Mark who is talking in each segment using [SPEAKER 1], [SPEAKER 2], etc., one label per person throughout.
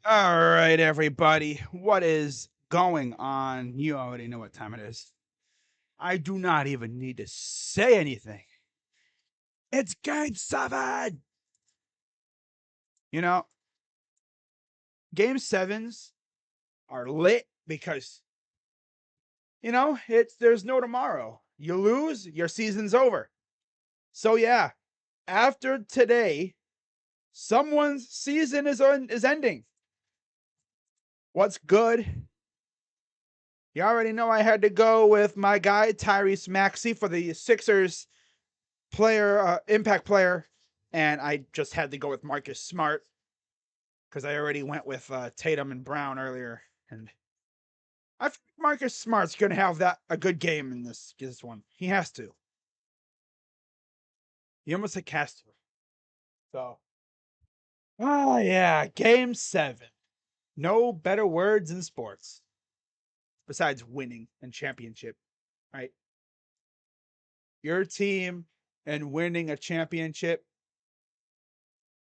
[SPEAKER 1] All right, everybody. What is going on? You already know what time it is. I do not even need to say anything. It's game seven. You know, game sevens are lit because, there's no tomorrow. You lose, your season's over. So, yeah, after today, someone's season is ending. What's good? You already know I had to go with my guy, Tyrese Maxey, for the Sixers impact player, and I just had to go with Marcus Smart because I already went with Tatum and Brown earlier, and I think Marcus Smart's gonna have a good game in this one. He has to. He almost like has to. So, yeah, game seven. No better words in sports besides winning and championship, right? Your team and winning a championship,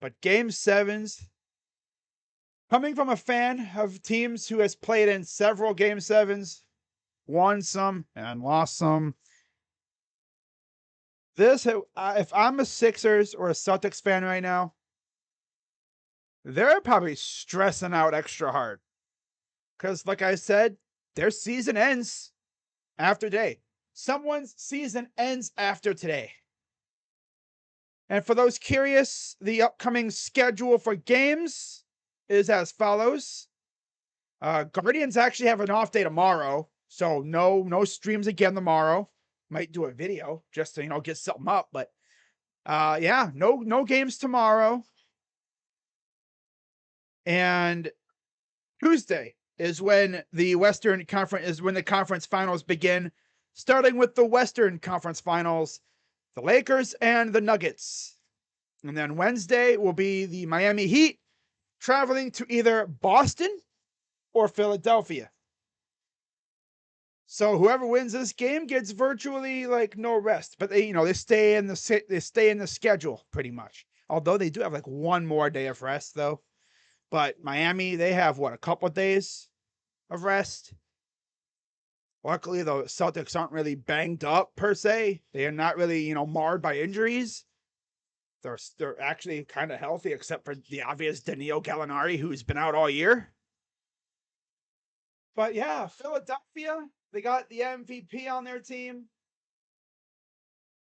[SPEAKER 1] but game sevens. Coming from a fan of teams who has played in several game sevens, won some and lost some. If I'm a Sixers or a Celtics fan right now, they're probably stressing out extra hard. Because, like I said, their season ends after today. Someone's season ends after today. And for those curious, the upcoming schedule for games is as follows. Guardians actually have an off day tomorrow, so no streams again tomorrow. Might do a video just to get something up, but yeah, no games tomorrow. And Tuesday is when the conference finals begin, starting with the Western Conference Finals, the Lakers and the Nuggets. And then Wednesday will be the Miami Heat traveling to either Boston or Philadelphia. So whoever wins this game gets virtually like no rest, but they stay in the schedule pretty much. Although they do have like one more day of rest though. But Miami, they have a couple of days of rest. Luckily, the Celtics aren't really banged up per se. They are not really marred by injuries. They're actually kind of healthy, except for the obvious Danilo Gallinari, who's been out all year. But yeah, Philadelphia, they got the MVP on their team.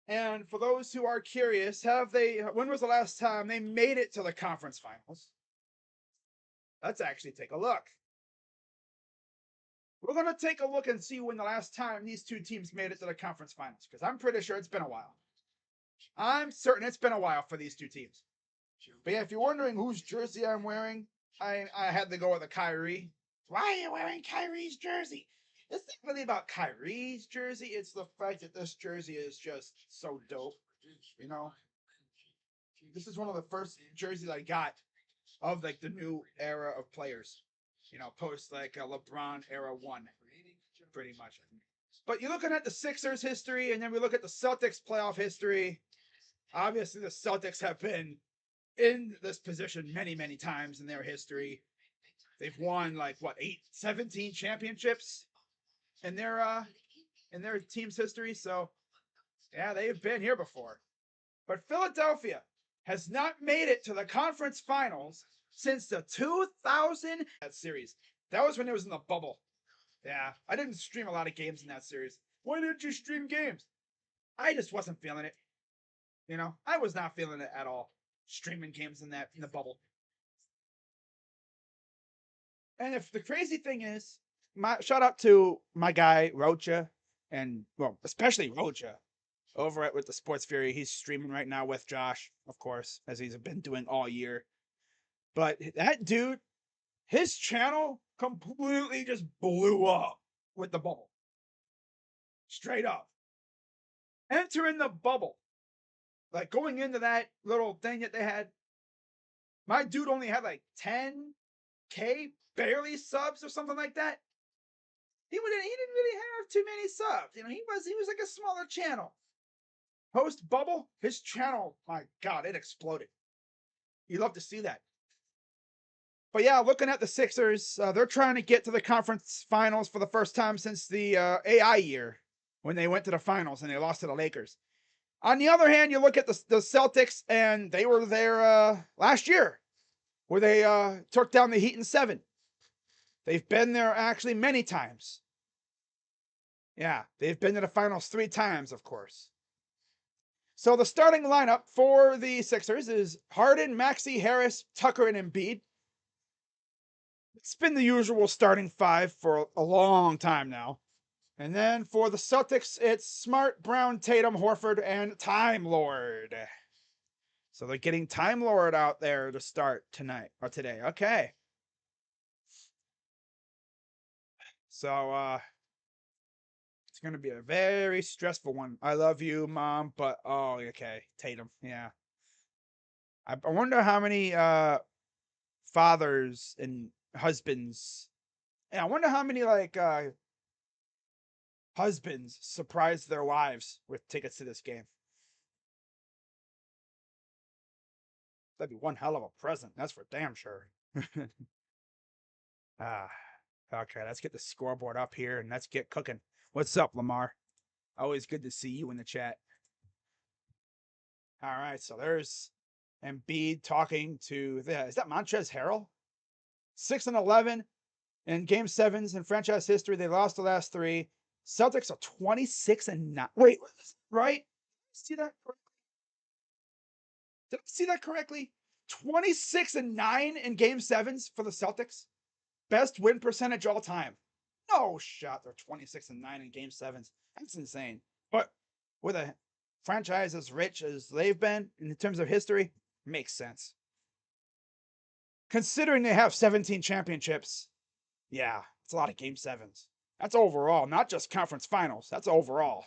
[SPEAKER 1] And for those who are curious, when was the last time they made it to the conference finals? Let's actually take a look. We're going to take a look and see when the last time these two teams made it to the conference finals, because I'm pretty sure it's been a while. I'm certain it's been a while for these two teams. But yeah, if you're wondering whose jersey I'm wearing, I had to go with a Kyrie. Why are you wearing Kyrie's jersey? It's not really about Kyrie's jersey. It's the fact that this jersey is just so dope. You know, this is one of the first jerseys I got of like the new era of players. Post like a LeBron era one, pretty much. But you're looking at the Sixers history, and then we look at the Celtics playoff history. Obviously, the Celtics have been in this position many, many times in their history. They've won like 17 championships in their team's history. So yeah, they've been here before. But Philadelphia has not made it to the conference finals since the 2000 series. That was when it was in the bubble. Yeah, I didn't stream a lot of games in that series. Why didn't you stream games? I just wasn't feeling it. I was not feeling it at all. Streaming games in the bubble. And if the crazy thing is, my shout out to my guy Rocha, and especially Rocha over at with the Sports Fury. He's streaming right now with Josh, of course, as he's been doing all year. But that dude, his channel completely just blew up with the bubble. Straight up. Entering the bubble. Like going into that little thing that they had, my dude only had like 10K barely subs or something like that. He didn't really have too many subs. He was like a smaller channel. Post bubble, his channel, my God, it exploded. You love to see that. But yeah, looking at the Sixers, they're trying to get to the conference finals for the first time since the AI year when they went to the finals and they lost to the Lakers. On the other hand, you look at the Celtics, and they were there last year where they took down the Heat in 7. They've been there actually many times. Yeah, they've been to the finals 3 times, of course. So the starting lineup for the Sixers is Harden, Maxey, Harris, Tucker, and Embiid. It's been the usual starting 5 for a long time now. And then for the Celtics, it's Smart, Brown, Tatum, Horford, and Time Lord. So they're getting Time Lord out there to start tonight or today. Okay. So it's going to be a very stressful one. I love you, Mom, but oh, okay. Tatum. Yeah. I wonder how many fathers and husbands. Yeah, I wonder how many husbands surprise their wives with tickets to this game. That'd be one hell of a present. That's for damn sure. Okay, let's get the scoreboard up here and let's get cooking. What's up, Lamar? Always good to see you in the chat. All right, so there's Embiid talking to is that Montrezl Harrell? 6-11 in game 7s in franchise history. They lost the last 3. Celtics are 26-9. Wait, right? See that? Did I see that correctly? 26-9 in game 7s for the Celtics. Best win percentage all time. No shot. They're 26-9 in game 7s. That's insane. But with a franchise as rich as they've been in terms of history, makes sense. Considering they have 17 championships, yeah, it's a lot of game 7s. That's overall, not just conference finals. That's overall.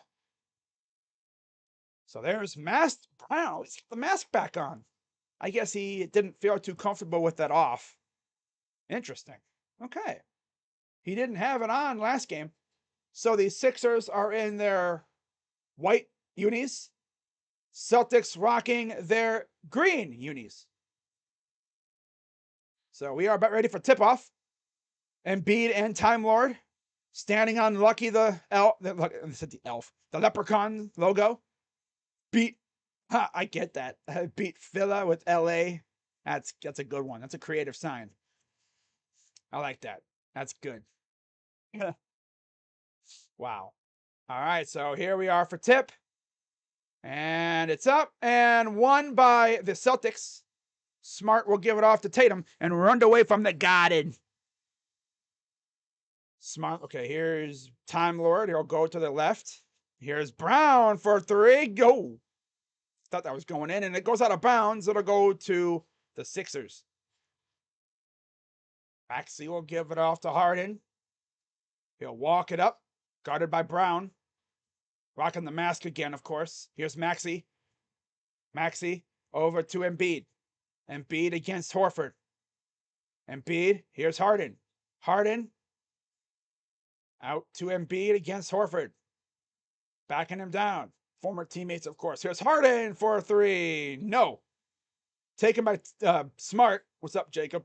[SPEAKER 1] So there's Masked Brown. He's got the mask back on. I guess he didn't feel too comfortable with that off. Interesting. Okay. He didn't have it on last game. So the Sixers are in their white unis. Celtics rocking their green unis. So we are about ready for tip-off. Embiid and Time Lord standing on Lucky the Leprechaun logo. I get that. Beat Phila with LA. That's a good one. That's a creative sign. I like that. That's good. Wow. All right, so here we are for tip. And it's up and won by the Celtics. Smart will give it off to Tatum and run away from the Garden. Smart. Okay, here's Time Lord. He'll go to the left. Here's Brown for 3. Go. Thought that was going in, and it goes out of bounds. It'll go to the Sixers. Maxey will give it off to Harden. He'll walk it up, guarded by Brown. Rocking the mask again, of course. Here's Maxey. Maxey over to Embiid. Embiid against Horford. Embiid. Here's Harden. Harden. Out to Embiid against Horford. Backing him down. Former teammates, of course. Here's Harden for 3. No. Taken by Smart. What's up, Jacob?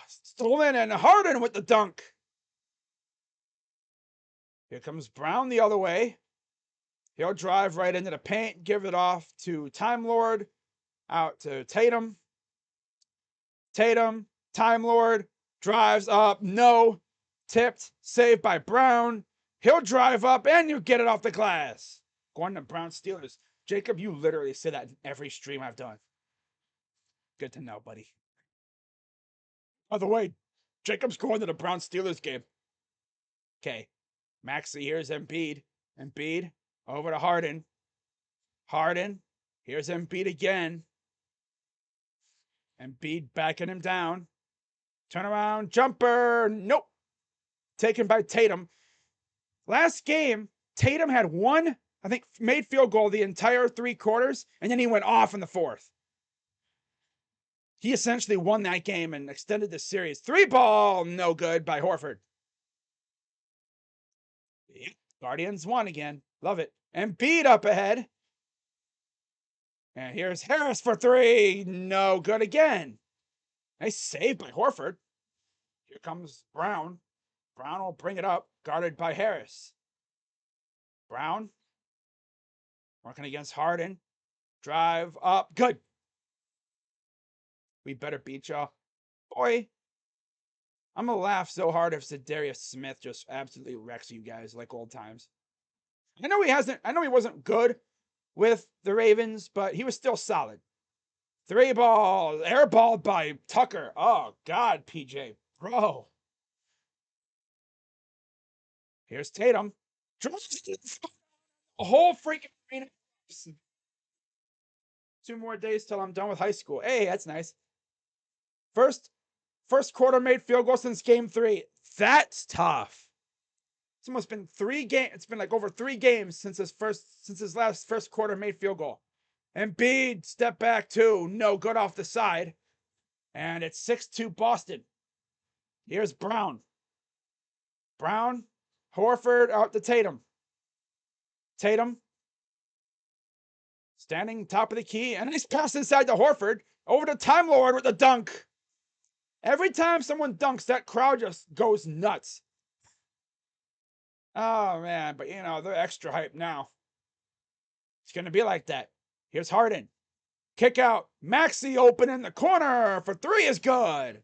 [SPEAKER 1] Stolen, and Harden with the dunk. Here comes Brown the other way. He'll drive right into the paint, give it off to Time Lord. Out to Tatum. Tatum, Time Lord, drives up. No. Tipped. Saved by Brown. He'll drive up, and you get it off the glass. Going to Brown Steelers. Jacob, you literally say that in every stream I've done. Good to know, buddy. By the way, Jacob's going to the Brown Steelers game. Okay. Maxey, here's Embiid. Embiid, over to Harden. Harden, here's Embiid again. Embiid backing him down. Turn around, jumper. Nope. Taken by Tatum. Last game, Tatum had one, I think, made field goal the entire 3 quarters, and then he went off in the 4th. He essentially won that game and extended the series. 3-ball, no good by Horford. Yep. Guardians won again. Love it. Embiid up ahead. And here's Harris for 3. No good again. Nice save by Horford. Here comes Brown. Brown will bring it up, guarded by Harris. Brown working against Harden. Drive up. Good. We better beat y'all. Boy, I'm going to laugh so hard if Zadarius Smith just absolutely wrecks you guys like old times. I know he wasn't good with the Ravens, but he was still solid. 3 ball, airballed by Tucker. Oh, God, PJ. Bro. Here's Tatum. A whole freaking arena. 2 more days till I'm done with high school. Hey, that's nice. First quarter made field goal since game 3. That's tough. It's almost been 3 games. It's been like over 3 games since his last first quarter made field goal. Embiid step back 2, no good off the side. And it's 6-2 Boston. Here's Brown. Brown, Horford out to Tatum. Tatum standing top of the key, and nice pass inside to Horford. Over to Time Lord with the dunk. Every time someone dunks, that crowd just goes nuts. Oh, man, but they're extra hyped now. It's going to be like that. Here's Harden. Kick out. Maxey open in the corner for 3 is good.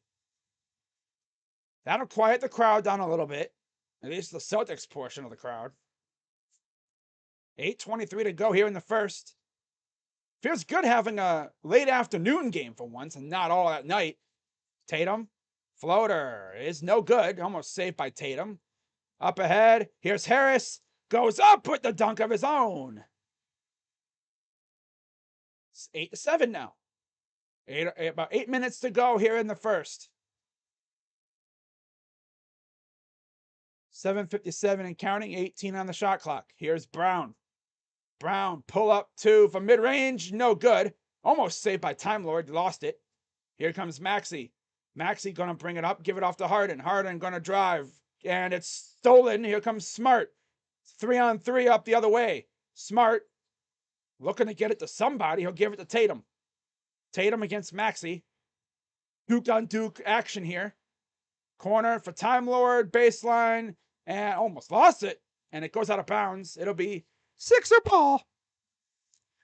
[SPEAKER 1] That'll quiet the crowd down a little bit. At least the Celtics portion of the crowd. 8:23 to go here in the first. Feels good having a late afternoon game for once and not all at night. Tatum. Floater is no good. Almost saved by Tatum. Up ahead. Here's Harris. Goes up with the dunk of his own. It's 8-7 now. About 8 minutes to go here in the first. 7:57 and counting. 18 on the shot clock. Here's Brown. Brown, pull up 2 from mid-range. No good. Almost saved by Time Lord. Lost it. Here comes Maxey. Maxey going to bring it up. Give it off to Harden. Harden going to drive. And it's stolen. Here comes Smart. 3-on-3 up the other way. Smart looking to get it to somebody. He'll give it to Tatum. Tatum against Maxey. Duke on Duke action here. Corner for Time Lord. Baseline. And almost lost it. And it goes out of bounds. It'll be Sixer ball.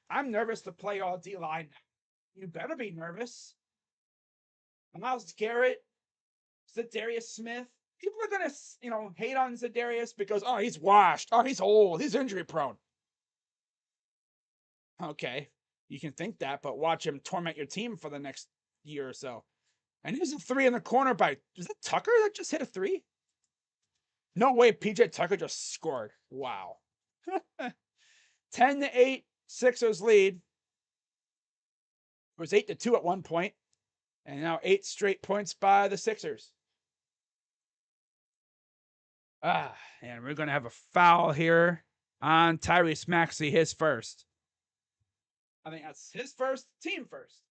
[SPEAKER 1] I'm nervous to play all D-line. You better be nervous. Myles Garrett, Zadarius Smith. People are going to, hate on Zadarius because, he's washed. He's old. He's injury prone. Okay, you can think that, but watch him torment your team for the next year or so. And here's a 3 in the corner by, is that Tucker that just hit a 3? No way, PJ Tucker just scored. Wow. 10-8, Sixers lead. It was 8-2 at one point, and now 8 straight points by the Sixers. And we're going to have a foul here on Tyrese Maxey, his first. I think that's his first, team first.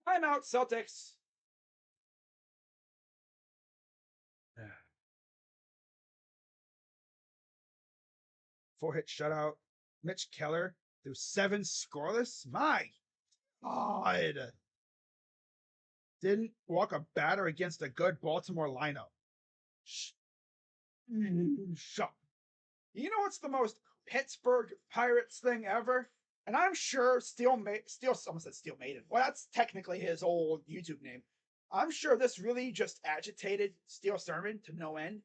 [SPEAKER 1] Timeout, Celtics. 4-hit shutout. Mitch Keller threw 7 scoreless. My God. Didn't walk a batter against a good Baltimore lineup. Shut. You know what's the most Pittsburgh Pirates thing ever? And I'm sure someone said Steel Maiden. Well, that's technically his old YouTube name. I'm sure this really just agitated Steel Sermon to no end.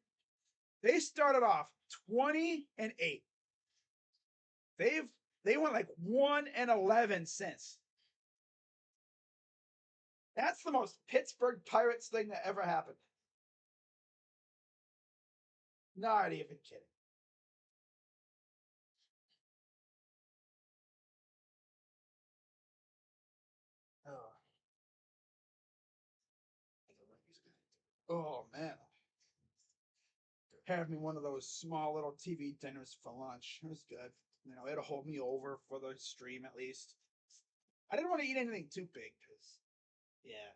[SPEAKER 1] They started off 20-8. They went like 1-11 since. That's the most Pittsburgh Pirates thing that ever happened. Not even kidding. Oh man. Had me one of those small little TV dinners for lunch. It was good. It'll hold me over for the stream at least. I didn't want to eat anything too big because, yeah.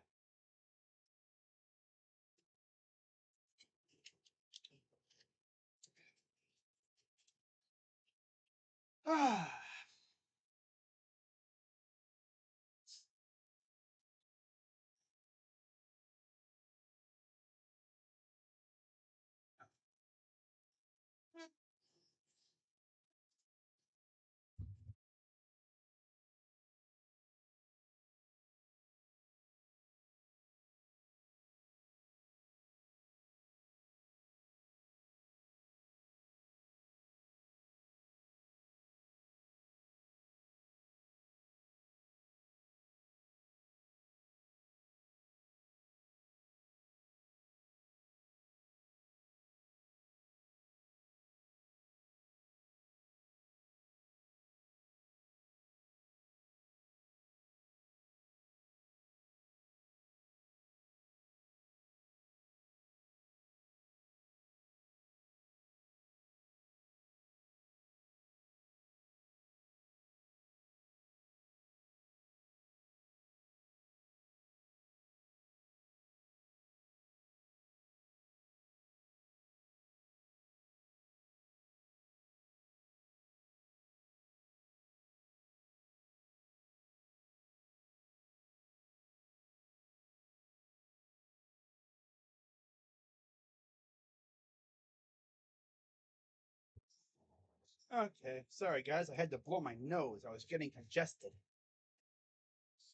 [SPEAKER 1] Okay, sorry guys, I had to blow my nose. I was getting congested.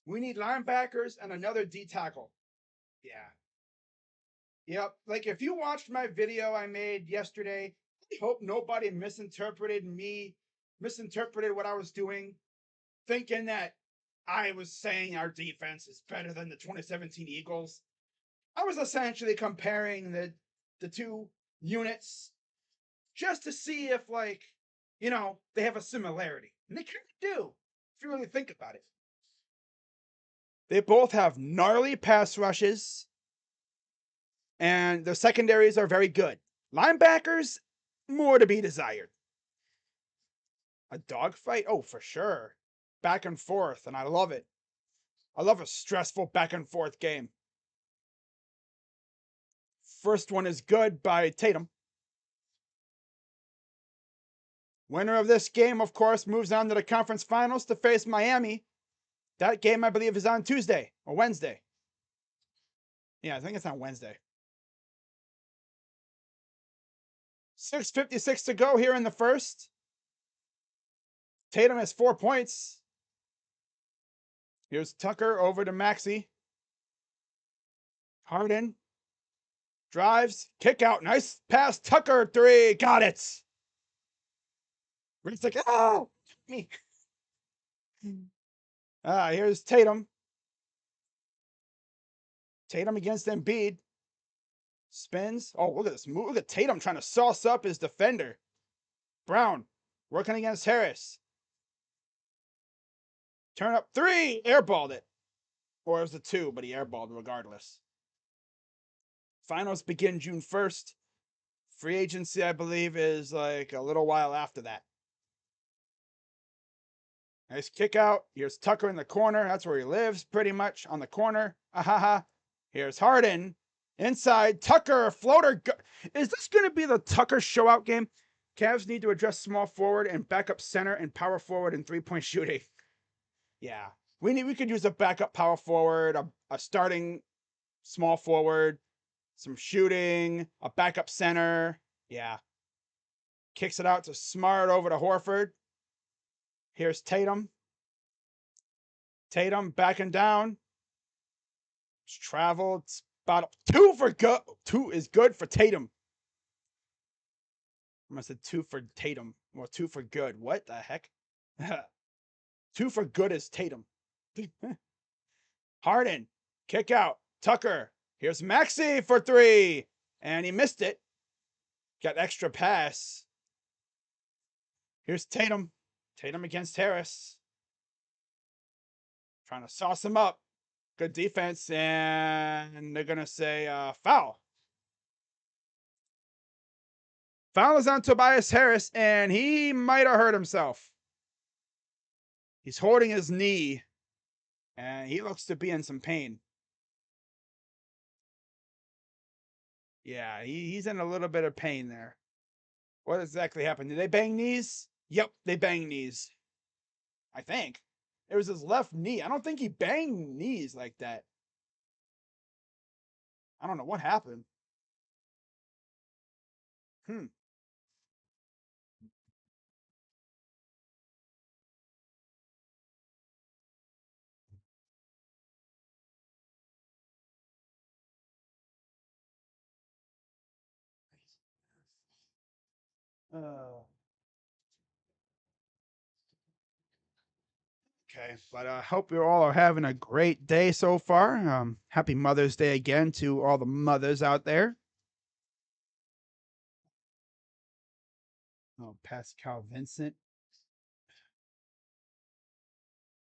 [SPEAKER 1] We need linebackers and another D tackle. Yeah. Yep. Like if you watched my video I made yesterday, I hope nobody misinterpreted what I was doing, thinking that I was saying our defense is better than the 2017 Eagles. I was essentially comparing the two units just to see if they have a similarity. And they kind of do, if you really think about it. They both have gnarly pass rushes, and their secondaries are very good. Linebackers, more to be desired. A dogfight? Oh, for sure. Back and forth, and I love it. I love a stressful back and forth game. First one is good by Tatum. Winner of this game, of course, moves on to the conference finals to face Miami. That game, I believe, is on Tuesday or Wednesday. Yeah, I think it's on Wednesday. 6:56 to go here in the first. Tatum has 4 points. Here's Tucker over to Maxey. Harden drives, kick out, nice pass. Tucker, 3, got it. Rick's like, oh, me. Here's Tatum. Tatum against Embiid. Spins. Oh, look at this move. Look at Tatum trying to sauce up his defender. Brown working against Harris. Turn up 3. Airballed it. Or it was a 2, but he airballed regardless. Finals begin June 1st. Free agency, I believe, is like a little while after that. Nice kick out. Here's Tucker in the corner. That's where he lives, pretty much, on the corner. Ahaha. Here's Harden. Inside. Tucker, floater. Is this going to be the Tucker showout game? Cavs need to address small forward and backup center and power forward and 3-point shooting. Yeah. We could use a backup power forward, a starting small forward, some shooting, a backup center. Yeah. Kicks it out to Smart over to Horford. Here's Tatum. Tatum backing down. It's traveled. It's about 2 for good. 2 is good for Tatum. I must have 2 for Tatum. Or 2 for good. What the heck? 2 for good is Tatum. Harden. Kick out. Tucker. Here's Maxey for 3. And he missed it. Got extra pass. Here's Tatum. Tatum against Harris. Trying to sauce him up. Good defense. And they're going to say foul. Foul is on Tobias Harris, and he might have hurt himself. He's holding his knee, and he looks to be in some pain. Yeah, he's in a little bit of pain there. What exactly happened? Did they bang knees? Yep, they banged knees. I think. It was his left knee. I don't think he banged knees like that. I don't know what happened. Okay, but I hope you all are having a great day so far. Happy Mother's Day again to all the mothers out there. Oh, Pascal Vincent.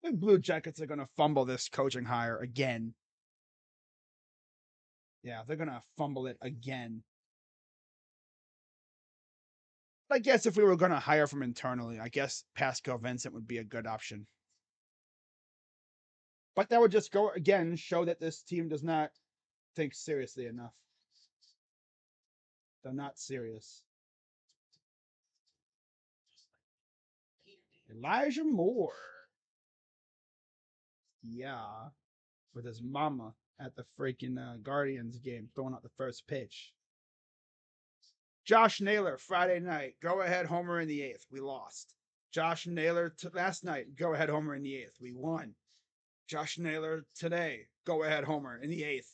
[SPEAKER 1] The Blue Jackets are going to fumble this coaching hire again. Yeah, they're going to fumble it again. I guess if we were going to hire from internally, I guess Pascal Vincent would be a good option. But that would just go again, show that this team does not think seriously enough. They're not serious. Elijah Moore. Yeah. With his mama at the freaking Guardians game, throwing out the first pitch. Josh Naylor, Friday night, go-ahead homer in the 8th. We lost. Josh Naylor last night, go-ahead homer in the 8th. We won. Josh Naylor today, go-ahead homer in the 8th.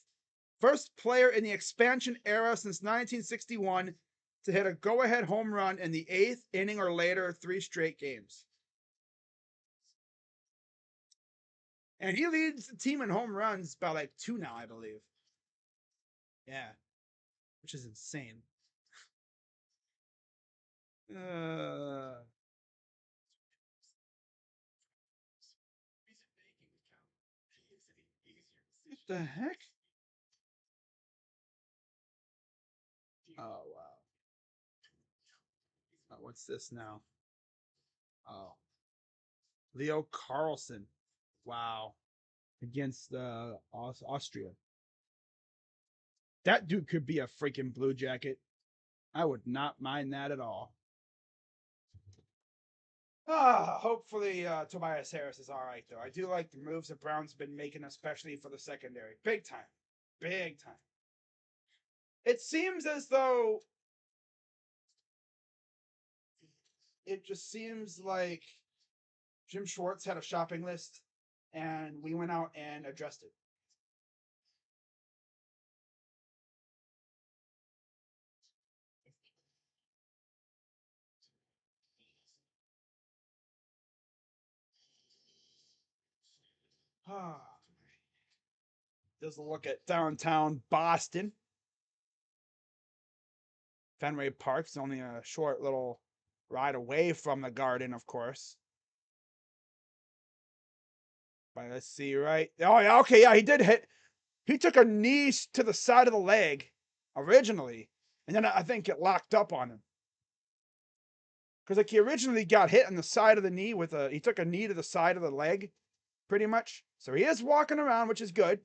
[SPEAKER 1] First player in the expansion era since 1961 to hit a go-ahead home run in the 8th inning or later 3 straight games. And he leads the team in home runs by like 2 now, I believe. Yeah, which is insane. What the heck? Oh, wow. Oh, what's this now? Oh. Leo Carlson. Wow. Against Austria. That dude could be a freaking Blue Jacket. I would not mind that at all. Hopefully Tobias Harris is all right, though. I do like the moves the Browns been making, especially for the secondary. Big time. Big time. It seems as though it just seems like Jim Schwartz had a shopping list and we went out and addressed it. Just a look at downtown Boston. Fenway Park's only a short little ride away from the Garden, of course. But let's see, right? Oh, yeah, okay, yeah, he did hit. He took a knee to the side of the leg originally, and then I think it locked up on him. Because like he originally got hit on the side of the knee with he took a knee to the side of the leg, pretty much. So he is walking around, which is good.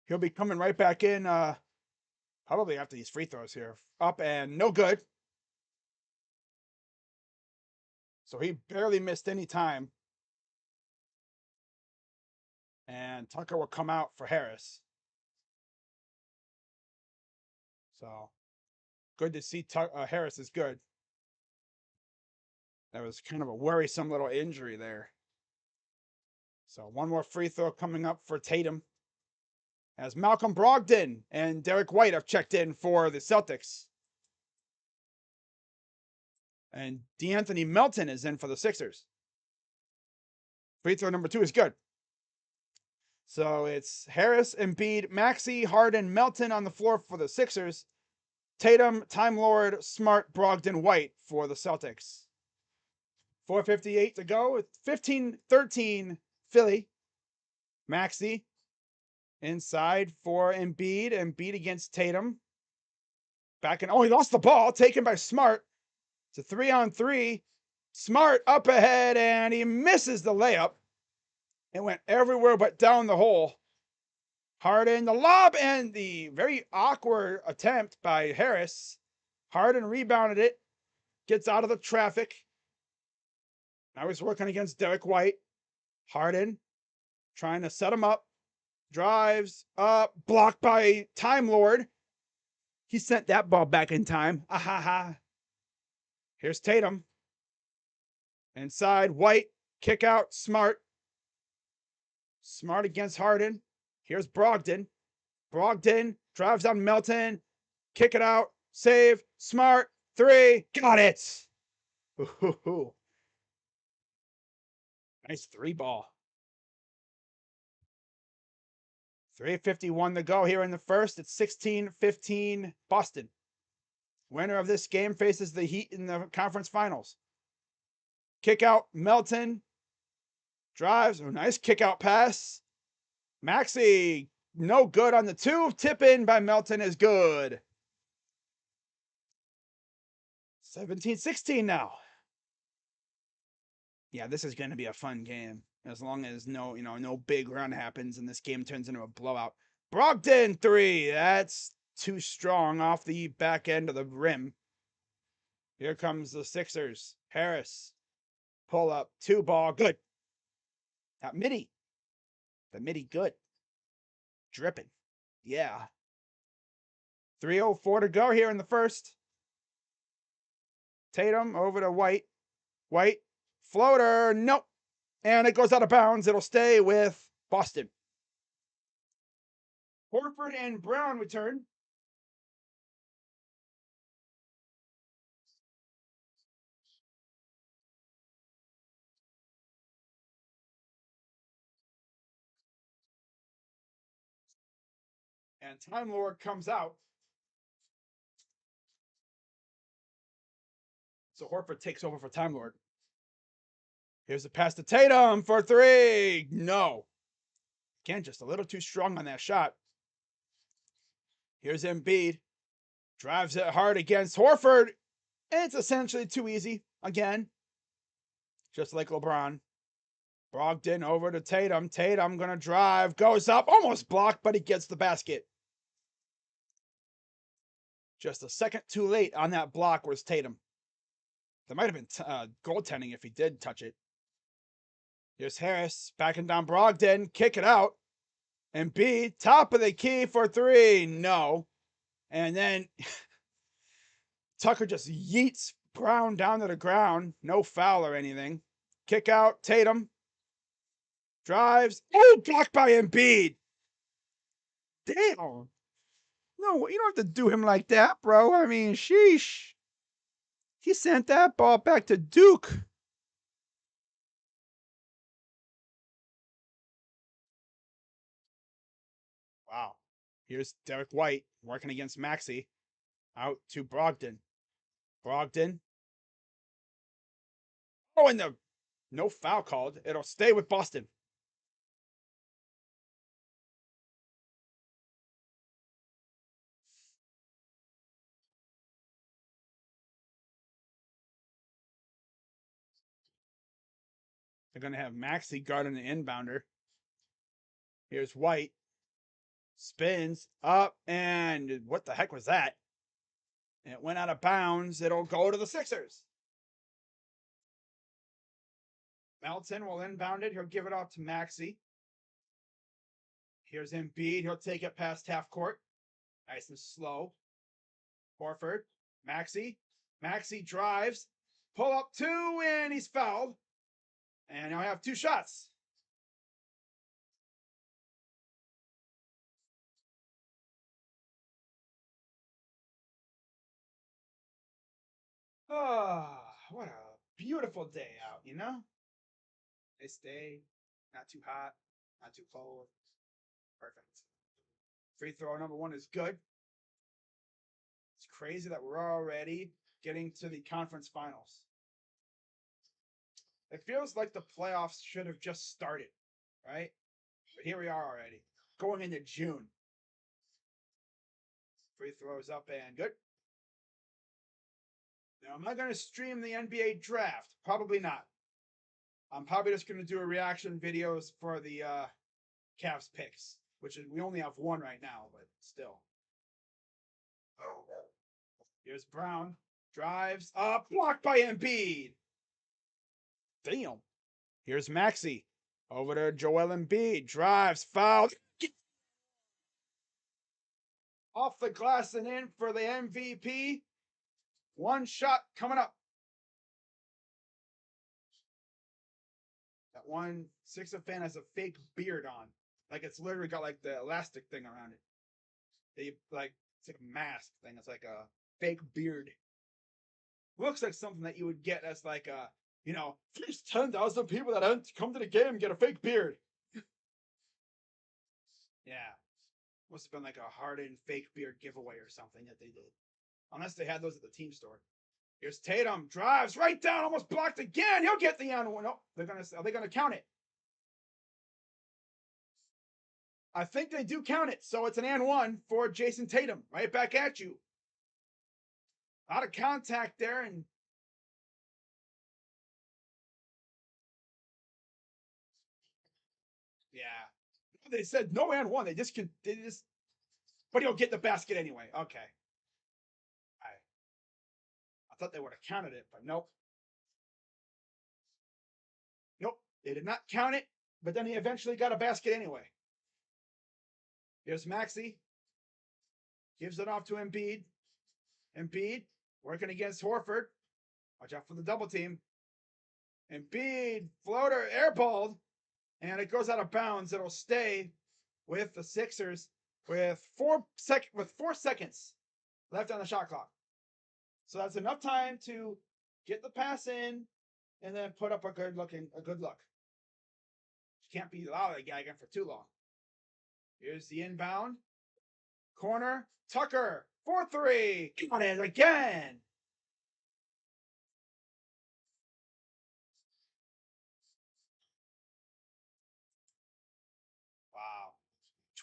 [SPEAKER 1] He'll be coming right back in probably after these free throws here. Up and no good. So he barely missed any time. And Tucker will come out for Harris. So good to see Harris is good. That was kind of a worrisome little injury there. So one more free throw coming up for Tatum. As Malcolm Brogdon and Derek White have checked in for the Celtics. And DeAnthony Melton is in for the Sixers. Free throw number 2 is good. So it's Harris, Embiid, Maxey, Harden, Melton on the floor for the Sixers. Tatum, Time Lord, Smart, Brogdon, White for the Celtics. 4:58 to go. 15-13 Philly. Maxey inside for Embiid. Embiid against Tatum. Back in. Oh, he lost the ball. Taken by Smart. It's a 3-on-3. Smart up ahead, and he misses the layup. It went everywhere but down the hole. Harden, the lob, and the very awkward attempt by Harris. Harden rebounded it. Gets out of the traffic. Now he's working against Derek White. Harden trying to set him up. Drives up. Blocked by Time Lord. He sent that ball back in time. Ahaha. Here's Tatum. Inside. White. Kick out. Smart. Smart against Harden. Here's Brogdon. Brogdon drives on Melton. Kick it out. Save. Smart. 3. Got it. Ooh. Nice 3 ball. 3:51 to go here in the first. It's 16-15 Boston. Winner of this game faces the Heat in the conference finals. Kick out Melton. Drives. Oh, nice kick out pass. Maxey, no good on the 2. Tip in by Melton is good. 17-16 now. Yeah, this is going to be a fun game. As long as no big run happens and this game turns into a blowout. Brogdon 3. That's too strong off the back end of the rim. Here comes the Sixers. Harris. Pull up. 2 ball. Good. That midi. The midi good. Dripping. Yeah. 3:04 to go here in the first. Tatum over to White. White. Floater. Nope. And it goes out of bounds. It'll stay with Boston. Horford and Brown return. And Time Lord comes out. So Horford takes over for Time Lord. Here's a pass to Tatum for three. No. Again, just a little too strong on that shot. Here's Embiid. Drives it hard against Horford. And it's essentially too easy. Again, just like LeBron. Brogdon over to Tatum. Tatum gonna drive. Goes up. Almost blocked, but he gets the basket. Just a second too late on that block was Tatum. There might have been goaltending if he did touch it. Here's Harris backing down Brogdon. Kick it out. Embiid, top of the key for three. No. And then Tucker just yeets Brown down to the ground. No foul or anything. Kick out. Tatum. Drives. Oh, blocked by Embiid. Damn. No, you don't have to do him like that, bro. I mean, sheesh. He sent that ball back to Duke. Wow. Here's Derek White working against Maxey. Out to Brogdon. Brogdon. Oh, and no foul called. It'll stay with Boston. They're going to have Maxey guarding the inbounder. Here's White. Spins up, and what the heck was that? It went out of bounds. It'll go to the Sixers. Melton will inbound it. He'll give it off to Maxey. Here's Embiid. He'll take it past half court. Nice and slow. Horford. Maxey. Maxey drives. Pull up two, and he's fouled. And now I have two shots. Oh, what a beautiful day out, you know? Nice day. Not too hot, not too cold. Perfect. Free throw number one is good. It's crazy that we're already getting to the conference finals. It feels like the playoffs should have just started, right? But here we are already, going into June. Free throws up and good. Now, am I going to stream the NBA draft? Probably not. I'm probably just going to do a reaction videos for the Cavs picks, which is, we only have one right now, but still. Here's Brown. Drives up. Blocked by Embiid. Damn. Here's Maxey. Over to Joel Embiid. Drives. Fouled. Off the glass and in for the MVP. One shot coming up. That one Sixer fan has a fake beard on. Like it's literally got like the elastic thing around it. They like it's like a mask thing. It's like a fake beard. Looks like something that you would get as like a, you know, first 10,000 people that come to the game get a fake beard. Yeah. Must have been like a hardened fake beard giveaway or something that they did. Unless they had those at the team store. Here's Tatum. Drives right down. Almost blocked again. He'll get the and one. No, are they gonna count it? I think they do count it. So it's an and one for Jason Tatum. Right back at you. Out of contact there, and yeah. They said no and one. They just but he'll get the basket anyway. Okay. I thought they would have counted it, but nope. Nope. They did not count it, but then he eventually got a basket anyway. Here's Maxey. Gives it off to Embiid. Embiid working against Horford. Watch out for the double team. Embiid, floater, airballed, and it goes out of bounds. It'll stay with the Sixers with 4 seconds left on the shot clock. So that's enough time to get the pass in and then put up a good look. Can't be lollygagging for too long. Here's the inbound. Corner. Tucker. 4-3. Got it again. Wow.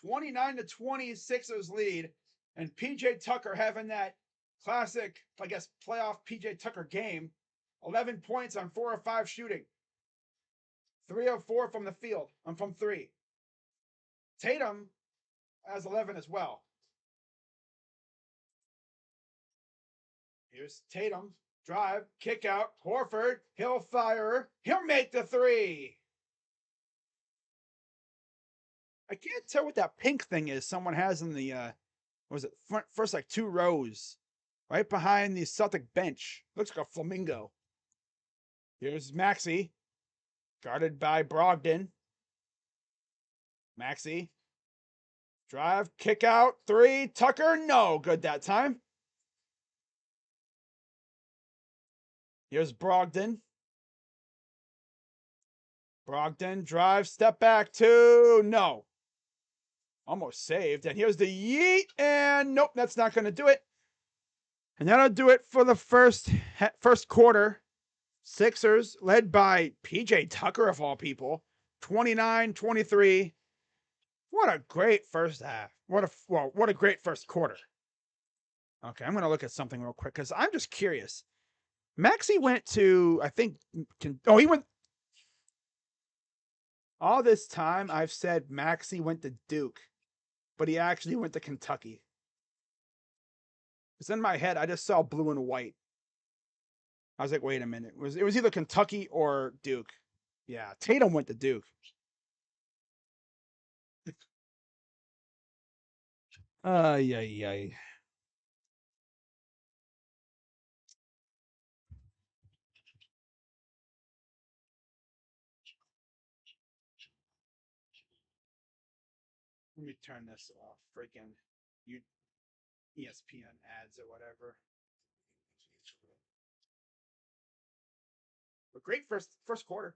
[SPEAKER 1] 29-20 Sixers lead. And PJ Tucker having that classic, I guess, playoff PJ Tucker game. 11 points on 4 of 5 shooting. 3 of 4 from the field. From 3. Tatum has 11 as well. Here's Tatum. Drive. Kick out. Horford. He'll fire. He'll make the 3. I can't tell what that pink thing is someone has in the, what was it, first like 2 rows. Right behind the Celtic bench. Looks like a flamingo. Here's Maxey. Guarded by Brogdon. Maxey. Drive, kick out, 3. Tucker, no good that time. Here's Brogdon. Brogdon, drive, step back, 2. No. Almost saved. And here's the yeet. And nope, that's not going to do it. And that'll do it for the first quarter. Sixers, led by PJ Tucker, of all people, 29-23. What a great first half. What a great first quarter. Okay, I'm going to look at something real quick because I'm just curious. Maxey went to, I think, he went. All this time I've said Maxey went to Duke, but he actually went to Kentucky. It's in my head. I just saw blue and white. I was like, wait a minute. It was either Kentucky or Duke. Yeah, Tatum went to Duke. Yay. Let me turn this off. Freaking ESPN ads or whatever. But great first quarter.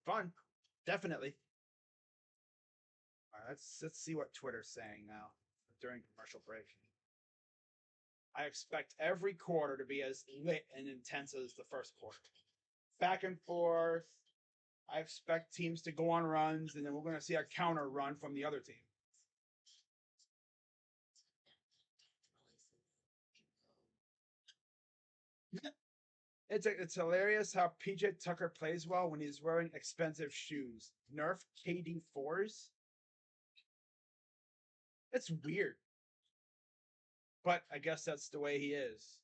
[SPEAKER 1] Fun, definitely. All right, let's see what Twitter's saying now during commercial break. I expect every quarter to be as lit and intense as the first quarter. Back and forth. I expect teams to go on runs, and then we're going to see a counter run from the other team. It's hilarious how PJ Tucker plays well when he's wearing expensive shoes. Nerf KD 4s. It's weird. But I guess that's the way he is.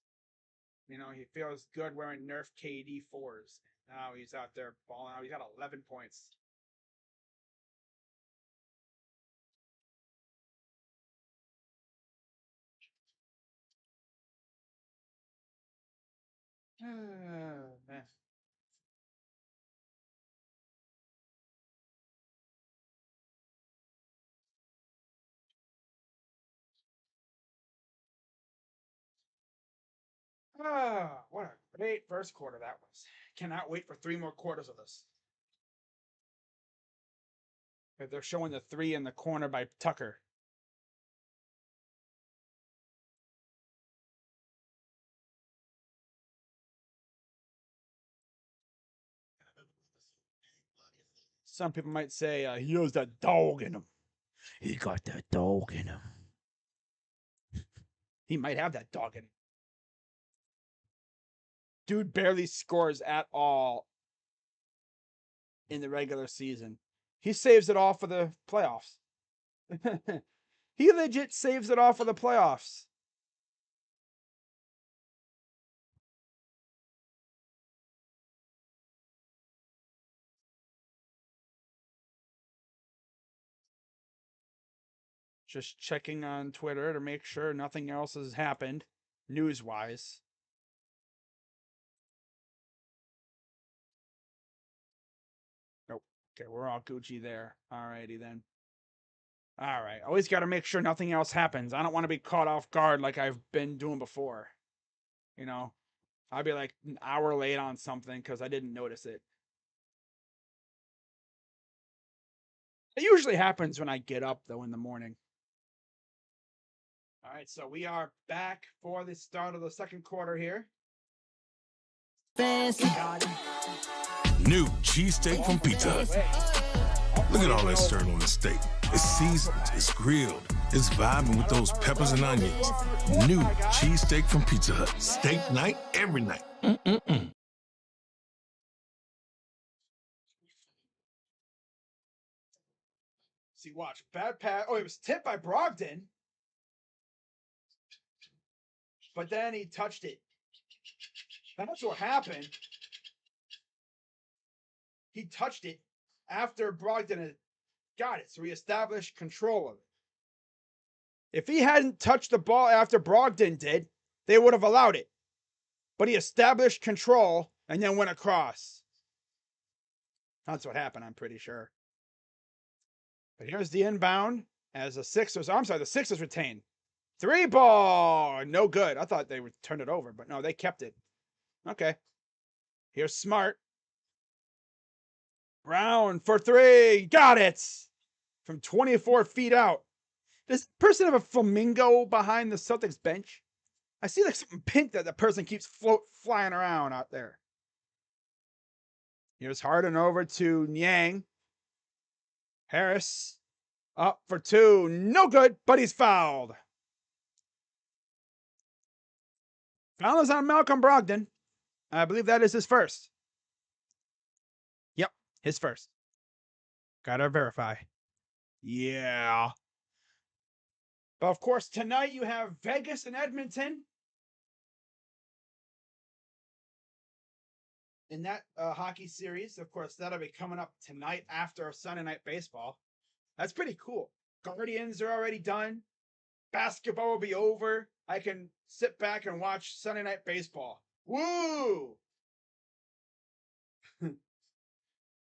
[SPEAKER 1] You know, he feels good wearing Nerf KD 4s. Now he's out there balling out. He's got 11 points. Man. What a great first quarter that was. Cannot wait for 3 more quarters of this. They're showing the 3 in the corner by Tucker. Some people might say he has that dog in him. He got that dog in him. He might have that dog in him. Dude barely scores at all in the regular season. He saves it all for the playoffs. He legit saves it all for the playoffs. Just checking on Twitter to make sure nothing else has happened, news-wise. Nope. Okay, we're all Gucci there. Alrighty then. Alright, always got to make sure nothing else happens. I don't want to be caught off guard like I've been doing before. You know, I'll be like an hour late on something because I didn't notice it. It usually happens when I get up, though, in the morning. All right, so we are back for the start of the second quarter here.
[SPEAKER 2] New cheesesteak from Pizza Hut. Look at all that sirloin steak. It's seasoned, it's grilled, it's vibing with those peppers and onions. New cheesesteak from Pizza Hut. Steak night, every night.
[SPEAKER 1] See, watch. Bad pass. Oh, it was tipped by Brogdon. But then he touched it. That's what happened. He touched it after Brogdon had got it. So he established control of it. If he hadn't touched the ball after Brogdon did, they would have allowed it. But he established control and then went across. That's what happened, I'm pretty sure. But here's the inbound as the Sixers retain. 3 ball, no good. I thought they would turn it over, but no, they kept it. Okay. Here's Smart. Brown for 3. Got it. From 24 feet out. Does the person have a flamingo behind the Celtics bench? I see like something pink that the person keeps flying around out there. Here's Harden over to Niang. Harris up for 2. No good, but he's fouled. Foul is on Malcolm Brogdon. I believe that is his first. Yep, his first. Gotta verify. Yeah. But of course, tonight you have Vegas and Edmonton. In that hockey series, of course, that'll be coming up tonight after Sunday Night Baseball. That's pretty cool. Guardians are already done. Basketball will be over. I can sit back and watch Sunday Night Baseball. Woo!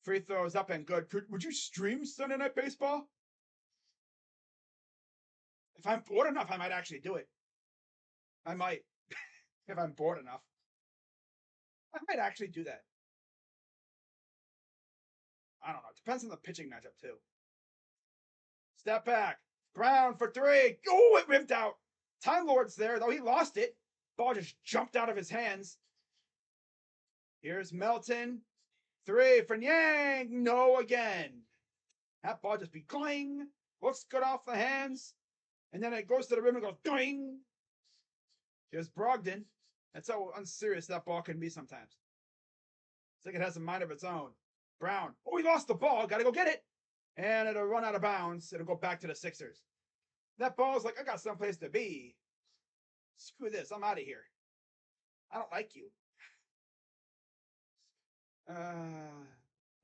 [SPEAKER 1] Free throws up and good. Would you stream Sunday Night Baseball? If I'm bored enough, I might actually do it. I might. If I'm bored enough. I might actually do that. I don't know. It depends on the pitching matchup, too. Step back. Brown for 3. Oh, it ripped out. Time Lord's there, though he lost it. Ball just jumped out of his hands. Here's Melton. 3 for Niang. No again. That ball just be going. Looks good off the hands. And then it goes to the rim and goes doing. Here's Brogdon. That's how unserious that ball can be sometimes. It's like it has a mind of its own. Brown. Oh, he lost the ball. Got to go get it. And it'll run out of bounds. It'll go back to the Sixers. That ball's like, I got someplace to be. Screw this. I'm out of here. I don't like you.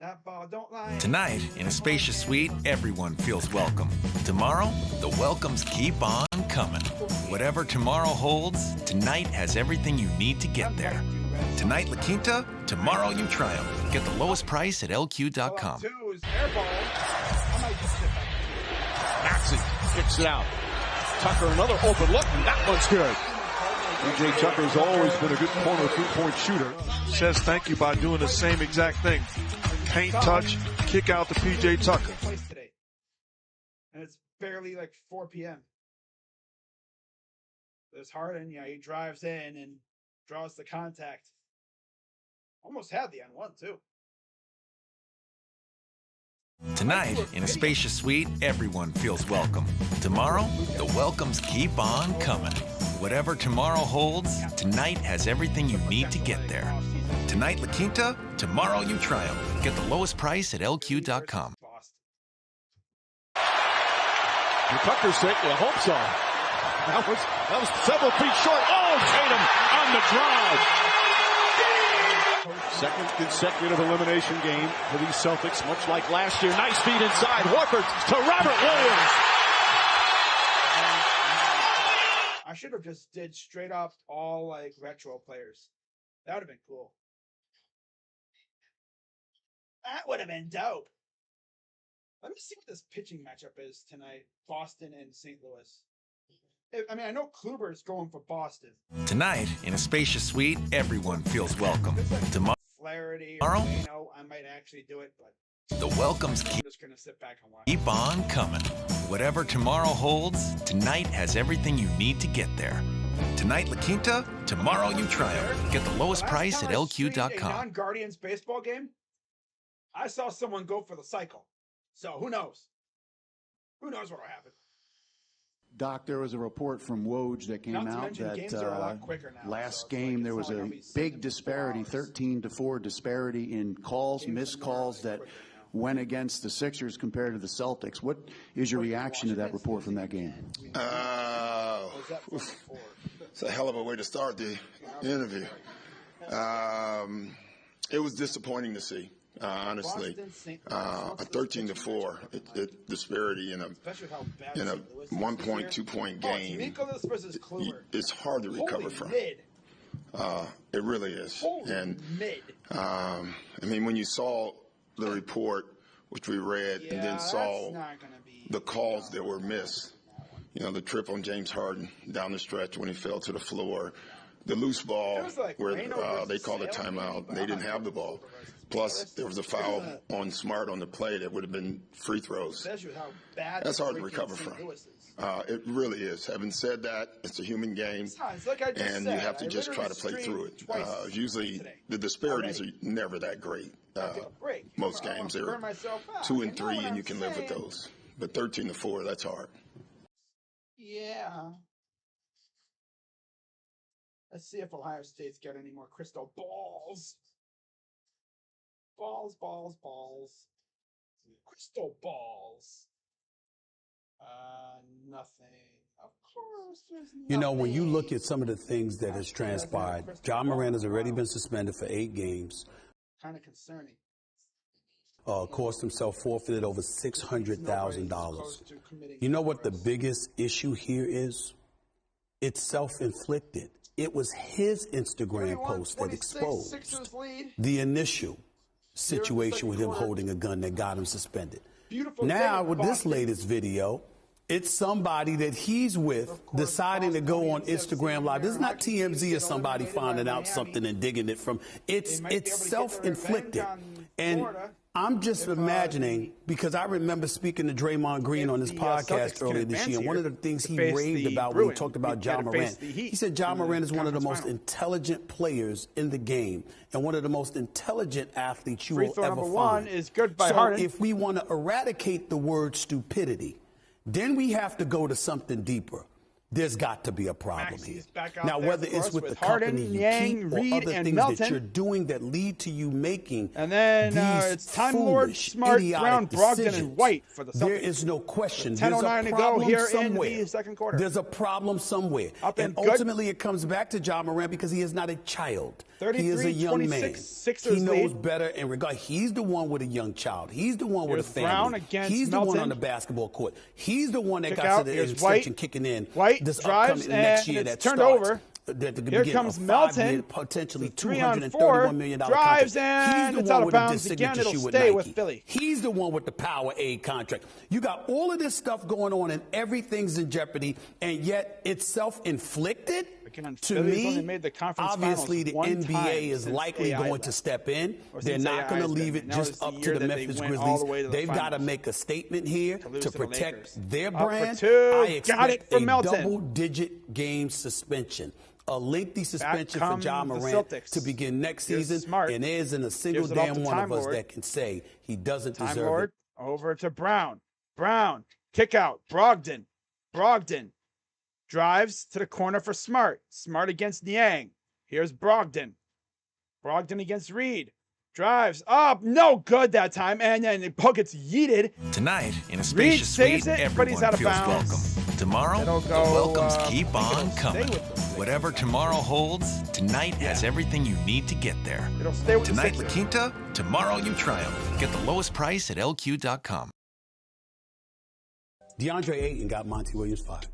[SPEAKER 1] That ball don't lie.
[SPEAKER 3] Tonight, in a spacious suite, everyone feels welcome. Tomorrow, the welcomes keep on coming. Whatever tomorrow holds, tonight has everything you need to get there. Tonight, La Quinta, tomorrow you triumph. Get the lowest price at LQ.com.
[SPEAKER 4] Maxey kicks it out. Tucker, another open look, and that one's good. PJ Tucker's always been a good corner three-point shooter. Says thank you by doing the same exact thing. Paint touch, kick out to PJ Tucker.
[SPEAKER 1] And it's barely like 4 p.m. There's Harden, yeah, he drives in and draws the contact. Almost had the N1 too.
[SPEAKER 3] Tonight, in a spacious suite, everyone feels welcome. Tomorrow, the welcomes keep on coming. Whatever tomorrow holds, tonight has everything you need to get there. Tonight, La Quinta, tomorrow you triumph. Get the lowest price at LQ.com.
[SPEAKER 4] For Tucker's sake, I hope so. That was several feet short. Oh, Tatum on the drive. Second consecutive elimination game for these Celtics, much like last year. Nice feed inside. Horford to Robert Williams.
[SPEAKER 1] I should have just did straight up all like retro players. That would have been cool. That would have been dope. Let me see what this pitching matchup is tonight. Boston and St. Louis. I mean, I know Kluber's going for Boston.
[SPEAKER 3] Tonight, in a spacious suite, everyone feels welcome. Tomorrow,
[SPEAKER 1] Flaherty or Reno, I might actually do it, but
[SPEAKER 3] the welcomes
[SPEAKER 1] I'm just gonna sit back and watch.
[SPEAKER 3] keep on coming. Whatever tomorrow holds, tonight has everything you need to get there. Tonight, La Quinta, tomorrow you triumph. Get the lowest price at
[SPEAKER 1] Last time I streamed a
[SPEAKER 3] LQ.com.
[SPEAKER 1] non-Guardians baseball game, I saw someone go for the cycle. So who knows? Who knows what'll happen?
[SPEAKER 5] Doc, there was a report from Woj that came
[SPEAKER 1] Not to
[SPEAKER 5] out
[SPEAKER 1] mention
[SPEAKER 5] that
[SPEAKER 1] games are a lot quicker now, so
[SPEAKER 5] last
[SPEAKER 1] it's
[SPEAKER 5] game
[SPEAKER 1] like
[SPEAKER 5] there
[SPEAKER 1] it's
[SPEAKER 5] was
[SPEAKER 1] not
[SPEAKER 5] a
[SPEAKER 1] gonna be
[SPEAKER 5] big
[SPEAKER 1] 7
[SPEAKER 5] disparity,
[SPEAKER 1] 4 hours.
[SPEAKER 5] 13-4 disparity in calls,
[SPEAKER 1] Games
[SPEAKER 5] missed
[SPEAKER 1] are
[SPEAKER 5] calls that
[SPEAKER 1] quicker now.
[SPEAKER 5] went against the Sixers compared to the Celtics. What is your reaction to that report from that game?
[SPEAKER 1] Or is that 4-4?
[SPEAKER 6] It's a hell of a way to start the interview. It was disappointing to see, honestly. A 13-4 disparity in
[SPEAKER 1] Especially with how bad
[SPEAKER 6] a
[SPEAKER 1] St. Louis is
[SPEAKER 6] 1
[SPEAKER 1] this
[SPEAKER 6] point,
[SPEAKER 1] year.
[SPEAKER 6] 2 point
[SPEAKER 1] Oh,
[SPEAKER 6] game.
[SPEAKER 1] Nicholas versus Kluber.
[SPEAKER 6] It's hard to recover
[SPEAKER 1] Holy
[SPEAKER 6] from.
[SPEAKER 1] mid.
[SPEAKER 6] It really is.
[SPEAKER 1] Holy
[SPEAKER 6] And
[SPEAKER 1] mid.
[SPEAKER 6] I mean, when you saw the report, which we read, and then
[SPEAKER 1] that's
[SPEAKER 6] saw
[SPEAKER 1] not gonna be
[SPEAKER 6] the calls that were missed. You know, the trip on James Harden down the stretch when he fell to the floor. The loose ball
[SPEAKER 1] It was like
[SPEAKER 6] where
[SPEAKER 1] Reno
[SPEAKER 6] they
[SPEAKER 1] versus
[SPEAKER 6] called a
[SPEAKER 1] Sale,
[SPEAKER 6] timeout.
[SPEAKER 1] but
[SPEAKER 6] They
[SPEAKER 1] I'm
[SPEAKER 6] didn't
[SPEAKER 1] not
[SPEAKER 6] have the
[SPEAKER 1] sure
[SPEAKER 6] ball.
[SPEAKER 1] versus
[SPEAKER 6] Plus,
[SPEAKER 1] Sale.
[SPEAKER 6] there was a foul on Smart on the play that would have been free throws.
[SPEAKER 1] Especially with how bad
[SPEAKER 6] That's hard to
[SPEAKER 1] freaking
[SPEAKER 6] recover
[SPEAKER 1] St.
[SPEAKER 6] from.
[SPEAKER 1] Louis is.
[SPEAKER 6] It really is. Having said that, it's a human game,
[SPEAKER 1] It's like I just
[SPEAKER 6] and
[SPEAKER 1] said,
[SPEAKER 6] you have to
[SPEAKER 1] I
[SPEAKER 6] just try to
[SPEAKER 1] literally
[SPEAKER 6] play through it.
[SPEAKER 1] streamed twice
[SPEAKER 6] Usually,
[SPEAKER 1] today.
[SPEAKER 6] the disparities
[SPEAKER 1] Already.
[SPEAKER 6] are never that great.
[SPEAKER 1] Take a break.
[SPEAKER 6] Most
[SPEAKER 1] I wanna
[SPEAKER 6] games,
[SPEAKER 1] burn
[SPEAKER 6] they're
[SPEAKER 1] myself out.
[SPEAKER 6] 2
[SPEAKER 1] You
[SPEAKER 6] and
[SPEAKER 1] know
[SPEAKER 6] 3,
[SPEAKER 1] what
[SPEAKER 6] and
[SPEAKER 1] I'm
[SPEAKER 6] you can live with
[SPEAKER 1] saying?
[SPEAKER 6] those. But 13-4, that's hard.
[SPEAKER 1] Yeah. Let's see if Ohio State's got any more crystal balls. Balls. Crystal balls. Nothing. Of course, there's nothing.
[SPEAKER 7] You know, when you look at some of the things that has transpired, John Moran has already been suspended for 8 games,
[SPEAKER 1] Kind of concerning.
[SPEAKER 7] cost himself forfeited over $600,000.
[SPEAKER 1] Close to committing
[SPEAKER 7] You know what the
[SPEAKER 1] terrorist.
[SPEAKER 7] biggest issue here is? It's self-inflicted. It was his Instagram post that
[SPEAKER 1] 31-26,
[SPEAKER 7] exposed
[SPEAKER 1] Sixers lead.
[SPEAKER 7] the initial situation with him
[SPEAKER 1] quarter.
[SPEAKER 7] holding a gun that got him suspended.
[SPEAKER 1] Beautiful
[SPEAKER 7] Now,
[SPEAKER 1] thing,
[SPEAKER 7] with this
[SPEAKER 1] Boston.
[SPEAKER 7] latest video, it's somebody that he's with deciding to go on Instagram Live. This is not TMZ or somebody finding out something and digging it from. It's
[SPEAKER 1] might be able to get their
[SPEAKER 7] self-inflicted.
[SPEAKER 1] revenge on
[SPEAKER 7] And
[SPEAKER 1] Florida
[SPEAKER 7] I'm just imagining, because I remember speaking to Draymond Green on his
[SPEAKER 1] the,
[SPEAKER 7] podcast
[SPEAKER 1] Celtics can
[SPEAKER 7] earlier this
[SPEAKER 1] advance
[SPEAKER 7] year, and one of
[SPEAKER 1] here
[SPEAKER 7] the things
[SPEAKER 1] to
[SPEAKER 7] he
[SPEAKER 1] face
[SPEAKER 7] raved
[SPEAKER 1] the
[SPEAKER 7] about when he
[SPEAKER 1] Bruins.
[SPEAKER 7] talked about
[SPEAKER 1] You gotta
[SPEAKER 7] John
[SPEAKER 1] face
[SPEAKER 7] Morant,
[SPEAKER 1] the Heat
[SPEAKER 7] he said John
[SPEAKER 1] in the
[SPEAKER 7] Morant is one of the
[SPEAKER 1] conference
[SPEAKER 7] most
[SPEAKER 1] final.
[SPEAKER 7] intelligent players in the game and one of the most intelligent athletes you
[SPEAKER 1] Free
[SPEAKER 7] will
[SPEAKER 1] throw
[SPEAKER 7] ever
[SPEAKER 1] number
[SPEAKER 7] find.
[SPEAKER 1] one is good by
[SPEAKER 7] so
[SPEAKER 1] Harden.
[SPEAKER 7] if we want to eradicate the word stupidity, then we have to go to something deeper. There's got to be a problem
[SPEAKER 1] Maxey's
[SPEAKER 7] here.
[SPEAKER 1] back out
[SPEAKER 7] Now,
[SPEAKER 1] there
[SPEAKER 7] whether
[SPEAKER 1] for
[SPEAKER 7] it's
[SPEAKER 1] us
[SPEAKER 7] with
[SPEAKER 1] with
[SPEAKER 7] the
[SPEAKER 1] Harden,
[SPEAKER 7] company you
[SPEAKER 1] Yang,
[SPEAKER 7] keep or
[SPEAKER 1] Reed,
[SPEAKER 7] other
[SPEAKER 1] and
[SPEAKER 7] things
[SPEAKER 1] Melton.
[SPEAKER 7] that you're doing that lead to you making
[SPEAKER 1] And then
[SPEAKER 7] these
[SPEAKER 1] it's Time Lord,
[SPEAKER 7] foolish,
[SPEAKER 1] Smart,
[SPEAKER 7] idiotic
[SPEAKER 1] Brown, Brogdon,
[SPEAKER 7] decisions.
[SPEAKER 1] and White for the Celtics.
[SPEAKER 7] There is no question. There's
[SPEAKER 1] 10:09
[SPEAKER 7] a
[SPEAKER 1] to go
[SPEAKER 7] problem
[SPEAKER 1] here in
[SPEAKER 7] somewhere.
[SPEAKER 1] the second quarter.
[SPEAKER 7] There's a problem somewhere.
[SPEAKER 1] Up
[SPEAKER 7] and
[SPEAKER 1] and good.
[SPEAKER 7] ultimately, it comes back to John Moran because he is not a child. He is a young
[SPEAKER 1] 33-26
[SPEAKER 7] man.
[SPEAKER 1] Sixers
[SPEAKER 7] He knows
[SPEAKER 1] lead.
[SPEAKER 7] better in regard. He's the one with a young child. He's the one with a
[SPEAKER 1] Here's
[SPEAKER 7] family.
[SPEAKER 1] Brown against
[SPEAKER 7] He's the one
[SPEAKER 1] Melton.
[SPEAKER 7] on the basketball court. He's the one that
[SPEAKER 1] Kick
[SPEAKER 7] got
[SPEAKER 1] out.
[SPEAKER 7] to the
[SPEAKER 1] Here's
[SPEAKER 7] extension
[SPEAKER 1] White.
[SPEAKER 7] kicking in
[SPEAKER 1] White
[SPEAKER 7] this
[SPEAKER 1] drives,
[SPEAKER 7] upcoming next
[SPEAKER 1] and
[SPEAKER 7] year
[SPEAKER 1] it's
[SPEAKER 7] that
[SPEAKER 1] turned
[SPEAKER 7] starts.
[SPEAKER 1] over.
[SPEAKER 7] At the
[SPEAKER 1] Here
[SPEAKER 7] beginning
[SPEAKER 1] comes
[SPEAKER 7] of a
[SPEAKER 1] Melton.
[SPEAKER 7] 5-year, potentially
[SPEAKER 1] It's a 3-on-4.
[SPEAKER 7] $231 million
[SPEAKER 1] Drives,
[SPEAKER 7] contract.
[SPEAKER 1] and
[SPEAKER 7] He's
[SPEAKER 1] it's
[SPEAKER 7] the
[SPEAKER 1] out
[SPEAKER 7] one
[SPEAKER 1] of
[SPEAKER 7] with the
[SPEAKER 1] bounds again.
[SPEAKER 7] signature
[SPEAKER 1] It'll
[SPEAKER 7] shoe with
[SPEAKER 1] stay
[SPEAKER 7] Nike.
[SPEAKER 1] with Philly.
[SPEAKER 7] He's the one with the Powerade contract. You got all of this stuff going on, and everything's in jeopardy, and yet it's self-inflicted.
[SPEAKER 1] Again,
[SPEAKER 7] To
[SPEAKER 1] Philly's only
[SPEAKER 7] me,
[SPEAKER 1] made the conference
[SPEAKER 7] obviously
[SPEAKER 1] finals
[SPEAKER 7] the
[SPEAKER 1] one
[SPEAKER 7] NBA
[SPEAKER 1] time
[SPEAKER 7] is
[SPEAKER 1] since
[SPEAKER 7] likely
[SPEAKER 1] AI
[SPEAKER 7] going
[SPEAKER 1] left.
[SPEAKER 7] to step in.
[SPEAKER 1] Or
[SPEAKER 7] They're
[SPEAKER 1] since
[SPEAKER 7] not going to
[SPEAKER 1] AI's
[SPEAKER 7] leave
[SPEAKER 1] been.
[SPEAKER 7] it
[SPEAKER 1] Now
[SPEAKER 7] just
[SPEAKER 1] it's the
[SPEAKER 7] up
[SPEAKER 1] year
[SPEAKER 7] to the
[SPEAKER 1] that they
[SPEAKER 7] Memphis
[SPEAKER 1] went all
[SPEAKER 7] Grizzlies.
[SPEAKER 1] the way to the
[SPEAKER 7] They've got to
[SPEAKER 1] finals.
[SPEAKER 7] make a statement here
[SPEAKER 1] To lose
[SPEAKER 7] to
[SPEAKER 1] to the
[SPEAKER 7] protect
[SPEAKER 1] Lakers.
[SPEAKER 7] their
[SPEAKER 1] Up for
[SPEAKER 7] brand.
[SPEAKER 1] two.
[SPEAKER 7] I
[SPEAKER 1] Got
[SPEAKER 7] expect
[SPEAKER 1] it for
[SPEAKER 7] a
[SPEAKER 1] Melton.
[SPEAKER 7] double-digit game suspension. A lengthy suspension for
[SPEAKER 1] comes
[SPEAKER 7] John
[SPEAKER 1] the
[SPEAKER 7] Morant
[SPEAKER 1] Celtics.
[SPEAKER 7] to begin next
[SPEAKER 1] Here's
[SPEAKER 7] season,
[SPEAKER 1] Smart.
[SPEAKER 7] and there isn't a single
[SPEAKER 1] Gives it off
[SPEAKER 7] damn
[SPEAKER 1] to
[SPEAKER 7] one
[SPEAKER 1] Time
[SPEAKER 7] of us
[SPEAKER 1] Lord.
[SPEAKER 7] that can say he doesn't
[SPEAKER 1] Time
[SPEAKER 7] deserve
[SPEAKER 1] Lord
[SPEAKER 7] it.
[SPEAKER 1] over to Brown. Brown, kick out. Brogdon. Drives to the corner for Smart. Smart against Niang. Here's Brogdon. Brogdon against Reed. Drives up. No good that time. And then the puck gets yeeted.
[SPEAKER 3] Tonight, in a
[SPEAKER 1] Reed
[SPEAKER 3] spacious
[SPEAKER 1] saves
[SPEAKER 3] suite,
[SPEAKER 1] it, but he's
[SPEAKER 3] everyone
[SPEAKER 1] out of
[SPEAKER 3] feels
[SPEAKER 1] bounds.
[SPEAKER 3] welcome. Tomorrow,
[SPEAKER 1] It'll
[SPEAKER 3] the
[SPEAKER 1] go,
[SPEAKER 3] welcomes
[SPEAKER 1] I
[SPEAKER 3] keep
[SPEAKER 1] think it'll
[SPEAKER 3] on
[SPEAKER 1] stay
[SPEAKER 3] coming.
[SPEAKER 1] with the Sixers.
[SPEAKER 3] Whatever tomorrow holds, tonight has everything you need to get there.
[SPEAKER 1] It'll stay with
[SPEAKER 3] Tonight,
[SPEAKER 1] the
[SPEAKER 3] La
[SPEAKER 1] Sixers.
[SPEAKER 3] Quinta, tomorrow you triumph. Get the lowest price at LQ.com.
[SPEAKER 7] DeAndre Ayton got Monty Williams fired.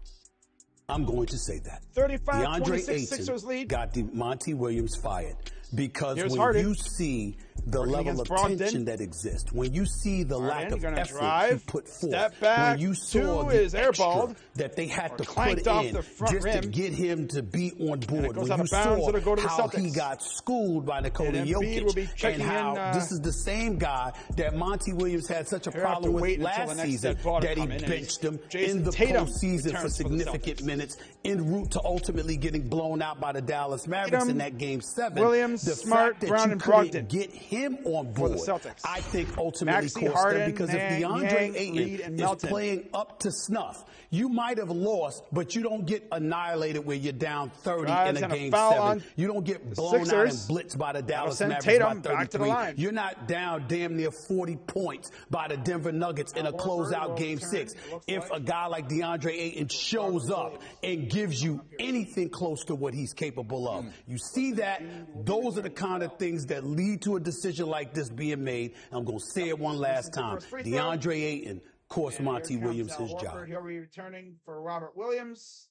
[SPEAKER 7] I'm going to say that.
[SPEAKER 1] 35-26 Sixers lead.
[SPEAKER 7] Got Monty Williams fired because
[SPEAKER 1] Here's
[SPEAKER 7] when
[SPEAKER 1] Harden.
[SPEAKER 7] you see the
[SPEAKER 1] Working
[SPEAKER 7] level
[SPEAKER 1] against
[SPEAKER 7] of
[SPEAKER 1] Brogdon.
[SPEAKER 7] tension that exists, when you see the lack of
[SPEAKER 1] gonna
[SPEAKER 7] effort
[SPEAKER 1] drive,
[SPEAKER 7] he put forth,
[SPEAKER 1] step back,
[SPEAKER 7] when you saw
[SPEAKER 1] two
[SPEAKER 7] the
[SPEAKER 1] is
[SPEAKER 7] extra
[SPEAKER 1] airballed,
[SPEAKER 7] that they had to
[SPEAKER 1] clanked
[SPEAKER 7] put
[SPEAKER 1] off
[SPEAKER 7] in
[SPEAKER 1] the front
[SPEAKER 7] just
[SPEAKER 1] rim.
[SPEAKER 7] to get him to be on board,
[SPEAKER 1] it goes
[SPEAKER 7] when
[SPEAKER 1] out
[SPEAKER 7] you
[SPEAKER 1] of bounds,
[SPEAKER 7] saw
[SPEAKER 1] it'll go to the
[SPEAKER 7] how he
[SPEAKER 1] Celtics.
[SPEAKER 7] got schooled by Nikola
[SPEAKER 1] And Embiid will be
[SPEAKER 7] Jokic,
[SPEAKER 1] checking
[SPEAKER 7] and how
[SPEAKER 1] in,
[SPEAKER 7] this is the same guy that Monty Williams had such a
[SPEAKER 1] He'll have to
[SPEAKER 7] problem with
[SPEAKER 1] wait until the
[SPEAKER 7] last
[SPEAKER 1] next
[SPEAKER 7] season
[SPEAKER 1] dead ball to
[SPEAKER 7] that he
[SPEAKER 1] come in, and
[SPEAKER 7] benched him
[SPEAKER 1] Jason
[SPEAKER 7] in the
[SPEAKER 1] Tatum
[SPEAKER 7] postseason for
[SPEAKER 1] returns for the
[SPEAKER 7] significant
[SPEAKER 1] Celtics.
[SPEAKER 7] minutes en route to ultimately getting blown out by the Dallas Mavericks in that Game 7.
[SPEAKER 1] Williams,
[SPEAKER 7] the
[SPEAKER 1] Smart,
[SPEAKER 7] fact that
[SPEAKER 1] Brown,
[SPEAKER 7] you
[SPEAKER 1] and
[SPEAKER 7] couldn't
[SPEAKER 1] Brogdon
[SPEAKER 7] get him on
[SPEAKER 1] for the
[SPEAKER 7] board,
[SPEAKER 1] Celtics.
[SPEAKER 7] I think ultimately
[SPEAKER 1] Maxey,
[SPEAKER 7] cost
[SPEAKER 1] Harden,
[SPEAKER 7] them, because if
[SPEAKER 1] Yang,
[SPEAKER 7] DeAndre
[SPEAKER 1] Reed,
[SPEAKER 7] Ayton
[SPEAKER 1] and
[SPEAKER 7] is
[SPEAKER 1] Melton.
[SPEAKER 7] playing up to snuff, you might have lost, but you don't get annihilated where you're down 30
[SPEAKER 1] Drives
[SPEAKER 7] in a
[SPEAKER 1] and a
[SPEAKER 7] Game
[SPEAKER 1] foul
[SPEAKER 7] 7.
[SPEAKER 1] on
[SPEAKER 7] You don't get
[SPEAKER 1] the
[SPEAKER 7] blown out and
[SPEAKER 1] Sixers.
[SPEAKER 7] blitzed by the Dallas
[SPEAKER 1] send
[SPEAKER 7] Mavericks
[SPEAKER 1] Tatum
[SPEAKER 7] by
[SPEAKER 1] back to the
[SPEAKER 7] 33.
[SPEAKER 1] line.
[SPEAKER 7] You're not down damn near 40 points by the Denver Nuggets in a closeout Game 6. If a guy like DeAndre Ayton shows up and gives you anything close to what he's capable of, you see that, those are the kind of things that lead to a decision like this being made. I'm going to say it one last time. DeAndre Ayton cost Monty Williams his job.
[SPEAKER 1] He'll be returning for Robert Williams.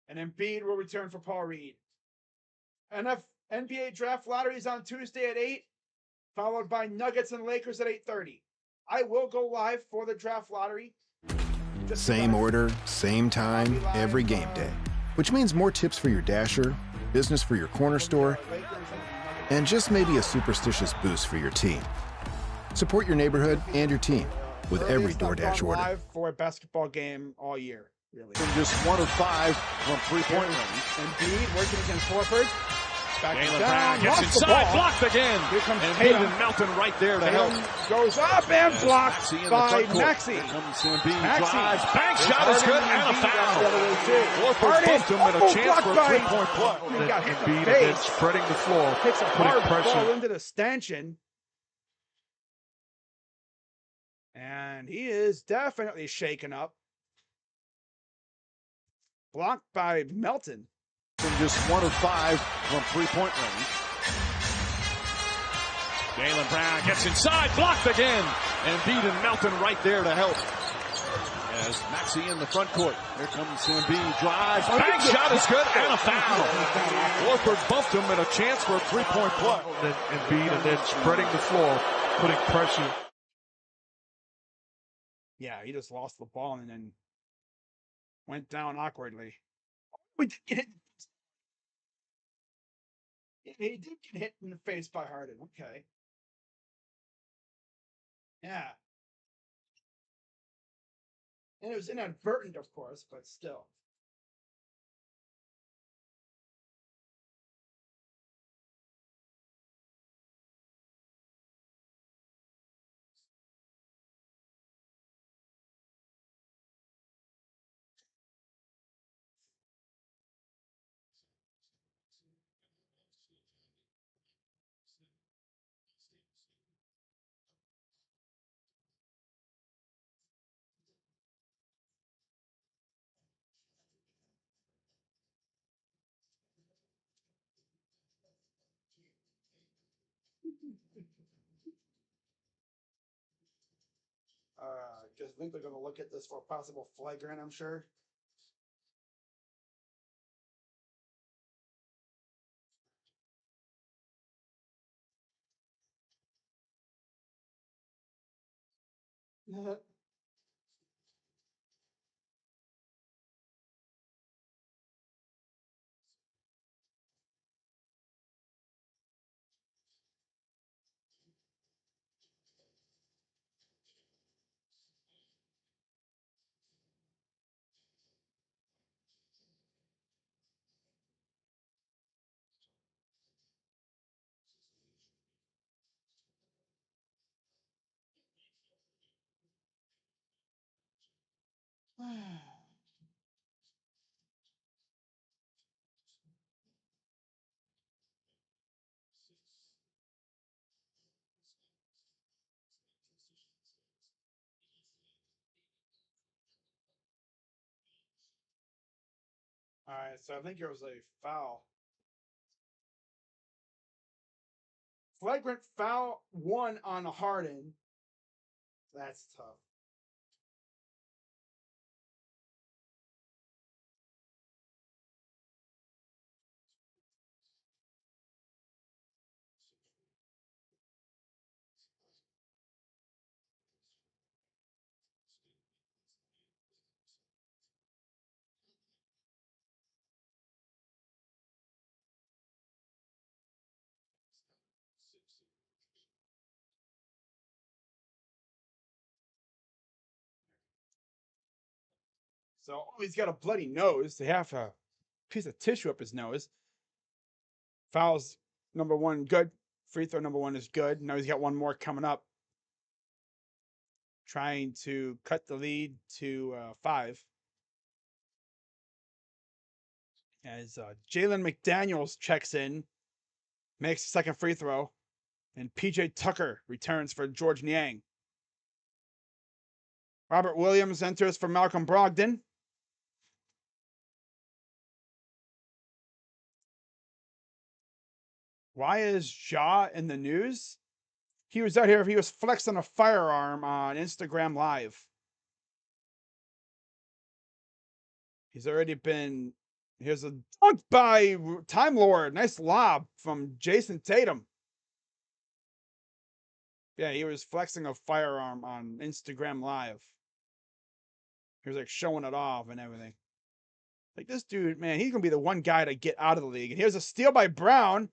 [SPEAKER 1] And Embiid will return for Paul Reed. NBA draft lottery is on Tuesday at 8, followed by Nuggets and Lakers at 8:30. I will go live for the draft lottery.
[SPEAKER 8] Same order, same time, every game day. Which means more tips for your dasher, business for your corner store, and just maybe a superstitious boost for your team. Support your neighborhood and your team with every DoorDash order.
[SPEAKER 1] Live for a basketball game all year, really.
[SPEAKER 4] Just 1 of 5 from three-point range.
[SPEAKER 1] Embiid working against Horford.
[SPEAKER 4] Jalen Brown gets inside, blocked again.
[SPEAKER 1] Here comes
[SPEAKER 4] and
[SPEAKER 1] Tatum.
[SPEAKER 4] Tatum Melton right there to help.
[SPEAKER 1] Goes up and blocked by Maxey.
[SPEAKER 4] Here comes Embiid,
[SPEAKER 1] Maxey.
[SPEAKER 4] drives, bank shot is good, and a foul. Horford bumped him and a chance for a three-point play.
[SPEAKER 1] He got hit in
[SPEAKER 4] Embiid
[SPEAKER 1] the
[SPEAKER 4] and then
[SPEAKER 1] face.
[SPEAKER 4] spreading the floor,
[SPEAKER 1] Takes a
[SPEAKER 4] putting
[SPEAKER 1] hard
[SPEAKER 4] pressure.
[SPEAKER 1] ball into the stanchion. And he is definitely shaken up. Blocked by Melton.
[SPEAKER 4] Just 1 of 5 from three-point range. Jalen Brown gets inside, blocked again. And Embiid and Melton right there to help. As Maxey in the front court. Here comes Embiid, drives, bank shot is good, and a foul. Horford bumped him and a chance for a three-point play. And Embiid and then spreading the floor, putting pressure.
[SPEAKER 1] Yeah, he just lost the ball and then went down awkwardly. We did get hit. He did get hit in the face by Harden. Okay. Yeah. And it was inadvertent, of course, but still. Because I think they're going to look at this for a possible flagrant, I'm sure. All right, so I think it was a foul. Flagrant foul 1 on Harden. That's tough. So he's got a bloody nose. They have a piece of tissue up his nose. Fouls number 1 good. Free throw number 1 is good. Now he's got one more coming up. Trying to cut the lead to 5. As Jalen McDaniels checks in, makes the second free throw, and PJ Tucker returns for George Niang. Robert Williams enters for Malcolm Brogdon. Why is Ja in the news? He was out here. He was flexing a firearm on Instagram Live. He's already been. Here's a dunk by Time Lord. Nice lob from Jason Tatum. Yeah, he was flexing a firearm on Instagram Live. He was like showing it off and everything. Like this dude, man, he's gonna be the one guy to get out of the league. And here's a steal by Brown.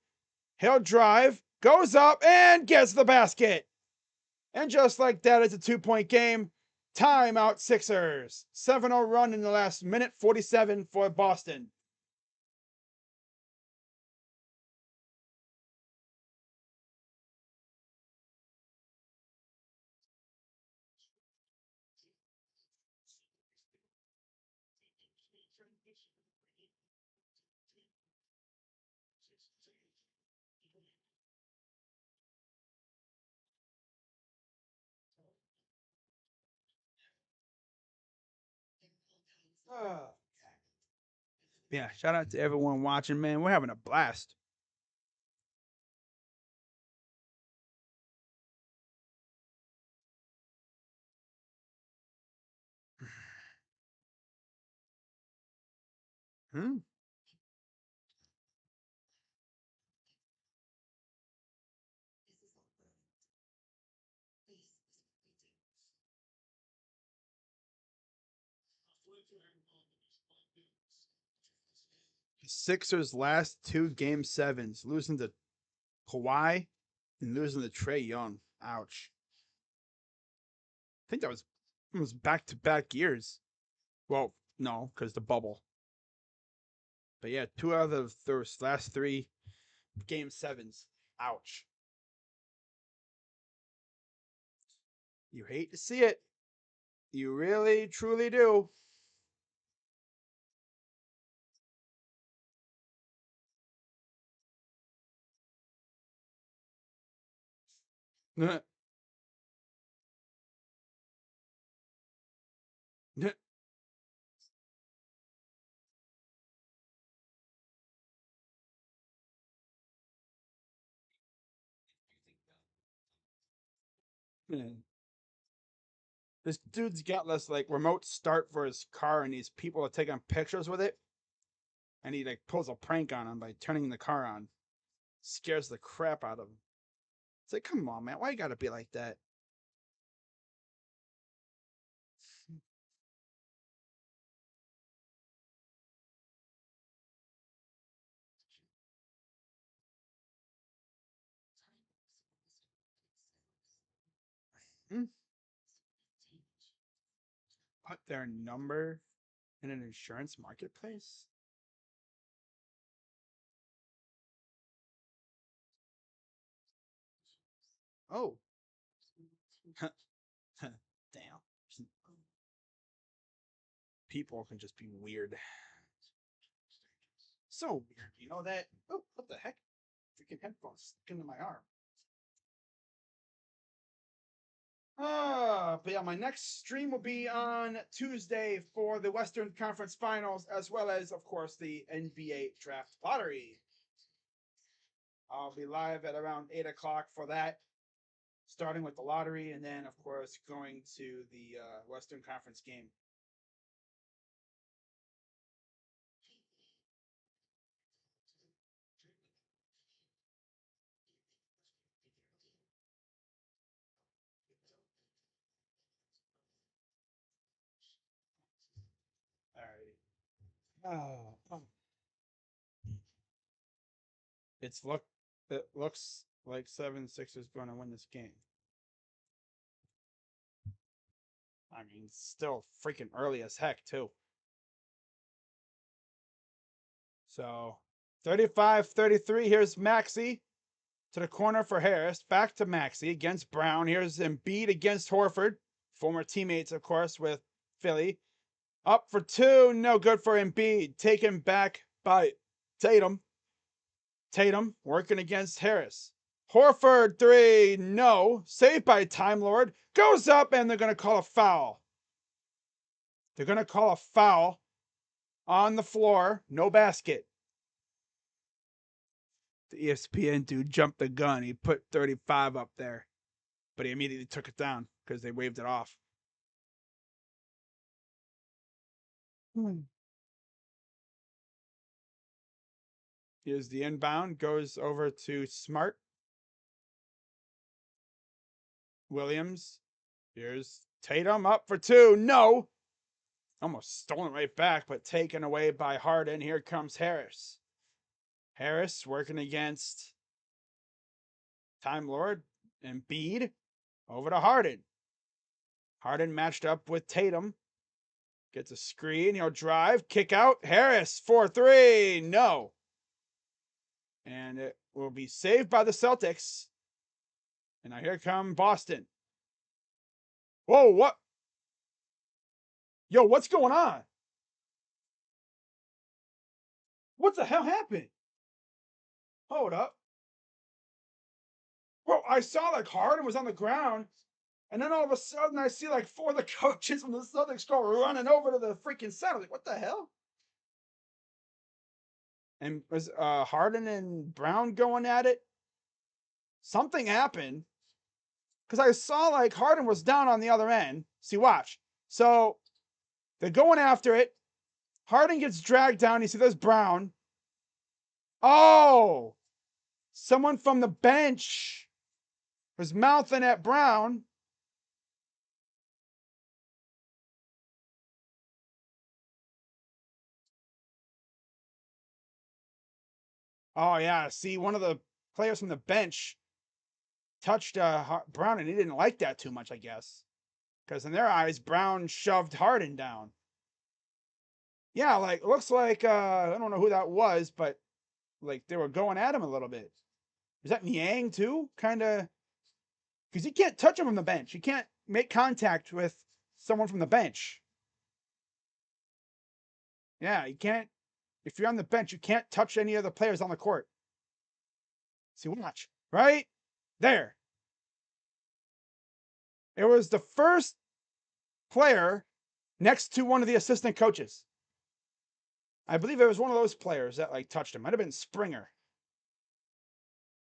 [SPEAKER 1] He'll drive, goes up, and gets the basket. And just like that, it's a 2-point game. Timeout Sixers. 7-0 run in the last minute 47 for Boston. Yeah, shout out to everyone watching, man. We're having a blast. Hmm? Sixers' last 2 game 7s, losing to Kawhi and losing to Trae Young. Ouch. I think that was back-to-back years. Well, no, because the bubble. But yeah, 2 out of those last 3 game 7s. Ouch. You hate to see it. You really, truly do. This dude's got this like remote start for his car, and these people are taking pictures with it. And he like pulls a prank on him by turning the car on. Scares the crap out of him. It's like, come on, man, why you gotta be like that? Hmm? Put their number in an insurance marketplace? Oh. Damn. People can just be weird. So weird. You know that? Oh, what the heck? Freaking headphones stuck into my arm. But yeah, my next stream will be on Tuesday for the Western Conference Finals, as well as, of course, the NBA Draft Lottery. I'll be live at around 8 o'clock for that, starting with the lottery, and then, of course, going to the Western Conference game. All right. It looks like 7-6 is going to win this game. I mean, it's still freaking early as heck, too. So 35-33. Here's Maxey to the corner for Harris. Back to Maxey against Brown. Here's Embiid against Horford. Former teammates, of course, with Philly. Up for two. No good for Embiid. Taken back by Tatum. Tatum working against Harris. Horford, three. No. Saved by Time Lord. Goes up, and they're going to call a foul. They're going to call a foul on the floor. No basket. The ESPN dude jumped the gun. He put 35 up there, but he immediately took it down because they waved it off. Here's the inbound. Goes over to Smart. Williams. Here's Tatum up for two. No. Almost stolen right back, but taken away by Harden. Here comes Harris. Harris working against Time Lord. Embiid over to Harden. Harden matched up with Tatum. Gets a screen. He'll drive. Kick out. Harris 4-3. No. And it will be saved by the Celtics. And now here come Boston. Whoa, what? Yo, what's going on? What the hell happened? Hold up. Bro, I saw like Harden was on the ground, and then all of a sudden I see like four of the coaches from the Celtics go running over to the freaking set. I was like, what the hell? And was Harden and Brown going at it? Something happened. Because I saw like Harden was down on the other end. See, watch. So they're going after it. Harden gets dragged down. You see, there's Brown. Oh! Someone from the bench was mouthing at Brown. Oh, yeah. See, one of the players from the bench touched Brown, and he didn't like that too much, I guess. Because in their eyes, Brown shoved Harden down. Yeah, like, looks like, I don't know who that was, but, like, they were going at him a little bit. Is that Niang, too? Kind of. Because you can't touch him from the bench. You can't make contact with someone from the bench. Yeah, you can't. If you're on the bench, you can't touch any of the players on the court. See, watch. Right? There. It was the first player next to one of the assistant coaches. I believe it was one of those players that like touched him. Might have been Springer.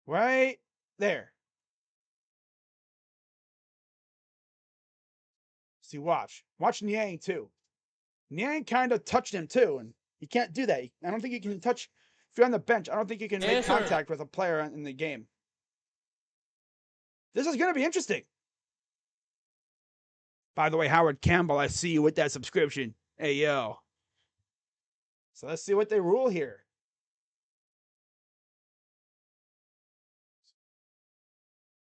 [SPEAKER 1] Right there. See, watch. Watch Niang too. Niang kind of touched him too, and you can't do that. I don't think you can touch. If you're on the bench, I don't think you can make contact with a player in the game. This is going to be interesting. By the way, Howard Campbell, I see you with that subscription. Hey, yo. So let's see what they rule here.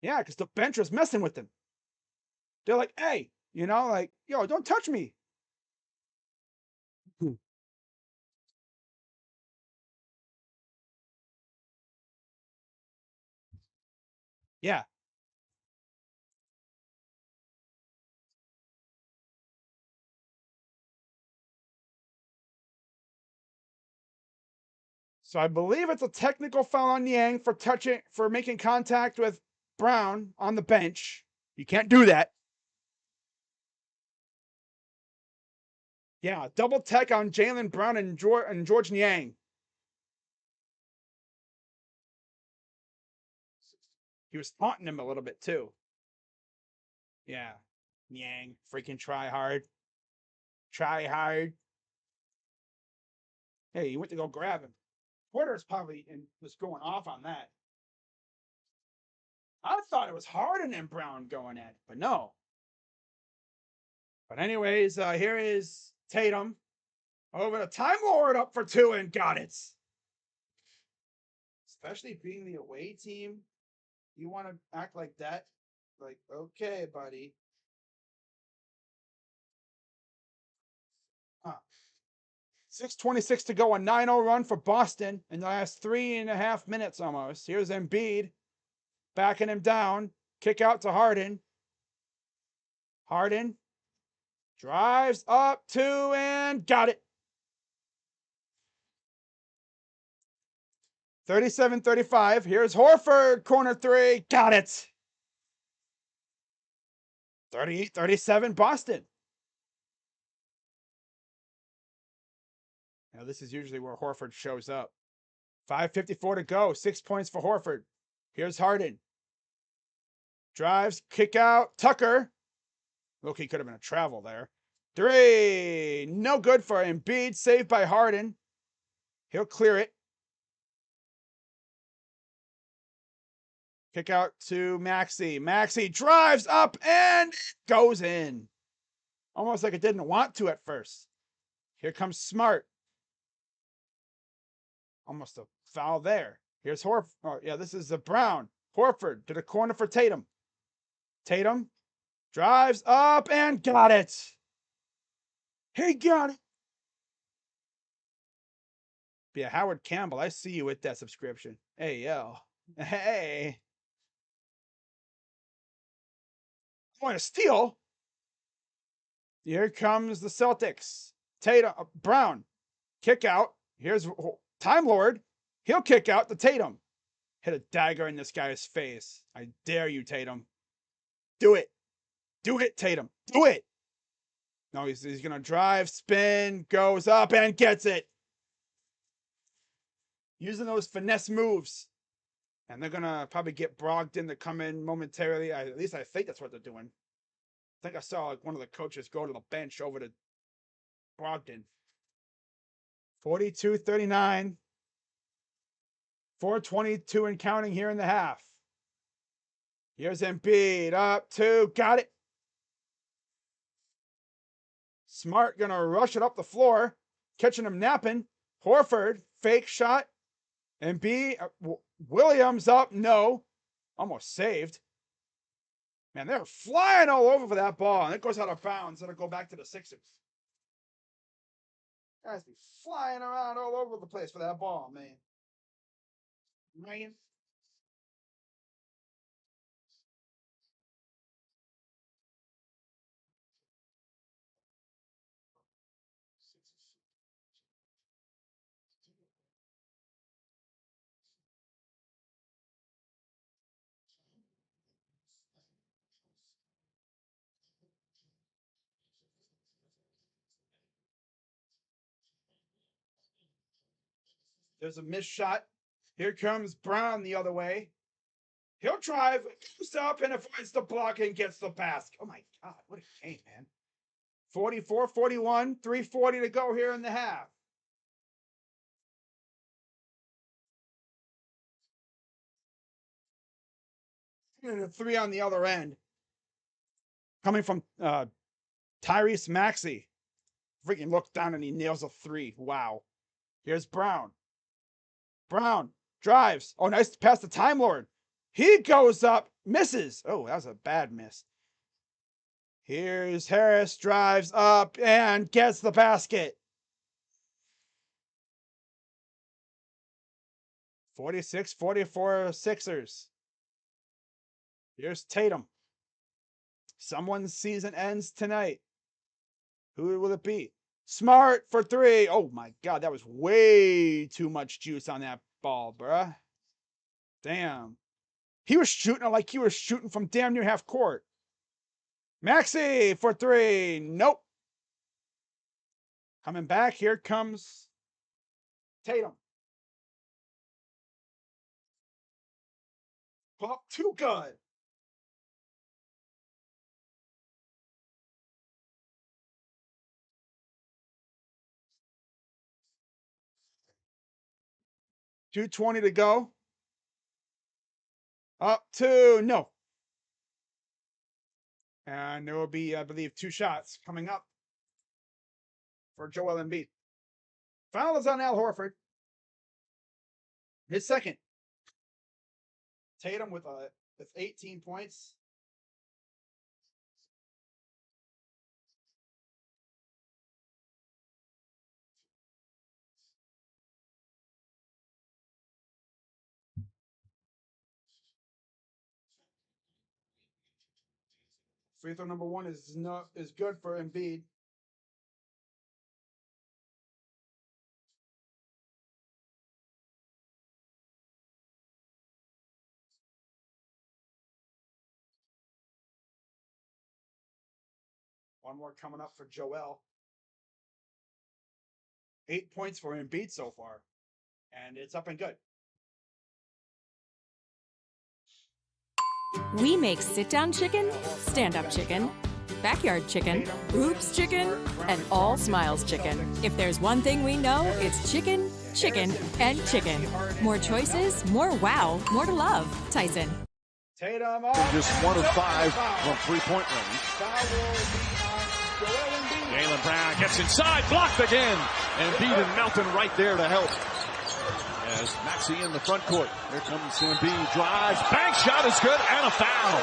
[SPEAKER 1] Yeah, because the bench was messing with them. They're like, hey, you know, like, yo, don't touch me. Yeah. So I believe it's a technical foul on Niang for making contact with Brown on the bench. You can't do that. Yeah, double tech on Jaylen Brown and George Niang. He was taunting him a little bit too. Yeah, Niang, freaking try hard. Try hard. Hey, he went to go grab him. Porter's probably was going off on that. I thought it was Harden and Brown going at it, but no. But anyways, here is Tatum over the Time Lord up for two and got it. Especially being the away team, you want to act like that? Like, okay, buddy. Huh. 6:26 to go, a 9-0 run for Boston in the last 3.5 minutes almost. Here's Embiid, backing him down. Kick out to Harden. Harden drives up two and got it. 37-35. Here's Horford, corner three. Got it. 38-37 Boston. Now this is usually where Horford shows up. 5:54 to go. 6 points for Horford. Here's Harden. Drives, kick out. Tucker. Look, he could have been a travel there. 3. No good for Embiid. Saved by Harden. He'll clear it. Kick out to Maxey. Maxey drives up and goes in. Almost like it didn't want to at first. Here comes Smart. Almost a foul there. Here's Horford. Oh, yeah, this is the Brown. Horford to the corner for Tatum. Tatum drives up and got it. He got it. Yeah, Howard Campbell, I see you with that subscription. Hey, yo. Hey. Point of steal. Here comes the Celtics. Tatum, Brown, kick out. Here's Time Lord. He'll kick out to Tatum. Hit a dagger in this guy's face. I dare you, Tatum. Do it. Do it, Tatum. Do it. No, he's going to drive, spin, goes up, and gets it. Using those finesse moves. And they're going to probably get Brogdon to come in momentarily. At least I think that's what they're doing. I think I saw like one of the coaches go to the bench over to Brogdon. 42-39. 4:22 and counting here in the half. Here's Embiid. Up two. Got it. Smart going to rush it up the floor. Catching him napping. Horford. Fake shot. Embiid. Williams up. No. Almost saved. Man, they're flying all over for that ball. And it goes out of bounds. It'll go back to the Sixers. Guys be flying around all over the place for that ball, man. Man. There's a missed shot. Here comes Brown the other way. He'll drive, goes up, and avoids the block and gets the basket. Oh my God, what a game, man. 44-41, 3:40 to go here in the half. And a 3 on the other end. Coming from Tyrese Maxey. Freaking look down and he nails a 3. Wow. Here's Brown. Brown drives. Oh, nice pass to Time Lord. He goes up, misses. Oh, that was a bad miss. Here's Harris, drives up and gets the basket. 46-44 Sixers. Here's Tatum. Someone's season ends tonight. Who will it be? Smart for 3. Oh my God, that was way too much juice on that ball, bruh. Damn. He was shooting it like he was shooting from damn near half court. Maxey for 3. Nope. Coming back, here comes Tatum. Pop too good. .220 to go. Up 2. No. And there will be, I believe, 2 shots coming up for Joel Embiid. Foul is on Al Horford. His second. Tatum with 18 points. Free throw number 1 is good for Embiid. One more coming up for Joel. 8 points for Embiid so far. And it's up and good.
[SPEAKER 9] We make sit-down chicken, stand-up chicken, backyard chicken, oops chicken, and all smiles chicken. If there's one thing we know, it's chicken, chicken, and chicken. More choices, more wow, more to love. Tyson.
[SPEAKER 1] Tatum
[SPEAKER 4] Just 1 of 5 from three-point range. Jaylen Brown gets inside, blocked again. Embiid and Melton right there to help. As Maxey in the front court. Here comes Embiid, drives, bank shot is good, and a foul.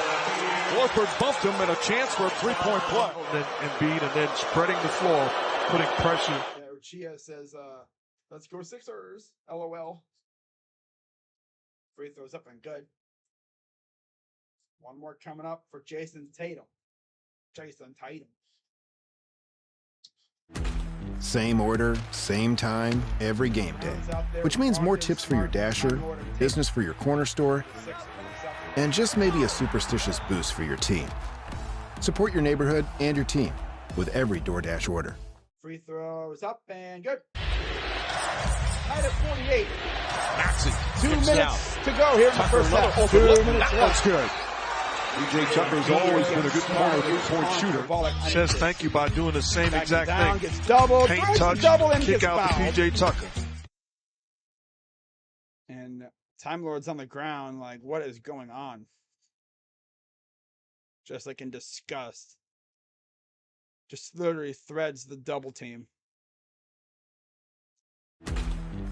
[SPEAKER 4] Horford bumped him and a chance for a three-point play.
[SPEAKER 10] And Embiid, and then spreading the floor, putting pressure.
[SPEAKER 1] Yeah, Uchia says, let's go Sixers. LOL. Free throws up and good. One more coming up for Jason Tatum.
[SPEAKER 8] Same order, same time, every game day. Which means more tips for your dasher, business for your corner store, and just maybe a superstitious boost for your team. Support your neighborhood and your team with every DoorDash order.
[SPEAKER 1] Free throws up and good. Tied at 48.
[SPEAKER 4] Maxey
[SPEAKER 1] 2 minutes to go here in the first half. 2 minutes
[SPEAKER 4] that
[SPEAKER 1] left.
[SPEAKER 4] one's good. DJ Tucker's always been a good corner three-point shooter.
[SPEAKER 10] Says thank you by doing the same exact
[SPEAKER 1] Down,
[SPEAKER 10] thing.
[SPEAKER 1] gets doubled,
[SPEAKER 10] Paint
[SPEAKER 1] throws the
[SPEAKER 10] touch,
[SPEAKER 1] double, and
[SPEAKER 10] kick
[SPEAKER 1] gets
[SPEAKER 10] out to
[SPEAKER 1] fouled.
[SPEAKER 10] PJ Tucker.
[SPEAKER 1] And Time Lord's on the ground, like, what is going on? Just like in disgust. Just literally threads the double team.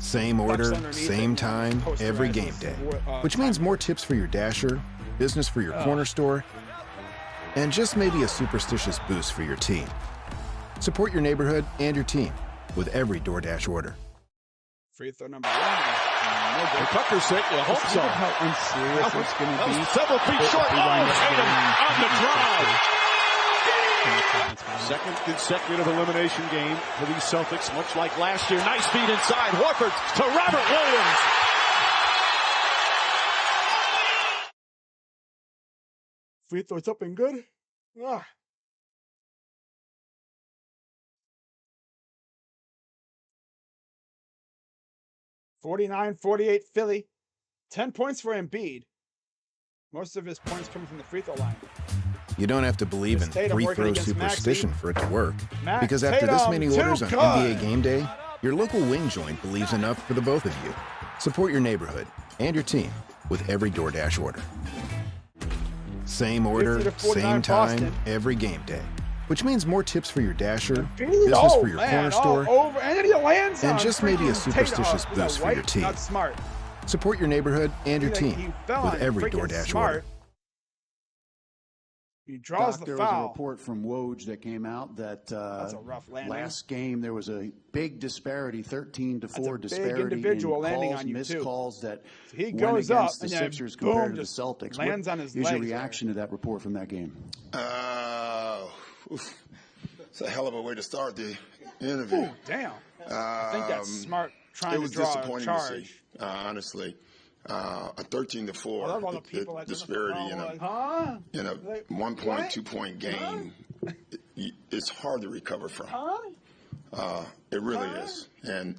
[SPEAKER 8] Same order, same time, every game day. Which means more tips for your dasher, business for your corner store, and just maybe a superstitious boost for your team. Support your neighborhood and your team with every DoorDash order.
[SPEAKER 1] Free throw number 1.
[SPEAKER 4] For Tucker's sake, you hope so.
[SPEAKER 11] How unserious it's going to be.
[SPEAKER 4] Several feet short. Tatum on the drive. Second consecutive elimination game for these Celtics, much like last year. Nice feed inside. Horford to Robert Williams.
[SPEAKER 1] Free throws up and good. Ah. (49-48) Philly. 10 points for Embiid. Most of his points coming from the free throw line.
[SPEAKER 8] You don't have to believe in
[SPEAKER 1] Tatum
[SPEAKER 8] free
[SPEAKER 1] working
[SPEAKER 8] throw
[SPEAKER 1] against
[SPEAKER 8] superstition
[SPEAKER 1] Maxey.
[SPEAKER 8] for it to work.
[SPEAKER 1] Max
[SPEAKER 8] Because after this
[SPEAKER 1] Tatum,
[SPEAKER 8] many
[SPEAKER 1] too
[SPEAKER 8] orders on
[SPEAKER 1] good.
[SPEAKER 8] NBA Game Day, your local wing joint believes enough for the both of you. Support your neighborhood and your team with every DoorDash order. Same order,
[SPEAKER 1] 50-49
[SPEAKER 8] same time,
[SPEAKER 1] Boston.
[SPEAKER 8] every game day. Which means more tips for your dasher,
[SPEAKER 1] Embiid,
[SPEAKER 8] business for your corner store,
[SPEAKER 1] over, and then he lands
[SPEAKER 8] and
[SPEAKER 1] on
[SPEAKER 8] just maybe a
[SPEAKER 1] freaking
[SPEAKER 8] superstitious
[SPEAKER 1] Tatum.
[SPEAKER 8] boost for your
[SPEAKER 1] White,
[SPEAKER 8] team.
[SPEAKER 1] Not smart.
[SPEAKER 8] Support your neighborhood and your
[SPEAKER 1] He
[SPEAKER 8] team
[SPEAKER 1] fell
[SPEAKER 8] with
[SPEAKER 1] on
[SPEAKER 8] every
[SPEAKER 1] freaking
[SPEAKER 8] DoorDash
[SPEAKER 1] smart.
[SPEAKER 8] order.
[SPEAKER 1] He draws
[SPEAKER 5] Doc,
[SPEAKER 1] the
[SPEAKER 5] there was a
[SPEAKER 1] foul.
[SPEAKER 5] report from Woj that came out that
[SPEAKER 1] That's a rough landing.
[SPEAKER 5] last game there was a big disparity, 13-4
[SPEAKER 1] That's a big
[SPEAKER 5] disparity
[SPEAKER 1] individual
[SPEAKER 5] in
[SPEAKER 1] landing
[SPEAKER 5] calls,
[SPEAKER 1] on you,
[SPEAKER 5] missed
[SPEAKER 1] too.
[SPEAKER 5] calls that
[SPEAKER 1] So he
[SPEAKER 5] went
[SPEAKER 1] goes up,
[SPEAKER 5] against the
[SPEAKER 1] and then
[SPEAKER 5] Sixers
[SPEAKER 1] boom,
[SPEAKER 5] compared to the
[SPEAKER 1] just
[SPEAKER 5] Celtics.
[SPEAKER 1] lands
[SPEAKER 5] What
[SPEAKER 1] on his
[SPEAKER 5] is your
[SPEAKER 1] legs
[SPEAKER 5] reaction to that report from that game?
[SPEAKER 6] It's a hell of a way to start the interview.
[SPEAKER 1] Ooh, damn. I think that's smart trying
[SPEAKER 6] It
[SPEAKER 1] to
[SPEAKER 6] was
[SPEAKER 1] draw a
[SPEAKER 6] disappointing
[SPEAKER 1] charge.
[SPEAKER 6] to see, honestly. A 13-4
[SPEAKER 1] I love all the people that
[SPEAKER 6] disparity in
[SPEAKER 1] like, huh?
[SPEAKER 6] a
[SPEAKER 1] Like,
[SPEAKER 6] 1 point,
[SPEAKER 1] what?
[SPEAKER 6] 2 point game. It's hard to recover from.
[SPEAKER 1] Huh?
[SPEAKER 6] It really is. And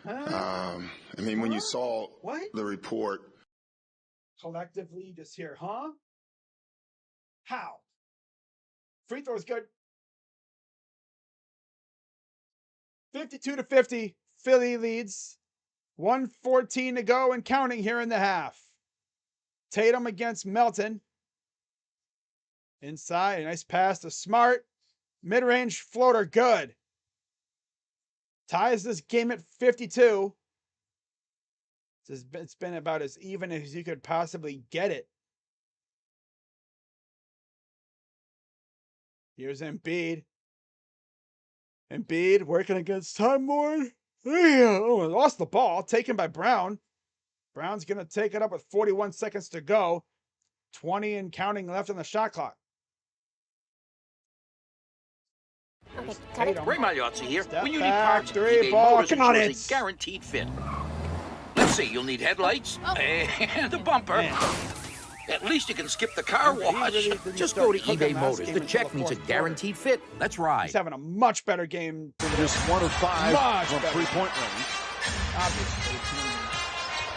[SPEAKER 6] I mean, when you saw
[SPEAKER 1] What?
[SPEAKER 6] the report,
[SPEAKER 1] Collectively, just here, huh? How? Free throw is good. 52-50, Philly leads. 1:14 to go and counting here in the half. Tatum against Melton. Inside, a nice pass to Smart. Mid-range floater, good. Ties this game at 52. It's been about as even as you could possibly get it. Here's Embiid. Embiid working against Time Lord. Oh, lost the ball. Taken by Brown. Brown's going to take it up with 41 seconds to go. 20 and counting left on the shot clock.
[SPEAKER 12] Ray Magliozzi here.
[SPEAKER 1] Step
[SPEAKER 12] When you need
[SPEAKER 1] back,
[SPEAKER 12] parts,
[SPEAKER 1] three
[SPEAKER 12] eBay
[SPEAKER 1] ball.
[SPEAKER 12] Motors
[SPEAKER 1] Come on,
[SPEAKER 12] ensures
[SPEAKER 1] it's-
[SPEAKER 12] a guaranteed fit. Let's see, you'll need headlights and a bumper.
[SPEAKER 1] Man.
[SPEAKER 12] At least you can skip the car
[SPEAKER 1] He
[SPEAKER 12] wash.
[SPEAKER 1] really didn't
[SPEAKER 12] Just
[SPEAKER 1] start
[SPEAKER 12] go to
[SPEAKER 1] cooking
[SPEAKER 12] eBay
[SPEAKER 1] last
[SPEAKER 12] Motors.
[SPEAKER 1] game
[SPEAKER 12] The
[SPEAKER 1] until
[SPEAKER 12] check
[SPEAKER 1] the
[SPEAKER 12] means a
[SPEAKER 1] fourth quarter.
[SPEAKER 12] guaranteed fit. Let's ride.
[SPEAKER 1] He's having a much better game.
[SPEAKER 4] Just 1 of 5
[SPEAKER 1] Much
[SPEAKER 4] from
[SPEAKER 1] better.
[SPEAKER 4] three-point range.
[SPEAKER 1] Obviously.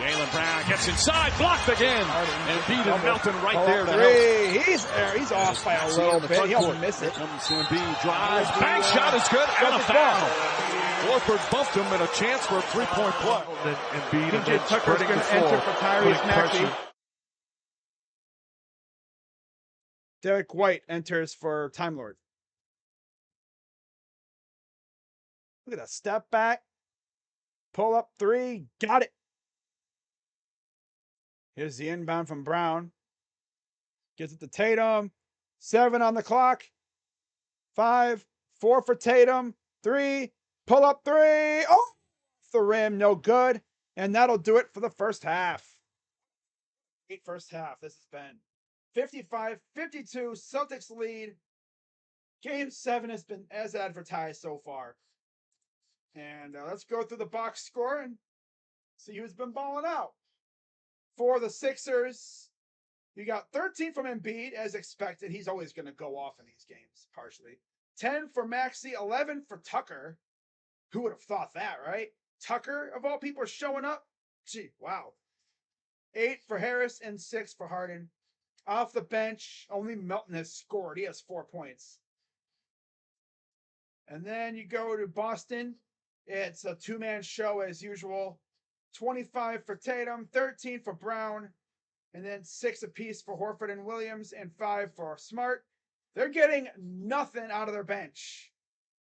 [SPEAKER 10] Jaylen Brown gets inside, blocked again. And beat and Melton right
[SPEAKER 1] Pull
[SPEAKER 10] there
[SPEAKER 1] up
[SPEAKER 10] to help.
[SPEAKER 1] three. He's there. He's off by a
[SPEAKER 4] See
[SPEAKER 1] little
[SPEAKER 4] on the
[SPEAKER 1] bit.
[SPEAKER 4] front
[SPEAKER 1] He'll
[SPEAKER 4] court.
[SPEAKER 1] miss it.
[SPEAKER 4] Here comes Embiid, drives.
[SPEAKER 10] Bank shot is good and a
[SPEAKER 1] Celtics
[SPEAKER 10] foul.
[SPEAKER 4] Horford bumped him and a chance for a three-point play.
[SPEAKER 10] And Embiid and
[SPEAKER 1] PJ
[SPEAKER 10] then
[SPEAKER 1] Tucker's
[SPEAKER 10] spreading
[SPEAKER 1] going
[SPEAKER 10] the
[SPEAKER 1] to enter
[SPEAKER 10] floor.
[SPEAKER 1] for Tyrese
[SPEAKER 10] putting
[SPEAKER 1] Maxey.
[SPEAKER 10] pressure.
[SPEAKER 1] Derek White enters for Time Lord. Look at that step back. Pull up three. Got it. Here's the inbound from Brown. Gives it to Tatum. 7 on the clock. 5, 4 for Tatum. 3. Pull up 3. Oh, off the rim. No good. And that'll do it for the first half. Great first half. This has been 55-52. Celtics lead. Game 7 has been as advertised so far. And let's go through the box score and see who's been balling out. For the Sixers, you got 13 from Embiid, as expected. He's always going to go off in these games, partially. 10 for Maxey, 11 for Tucker. Who would have thought that, right? Tucker, of all people, showing up? Gee, wow. 8 for Harris and 6 for Harden. Off the bench, only Melton has scored. He has 4 points. And then you go to Boston. It's a two-man show as usual. 25 for Tatum, 13 for Brown, and then 6 apiece for Horford and Williams, and 5 for Smart. They're getting nothing out of their bench.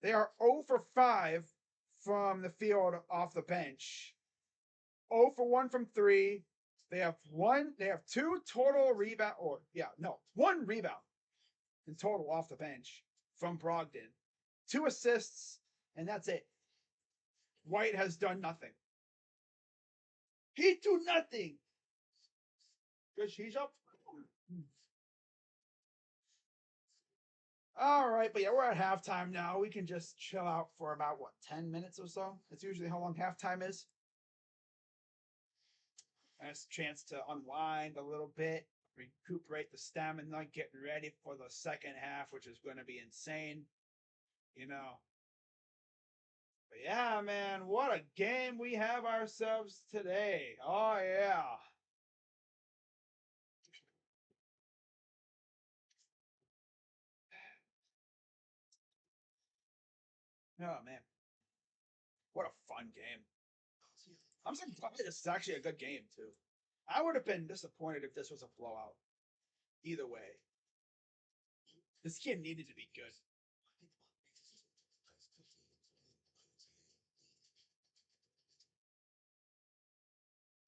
[SPEAKER 1] They are 0 for 5 from the field off the bench. 0 for 1 from 3. They have 2 total rebound, one rebound in total off the bench from Brogdon. 2 assists, and that's it. White has done nothing. He do nothing. Because he's up. All right, but yeah, we're at halftime now. We can just chill out for about, 10 minutes or so? That's usually how long halftime is. Nice chance to unwind a little bit, recuperate the stamina, getting ready for the second half, which is going to be insane. But yeah, man, what a game we have ourselves today. Oh, yeah. Oh, man. What a fun game. I'm so glad this is actually a good game, too. I would have been disappointed if this was a blowout. Either way. This game needed to be good.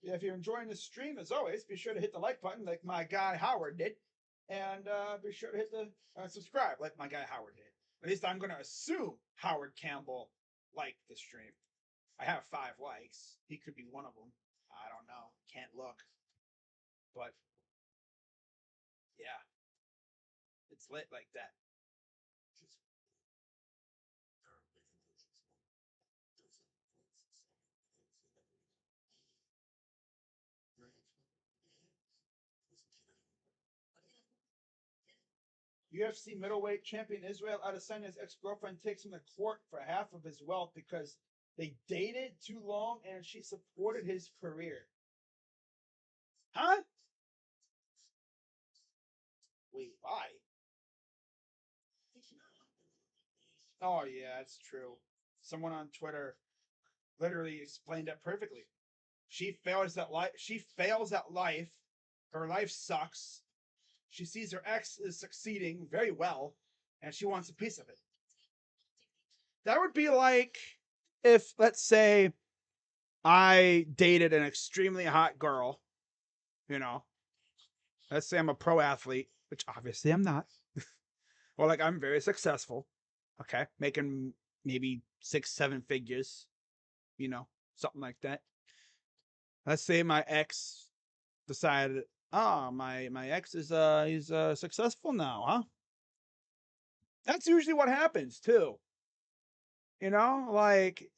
[SPEAKER 1] Yeah, if you're enjoying the stream, as always, be sure to hit the like button like my guy Howard did. And be sure to hit the subscribe like my guy Howard did. At least I'm going to assume Howard Campbell liked the stream. I have 5 likes. He could be one of them. I don't know. Can't look. But, yeah. It's lit like that. UFC middleweight champion Israel Adesanya's ex-girlfriend takes him to court for half of his wealth because they dated too long and she supported his career. Huh? Wait, why? Oh yeah, that's true. Someone on Twitter literally explained that perfectly. She fails at life. Her life sucks. She sees her ex is succeeding very well, and she wants a piece of it. That would be like if, let's say, I dated an extremely hot girl, Let's say I'm a pro athlete, which obviously I'm not. Or like I'm very successful, okay? Making maybe 6-7 figures, something like that. Let's say my ex decided, my ex is he's successful now, huh? That's usually what happens too. You know, like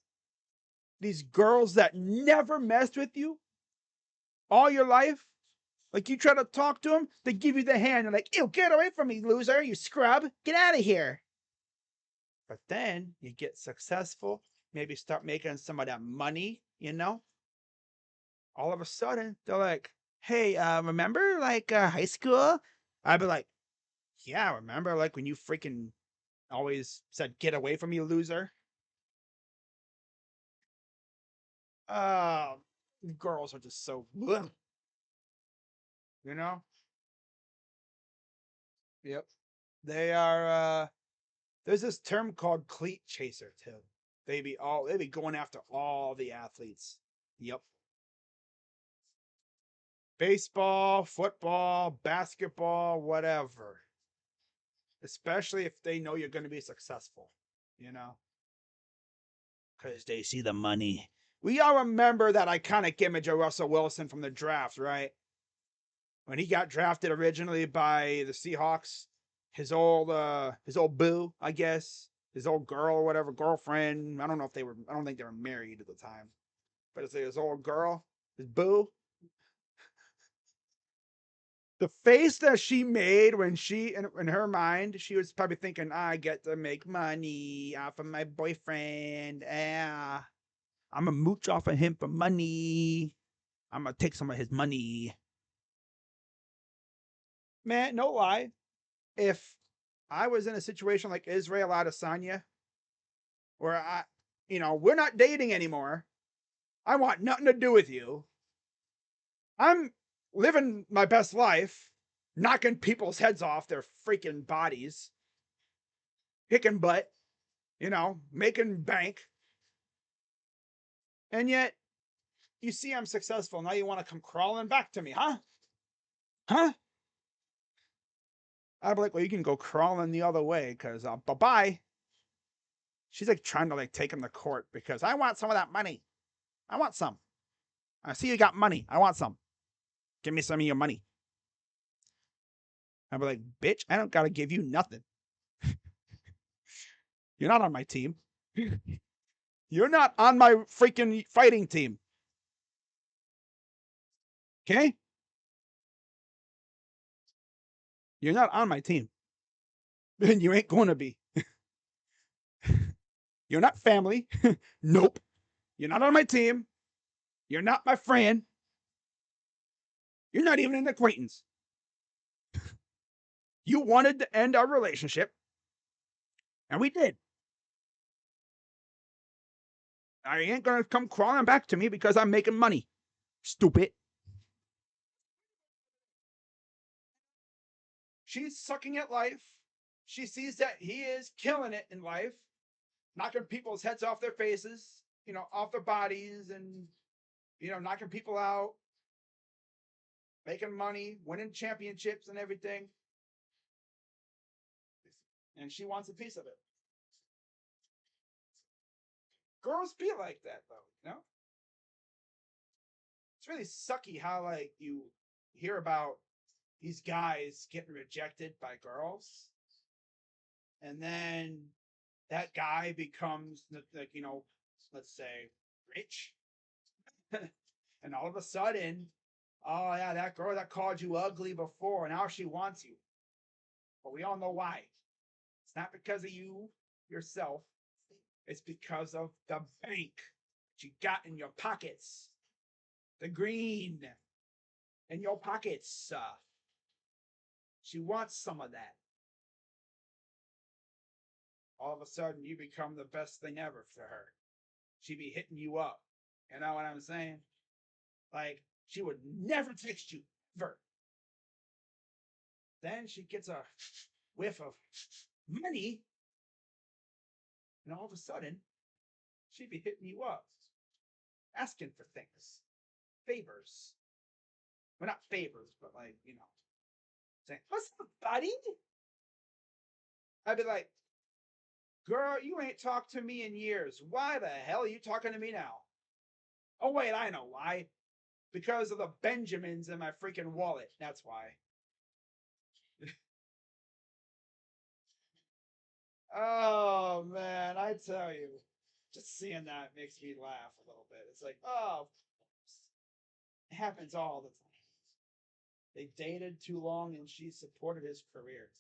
[SPEAKER 1] these girls that never messed with you all your life. Like you try to talk to them, they give you the hand. They're like, ew, get away from me, loser, you scrub. Get out of here. But then you get successful, maybe start making some of that money, you know? All of a sudden, they're like, hey, remember like high school? I'd be like, yeah, remember like when you freaking always said, get away from me, loser? Uh, girls are just so, ugh, you know? Yep. They are, there's this term called cleat chaser too. They be going after all the athletes. Yep. Baseball, football, basketball, whatever. Especially if they know you're going to be successful, you know, because they see the money. We all remember that iconic image of Russell Wilson from the draft, right? When he got drafted originally by the Seahawks, his old boo, I guess, his old girl or whatever, girlfriend. I don't think they were married at the time, but it's like his old girl, his boo. The face that she made when in her mind, she was probably thinking, I get to make money off of my boyfriend. Yeah, I'm going to mooch off of him for money. I'm going to take some of his money. Man, no lie. If I was in a situation like Israel Adesanya, where we're not dating anymore. I want nothing to do with you. I'm living my best life, knocking people's heads off their freaking bodies, kicking butt, making bank. And yet, you see I'm successful. Now you want to come crawling back to me, huh? Huh? I'd be like, well, you can go crawling the other way because bye-bye. She's like trying to like take him to court because I want some of that money. I want some. I see you got money. I want some. Give me some of your money. I'd be like, bitch, I don't got to give you nothing. You're not on my team. You're not on my freaking fighting team. Okay? You're not on my team. And you ain't going to be. You're not family. Nope. You're not on my team. You're not my friend. You're not even an acquaintance. You wanted to end our relationship. And we did. I ain't going to come crawling back to me because I'm making money. Stupid. She's sucking at life. She sees that he is killing it in life, knocking people's heads off their faces, off their bodies, and, knocking people out, making money, winning championships and everything. And she wants a piece of it. Girls be like that, though, It's really sucky how, like, you hear about these guys getting rejected by girls. And then that guy becomes, like, let's say, rich. And all of a sudden, oh, yeah, that girl that called you ugly before, now she wants you. But we all know why. It's not because of you yourself. It's because of the bank that you got in your pockets. The green in your pockets. She wants some of that. All of a sudden, you become the best thing ever for her. She be hitting you up. You know what I'm saying? Like, she would never text you, ever. Then she gets a whiff of money, and all of a sudden, she'd be hitting you up, asking for things, favors. Well, not favors, but like, saying, what's up, buddy? I'd be like, girl, you ain't talked to me in years. Why the hell are you talking to me now? Oh, wait, I know why. Because of the Benjamins in my freaking wallet. That's why. Oh, man, I tell you. Just seeing that makes me laugh a little bit. It's like, oh, it happens all the time. They dated too long and she supported his career.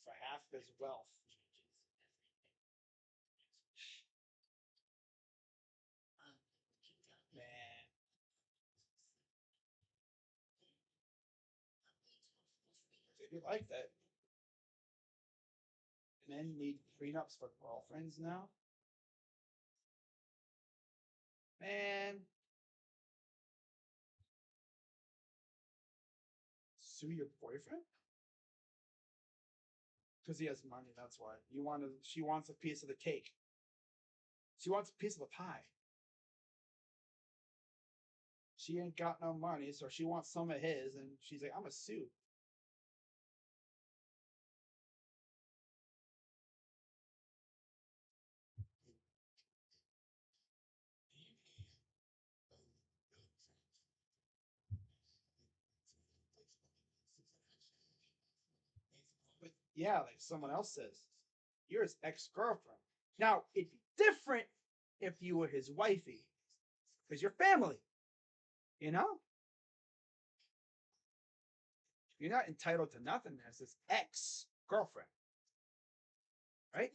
[SPEAKER 1] For half his wealth. Man. They like that. Men need prenups for girlfriends now? Man. Sue your boyfriend? Because he has money, that's why. She wants a piece of the cake. She wants a piece of the pie. She ain't got no money, so she wants some of his, and she's like, I'm a sue. But yeah, like someone else says, you're his ex-girlfriend. Now, it'd be different if you were his wifey, because you're family, you know? You're not entitled to nothing as his ex-girlfriend, right?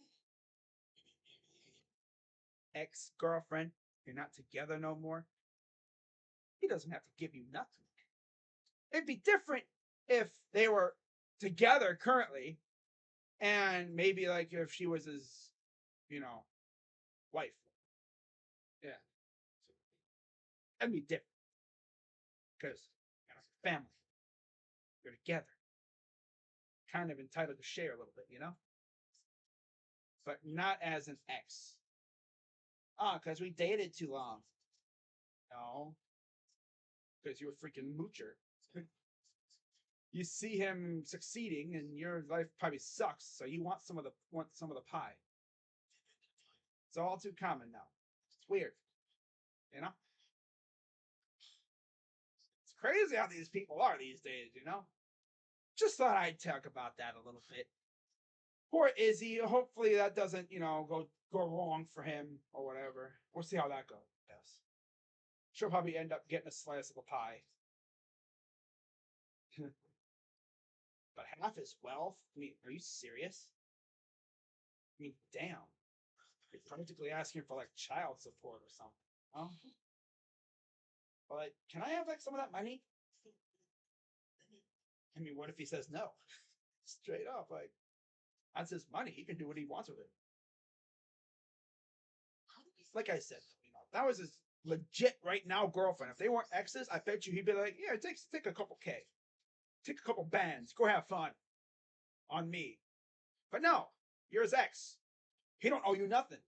[SPEAKER 1] Ex-girlfriend, you're not together no more. He doesn't have to give you nothing. It'd be different if they were together currently, and maybe like if she was his, wife. Yeah. That'd be different. Because family. You're together. Kind of entitled to share a little bit, But not as an ex. Because we dated too long. No. Because you're a freaking moocher. You see him succeeding and your life probably sucks, so you want some of the pie. It's all too common now. It's weird. It's crazy how these people are these days, Just thought I'd talk about that a little bit. Poor Izzy. Hopefully that doesn't, go wrong for him or whatever. We'll see how that goes. Yes. She'll probably end up getting a slice of a pie. But half his wealth? I mean, are you serious? I mean, damn. You're practically asking for like child support or something. Huh? But can I have like some of that money? I mean, what if he says no? Straight up, like, that's his money. He can do what he wants with it. Like I said, that was his legit right now girlfriend. If they weren't exes, I bet you he'd be like, yeah, take a couple K. Take a couple bands. Go have fun. On me. But no, you're his ex. He don't owe you nothing.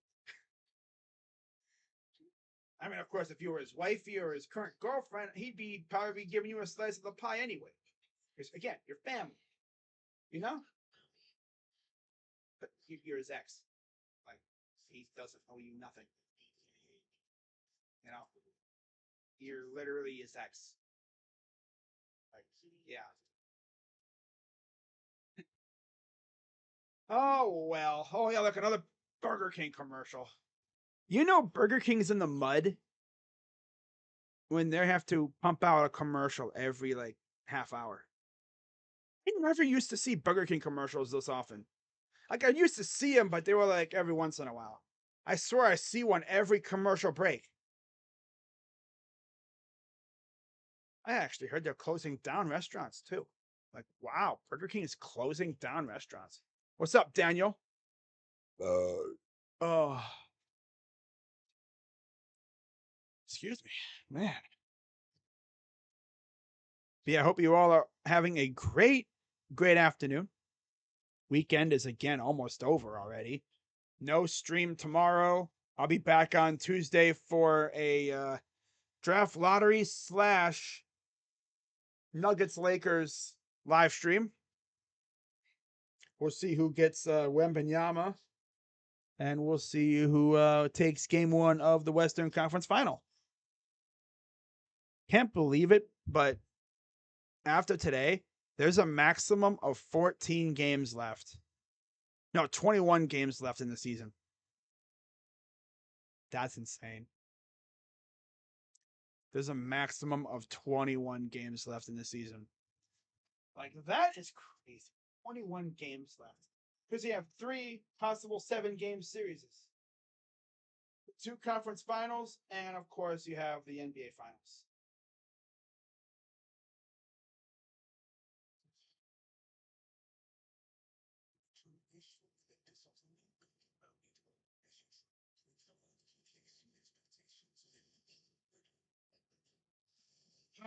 [SPEAKER 1] I mean, of course, if you were his wifey or his current girlfriend, he'd probably be giving you a slice of the pie anyway. Because, again, you're family. But you're his ex. Like, he doesn't owe you nothing. You're literally his ex. Like, yeah. Oh, well. Oh, yeah, look, another Burger King commercial. Burger King's in the mud when they have to pump out a commercial every, half hour. I never used to see Burger King commercials this often. Like, I used to see them, but they were, every once in a while. I swear I see one every commercial break. I actually heard they're closing down restaurants, too. Like, wow, Burger King is closing down restaurants. What's up, Daniel? Excuse me, man. But yeah, I hope you all are having a great afternoon. Weekend is again almost over already. No stream tomorrow. I'll be back on Tuesday for a draft lottery / Nuggets Lakers live stream. We'll see who gets Wembanyama. And we'll see who takes game 1 of the Western Conference Final. Can't believe it, but after today, there's a maximum of 14 games left. No, 21 games left in the season. That's insane. There's a maximum of 21 games left in the season. Like, that is crazy. 21 games left. Because you have 3 possible 7-game series. 2 conference finals, and of course you have the NBA finals.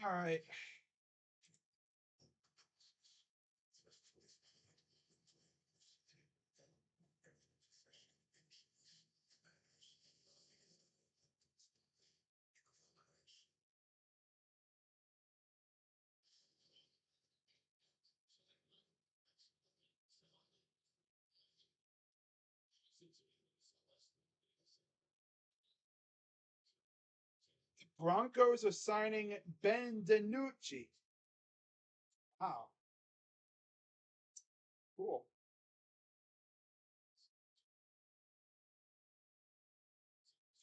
[SPEAKER 1] All right. Broncos are signing Ben DiNucci. Wow. Cool.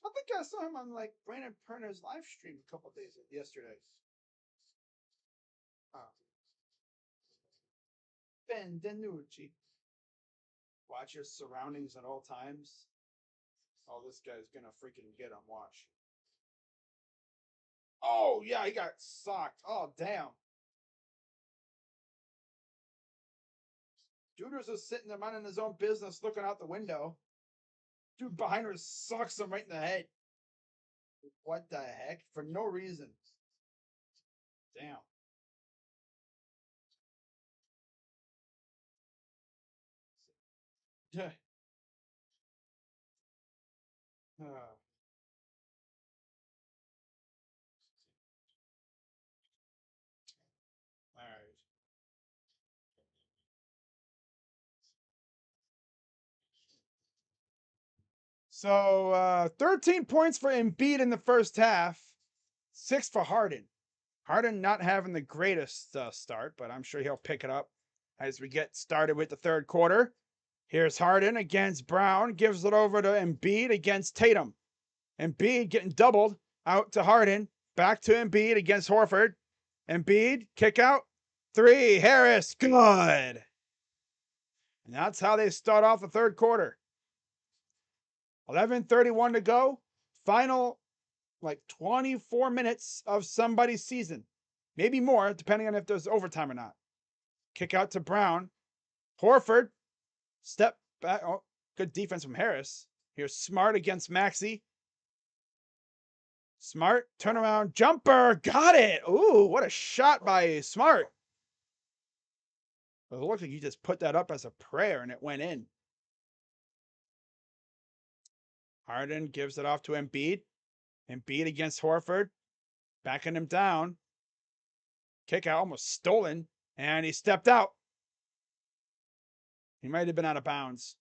[SPEAKER 1] I think I saw him on like Brandon Perner's live stream a couple days yesterday. Ben DiNucci. Watch your surroundings at all times. Oh, this guy's gonna freaking get him. Watch. Oh, yeah, he got socked. Oh, damn. Dude was sitting there minding his own business, looking out the window. Dude behind her sucks him right in the head. What the heck? For no reason. Damn. Yeah. All right. So 13 points for Embiid in the first half, 6 for Harden. Harden not having the greatest start, but I'm sure he'll pick it up as we get started with the third quarter. Here's Harden against Brown, gives it over to Embiid against Tatum. Embiid getting doubled out to Harden, back to Embiid against Horford. Embiid, kick out, 3, Harris, good. And that's how they start off the third quarter. 11:31 to go. Final, like 24 minutes of somebody's season. Maybe more, depending on if there's overtime or not. Kick out to Brown. Horford, step back. Oh, good defense from Harris. Here's Smart against Maxey. Smart, turnaround, jumper, got it. Ooh, what a shot by Smart. It looked like he just put that up as a prayer and it went in. Harden gives it off to Embiid. Embiid against Horford. Backing him down. Kick out, almost stolen. And he stepped out. He might have been out of bounds.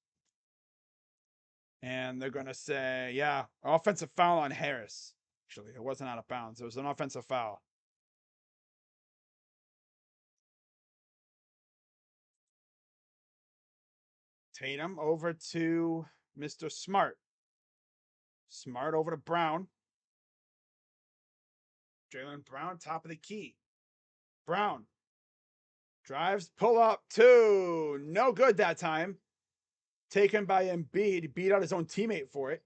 [SPEAKER 1] And they're going to say, yeah, offensive foul on Harris. Actually, it wasn't out of bounds. It was an offensive foul. Tatum over to Mr. Smart. Smart over to Brown. Jaylen Brown, top of the key. Brown drives, pull up, 2. No good that time. Taken by Embiid. He beat out his own teammate for it.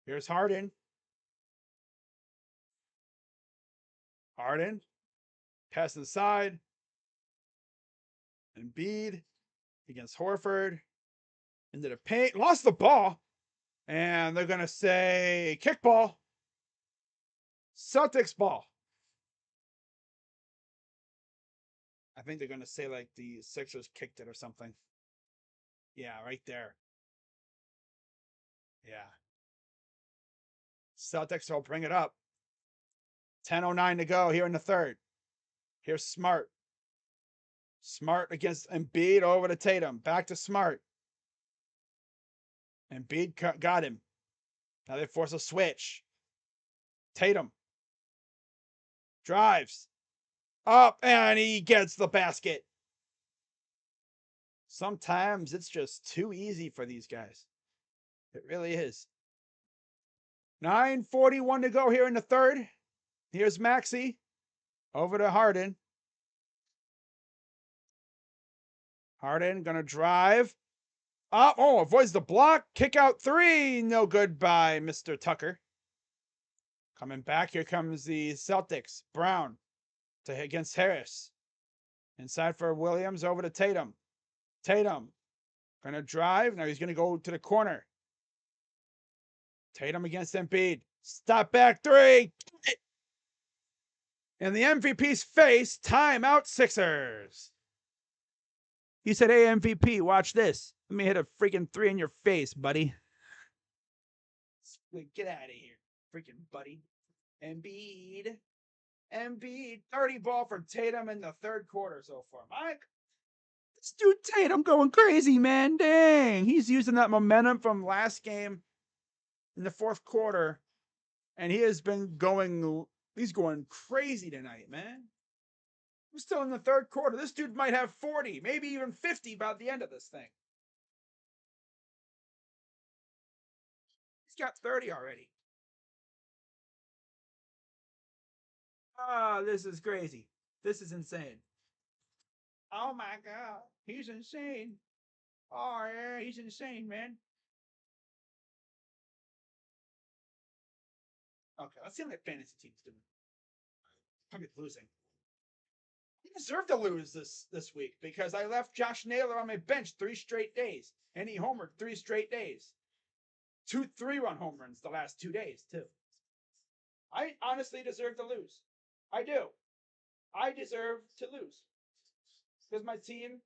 [SPEAKER 1] Here's Harden. Harden. Pass inside. Embiid against Horford. Into the paint. Lost the ball. And they're going to say kickball. Celtics ball. I think they're going to say like the Sixers kicked it or something. Yeah, right there. Yeah. Celtics will bring it up. 10:09 to go here in the third. Here's Smart. Smart against Embiid over to Tatum. Back to Smart. Embiid got him. Now they force a switch. Tatum. Drives. Up, and he gets the basket. Sometimes it's just too easy for these guys. It really is. 9:41 to go here in the third. Here's Maxey over to Harden. Harden gonna drive. Oh, avoids the block. Kick out three. No good by Mr. Tucker. Coming back, here comes the Celtics. Brown against Harris. Inside for Williams, over to Tatum. Tatum gonna drive. Now he's gonna go to the corner. Tatum against Embiid. Stop back three. In the MVP's face, timeout Sixers. He said, hey, MVP, watch this. Let me hit a freaking three in your face, buddy. Get out of here, freaking buddy. Embiid. 30 ball from Tatum in the third quarter so far. Mike, this dude Tatum going crazy, man. Dang. He's using that momentum from last game in the fourth quarter, and he has been he's going crazy tonight, man. We're still in the third quarter. This dude might have 40, maybe even 50 by the end of this thing. He's got 30 already. Ah, this is crazy. This is insane. Oh my God. He's insane. Oh yeah, he's insane, man. Okay, let's see how my fantasy team's doing. Probably losing. I deserve to lose this week because I left Josh Naylor on my bench 3 straight days. And he homered 3 straight days. 2 3-run home runs the last 2 days, too. I honestly deserve to lose. I do. I deserve to lose. Because my team,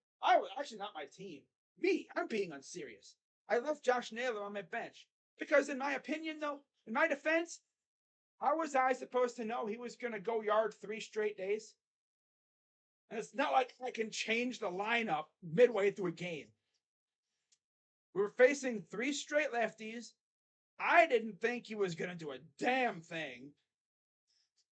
[SPEAKER 1] actually not my team, me, I'm being unserious. I left Josh Naylor on my bench. Because in my opinion, though, in my defense, how was I supposed to know he was going to go yard 3 straight days? And it's not like I can change the lineup midway through a game. We were facing 3 straight lefties. I didn't think he was going to do a damn thing.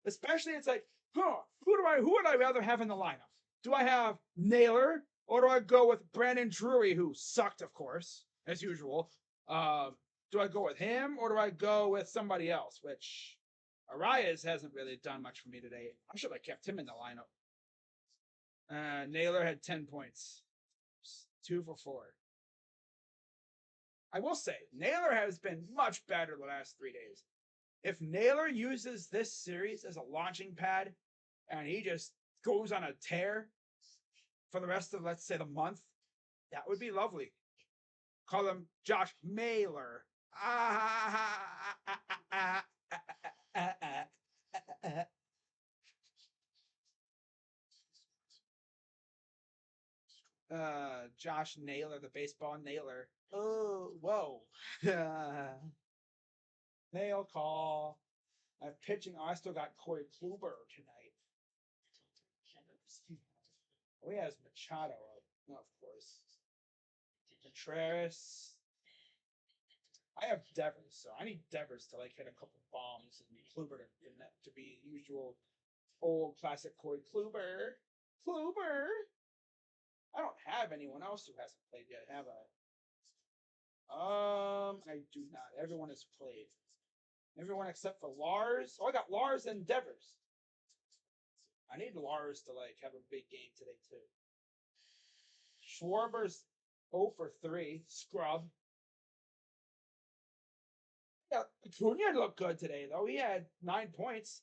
[SPEAKER 1] Especially, it's like, who would I rather have in the lineup? Do I have Naylor, or do I go with Brandon Drury, who sucked, of course, as usual? Do I go with him, or do I go with somebody else? Which Arias hasn't really done much for me today. I should have kept him in the lineup. Naylor had 10 points. 2 for 4. I will say, Naylor has been much better the last 3 days. If Naylor uses this series as a launching pad and he just goes on a tear for the rest of, let's say, the month, that would be lovely. Call him Josh Mailer. Josh Naylor, the baseball Naylor. Oh, whoa. Nail call. I'm pitching. Oh, I still got Corey Kluber tonight. Oh, he has Machado. Oh, of course. Contreras. I have Devers, so I need Devers to like hit a couple bombs and Kluber to be usual old classic Corey Kluber. I don't have anyone else who hasn't played yet, have I? I do not. Everyone has played. Everyone except for Lars. Oh, I got Lars and Devers. I need Lars to like have a big game today too. Schwarber's 0 for 3. Scrub. Yeah, Acuna looked good today though. He had 9 points.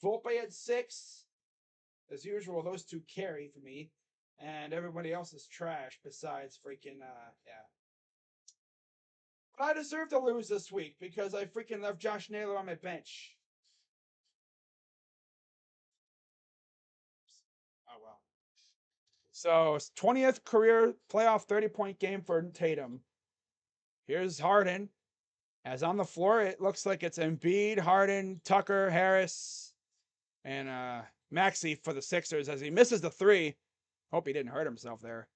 [SPEAKER 1] Volpe had 6. As usual, those 2 carry for me. And everybody else is trash besides freaking, yeah. But I deserve to lose this week because I freaking left Josh Naylor on my bench. Oh, well. So, 20th career playoff 30-point game for Tatum. Here's Harden. As on the floor, it looks like it's Embiid, Harden, Tucker, Harris, and Maxey for the Sixers as he misses the 3. Hope he didn't hurt himself there.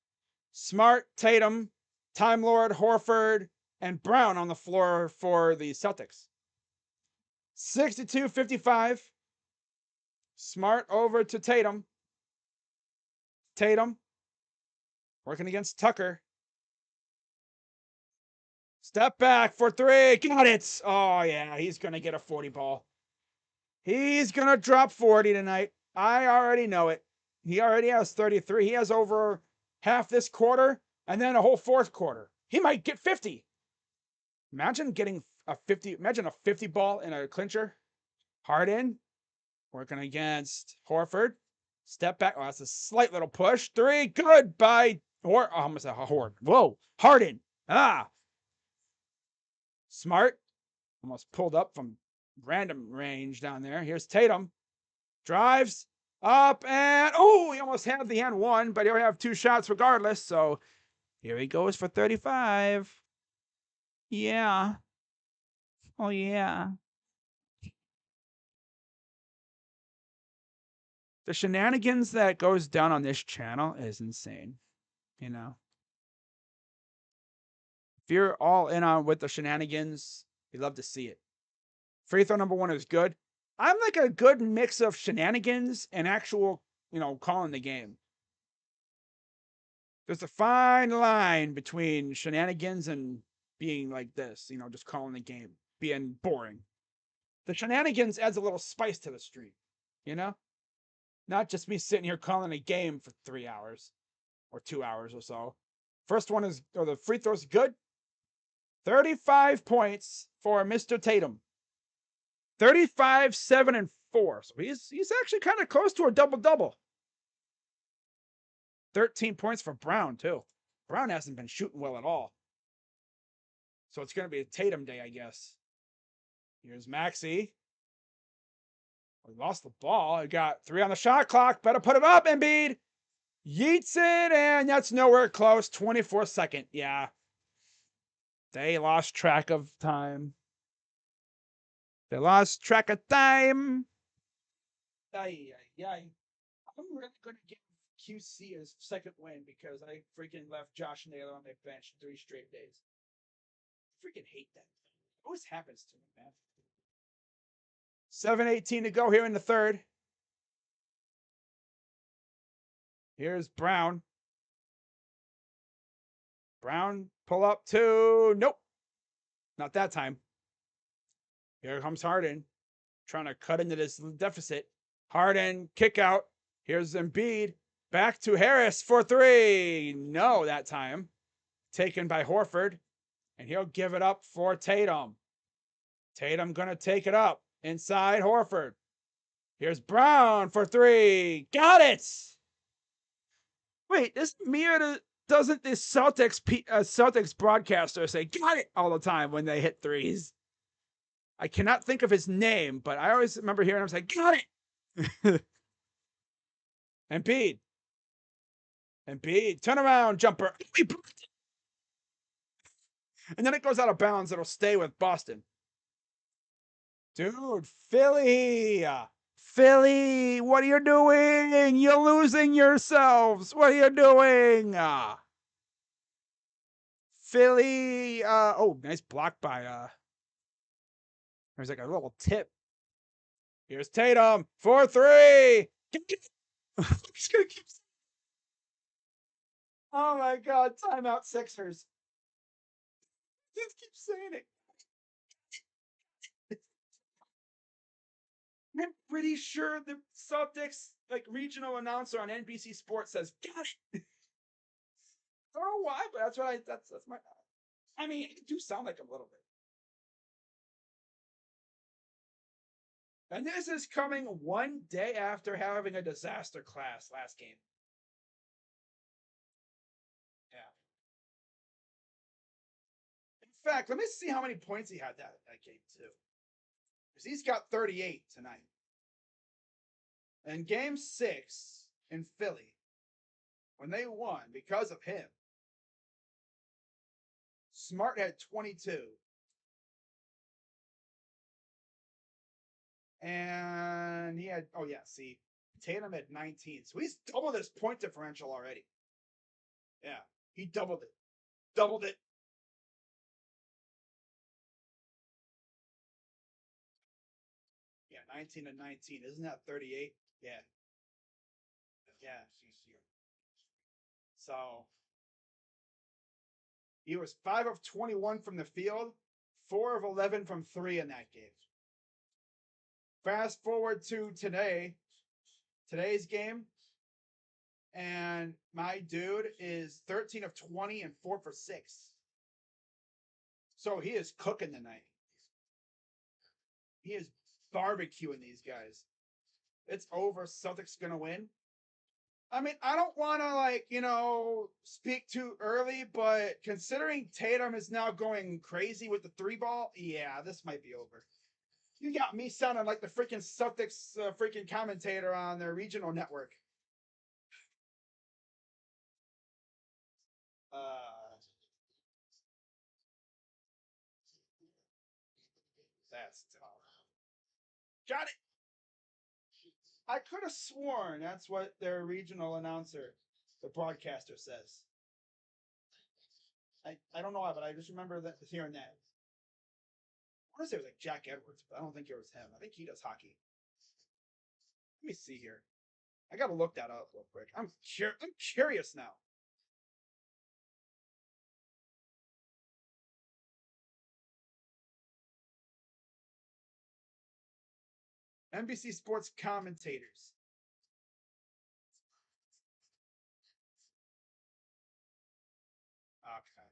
[SPEAKER 1] Smart, Tatum, Time Lord, Horford, and Brown on the floor for the Celtics. 62-55. Smart over to Tatum. Tatum. Working against Tucker. Step back for three. Got it. Oh, yeah. He's going to get a 40 ball. He's going to drop 40 tonight. I already know it. He already has 33. He has over half this quarter and then a whole fourth quarter. He might get 50. Imagine getting a 50. Imagine a 50 ball in a clincher. Harden working against Horford. Step back. Oh, that's a slight little push. Three. Good by almost a Horde. Whoa. Harden. Smart. Almost pulled up from random range down there. Here's Tatum. Drives up and he almost had the and one, but he'll have 2 shots regardless. So here he goes for 35. Yeah. Oh, yeah. The shenanigans that goes down on this channel is insane. You know, if you're all in on with the shenanigans, we love to see it. Free throw number 1 is good. I'm like a good mix of shenanigans and actual, calling the game. There's a fine line between shenanigans and being like this, just calling the game, being boring. The shenanigans adds a little spice to the stream, Not just me sitting here calling a game for 3 hours or 2 hours or so. First one the free throw's good. 35 points for Mr. Tatum. 35, 7, and 4. So he's actually kind of close to a double-double. 13 points for Brown, too. Brown hasn't been shooting well at all. So it's going to be a Tatum day, I guess. Here's Maxey. We lost the ball. I got 3 on the shot clock. Better put it up, Embiid. Yeets it, and that's nowhere close. 24-second. Yeah. They lost track of time. They lost track of time. I'm really going to give QC his second win because I freaking left Josh Naylor on my bench 3 straight days. I freaking hate that. It always happens to me, man. 7:18 to go here in the third. Here's Brown. Brown, pull up 2. Nope. Not that time. Here comes Harden. Trying to cut into this deficit. Harden, kick out. Here's Embiid. Back to Harris for 3. No, that time. Taken by Horford. And he'll give it up for Tatum. Tatum gonna take it up. Inside Horford. Here's Brown for 3. Got it! Wait, doesn't this Celtics broadcaster say got it all the time when they hit threes? I cannot think of his name, but I always remember hearing him say, got it! Embiid, turnaround jumper. And then it goes out of bounds. It'll stay with Boston. Dude, Philly, what are you doing? You're losing yourselves. What are you doing? Philly, nice block by, there's like a little tip. Here's Tatum for 3. Just gonna keep. Oh my God! Timeout Sixers. Just keep saying it. I'm pretty sure the Celtics regional announcer on NBC Sports says, "Got it." I don't know why, but that's what that's my. I mean, it do sound like a little bit. And this is coming 1 day after having a disaster class last game. Yeah. In fact, let me see how many points he had that game, too. Because he's got 38 tonight. And game 6 in Philly, when they won because of him, Smart had 22. And he had, Tatum had 19. So he's doubled his point differential already. Yeah, he doubled it. Doubled it. Yeah, 19 and 19. Isn't that 38? Yeah. Yeah. So He was 5 of 21 from the field, 4 of 11 from 3 in that game. Fast forward to today's game, and my dude is 13 of 20 and 4 for 6. So he is cooking tonight. He is barbecuing these guys. It's over. Celtics gonna win. I mean, I don't want to speak too early, but considering Tatum is now going crazy with the 3-ball, yeah, this might be over. You got me sounding like the freaking Celtics freaking commentator on their regional network. That's tough. Got it. I could have sworn that's what their regional announcer, the broadcaster, says. I don't know why, but I just remember hearing that. I want to say it was like Jack Edwards, but I don't think it was him. I think he does hockey. Let me see here. I gotta look that up real quick. I'm curious now. NBC Sports commentators. Okay.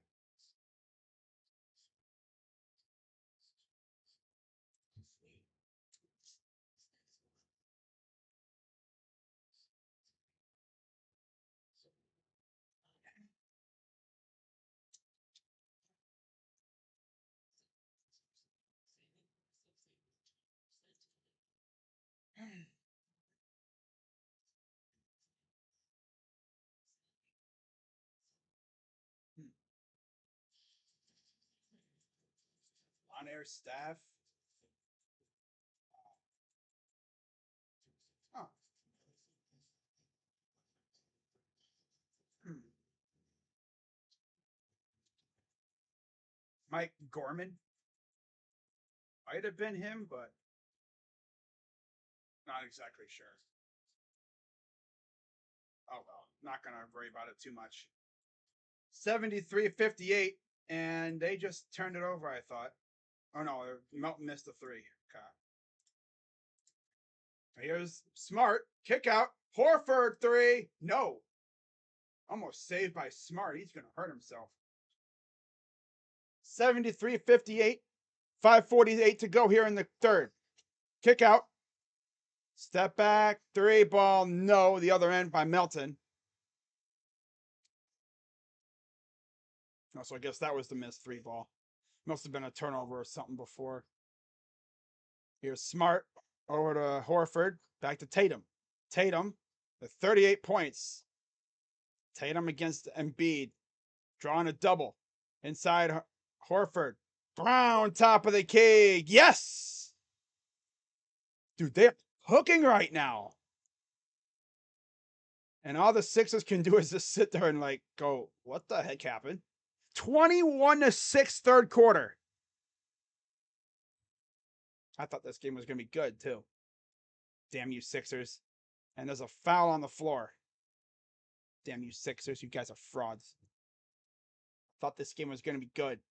[SPEAKER 1] On-air staff. Oh. Mike Gorman. Might have been him, but not exactly sure. Oh well, not gonna worry about it too much. 73-58, and they just turned it over, I thought. Oh no, Melton missed the 3. Okay. Here's Smart. Kick out. Horford 3. No. Almost saved by Smart. He's going to hurt himself. 73-58. 5:48 to go here in the third. Kick out. Step back. 3-ball. No. The other end by Melton. Oh, so I guess that was the missed 3-ball. Must have been a turnover or something before. Here's Smart. Over to Horford. Back to Tatum. Tatum with 38 points. Tatum against Embiid. Drawing a double. Inside Horford. Brown, top of the keg. Yes! Dude, they're hooking right now. And all the Sixers can do is just sit there and go, what the heck happened? 21-6 third quarter. I thought this game was going to be good, too. Damn you, Sixers. And there's a foul on the floor. Damn you, Sixers. You guys are frauds. Thought this game was going to be good.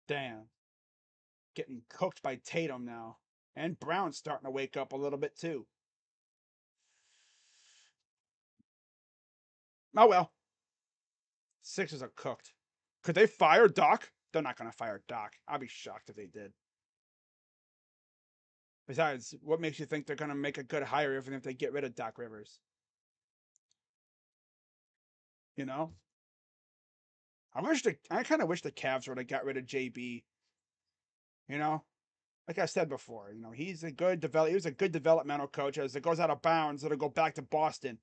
[SPEAKER 1] Damn. Getting cooked by Tatum now. And Brown's starting to wake up a little bit, too. Oh, well. Sixers are cooked. Could they fire Doc? They're not going to fire Doc. I'd be shocked if they did. Besides, what makes you think they're going to make a good hire even if they get rid of Doc Rivers? You know? I kind of wish the Cavs would have got rid of JB. You know? Like I said before, he was a good developmental coach. As it goes out of bounds, it'll go back to Boston.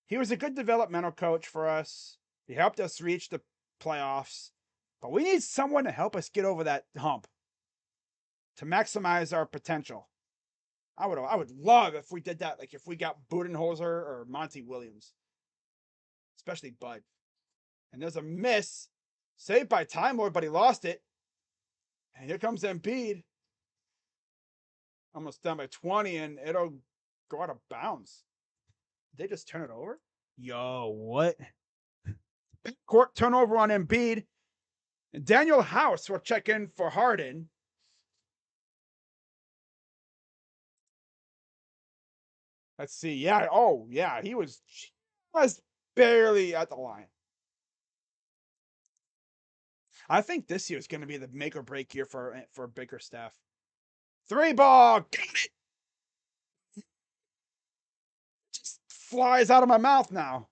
[SPEAKER 1] He was a good developmental coach for us. He helped us reach the playoffs. But we need someone to help us get over that hump. To maximize our potential. I would love if we did that. Like if we got Budenholzer or Monty Williams. Especially Bud. And there's a miss. Saved by Time Lord, but he lost it. And here comes Embiid. Almost done by 20, and it'll go out of bounds. Did they just turn it over? Yo, what? Court turnover on Embiid. And Daniel House will check in for Harden. Let's see. Yeah. Oh, yeah. He was barely at the line. I think this year is going to be the make or break year for Bickerstaff. 3-ball. Got it. Just flies out of my mouth now.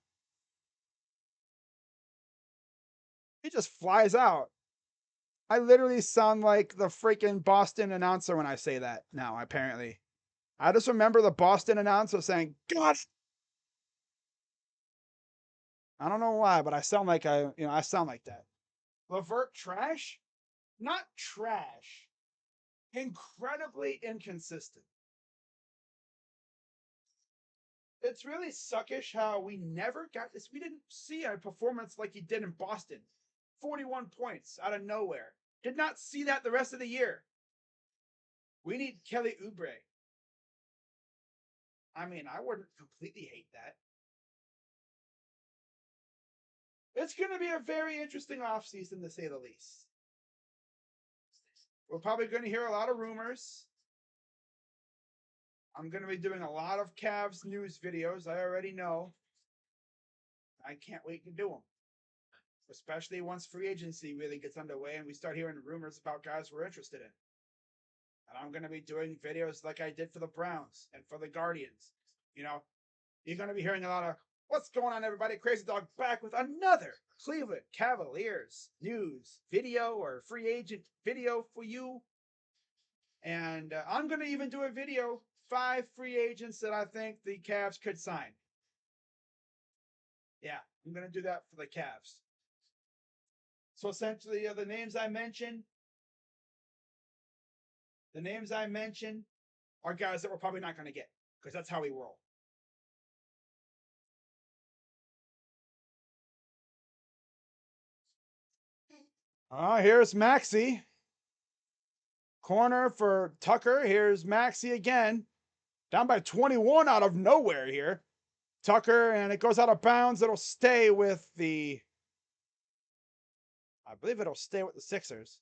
[SPEAKER 1] It just flies out. I literally sound like the freaking Boston announcer when I say that now, apparently. I just remember the Boston announcer saying, God. I don't know why, but I sound like I sound like that. LeVert trash? Not trash. Incredibly inconsistent. It's really suckish how we never got this. We didn't see a performance like he did in Boston. 41 points out of nowhere. Did not see that the rest of the year. We need Kelly Oubre. I mean, I wouldn't completely hate that. It's going to be a very interesting offseason, to say the least. We're probably going to hear a lot of rumors. I'm going to be doing a lot of Cavs news videos. I already know. I can't wait to do them. Especially once free agency really gets underway and we start hearing rumors about guys we're interested in. And I'm going to be doing videos like I did for the Browns and for the Guardians. You know, you're going to be hearing a lot of, what's going on, everybody? Crazy Dog back with another Cleveland Cavaliers news video or free agent video for you. And I'm going to even do a video, 5 free agents that I think the Cavs could sign. Yeah, I'm going to do that for the Cavs. So essentially, the names I mentioned are guys that we're probably not going to get because that's how we roll. Here's Maxey. Corner for Tucker. Here's Maxey again. Down by 21 out of nowhere here. Tucker, and it goes out of bounds. It'll stay with the... I believe it'll stay with the Sixers.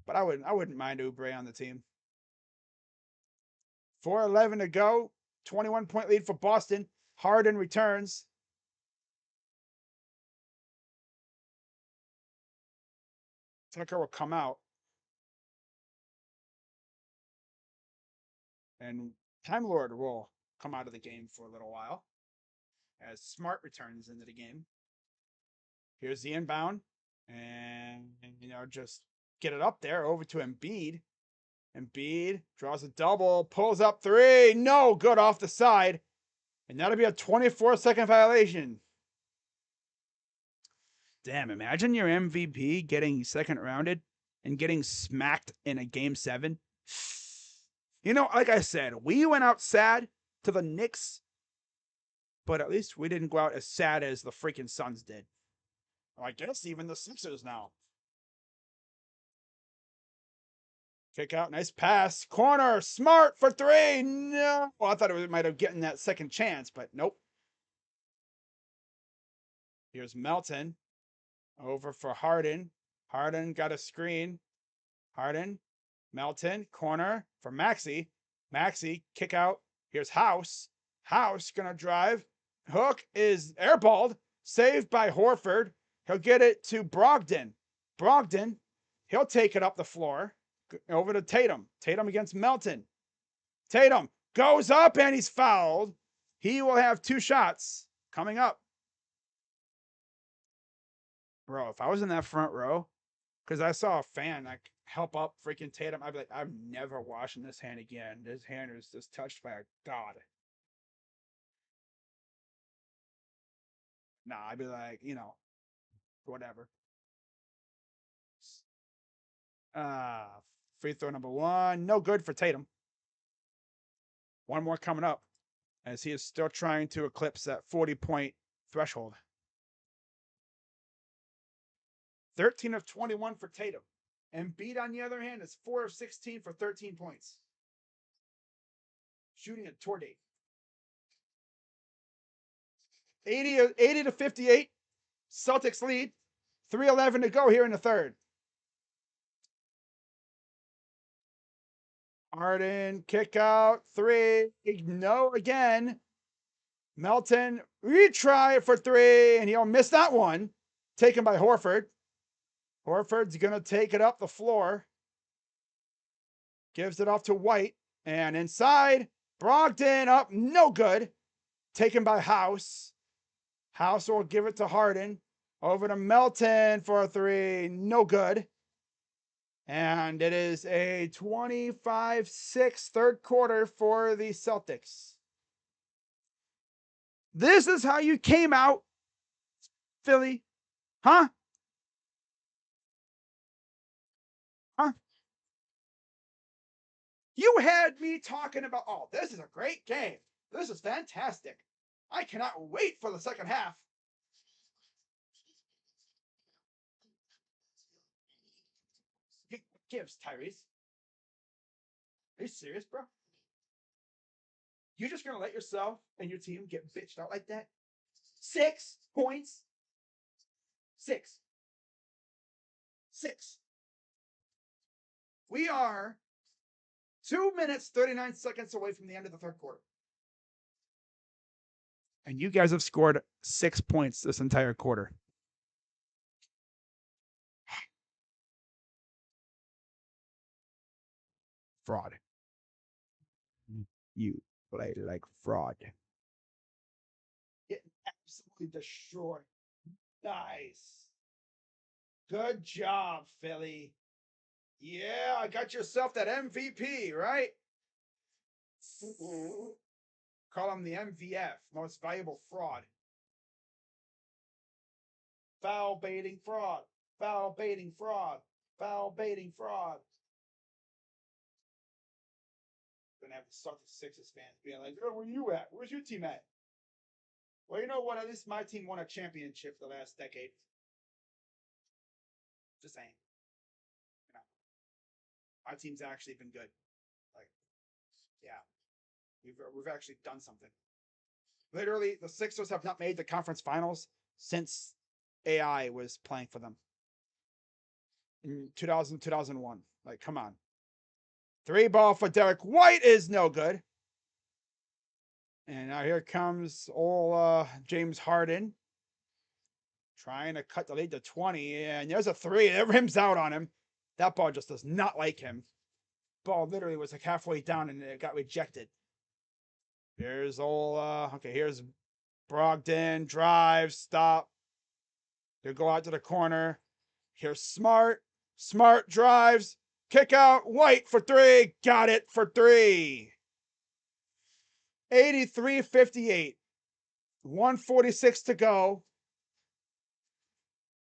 [SPEAKER 1] But I wouldn't mind Oubre on the team. 4:11 to go. 21-point lead for Boston. Harden returns. Tucker will come out. And Time Lord will come out of the game for a little while as Smart returns into the game. Here's the inbound. And, just get it up there over to Embiid. Embiid draws a double, pulls up 3. No, good off the side. And that'll be a 24-second violation. Damn, imagine your MVP getting second rounded and getting smacked in a game 7. Like I said, we went out sad to the Knicks, but at least we didn't go out as sad as the freaking Suns did. I guess even the Sixers now. Kick out, nice pass. Corner, Smart for 3. No. Well, I thought it might have gotten that second chance, but nope. Here's Melton. Over for Harden. Harden got a screen. Harden. Melton. Corner for Maxey. Maxey, kick out. Here's House. House gonna drive. Hook is airballed. Saved by Horford. He'll get it to Brogdon. Brogdon, he'll take it up the floor. Over to Tatum. Tatum against Melton. Tatum goes up and he's fouled. He will have 2 shots coming up. Bro, if I was in that front row, because I saw a fan help up freaking Tatum, I'd be like, I'm never washing this hand again. This hand is just touched by a god. Nah, I'd be like, whatever. Free throw number 1. No good for Tatum. One more coming up as he is still trying to eclipse that 40-point threshold. 13 of 21 for Tatum. Embiid, on the other hand, is 4 of 16 for 13 points. Shooting a tour date. 80 to 58. Celtics lead. 3:11 to go here in the third. Harden, kick out, 3. No again. Melton, retry for 3, and he'll miss that one. Taken by Horford. Horford's going to take it up the floor. Gives it off to White. And inside, Brogdon up, no good. Taken by House. House will give it to Harden. Over to Melton for a 3, no good. And it is a 25-6 third quarter for the Celtics. This is how you came out, Philly. Huh? Huh? You had me talking about, oh, this is a great game. This is fantastic. I cannot wait for the second half. Gives, Tyrese. Are you serious, bro? You're just going to let yourself and your team get bitched out like that? 6 points? 6. We are 2 minutes, 39 seconds away from the end of the third quarter. And you guys have scored 6 points this entire quarter. Fraud. You play like fraud. Getting absolutely destroyed. Nice. Good job, Philly. Yeah, I got yourself that MVP, right? Call him the MVF, most valuable fraud. Foul baiting fraud. Foul baiting fraud. Foul baiting fraud. Gonna have the Celtics Sixers fans being like, oh, where you at? Where's your team at? Well, you know what? At least my team won a championship the last decade. Just saying. You know, our team's actually been good. Like, yeah, we've actually done something. Literally, the Sixers have not made the conference finals since AI was playing for them in 2000, 2001. Like, come on. 3 ball for Derek White is no good. And now here comes old James Harden. Trying to cut the lead to 20. And there's a 3. It rims out on him. That ball just does not like him. Ball literally was like halfway down and it got rejected. Here's old, okay, here's Brogdon. Drive, stop. They'll go out to the corner. Here's Smart. Smart drives. Kick out, White for 3. Got it for 3. 83-58. 146 to go.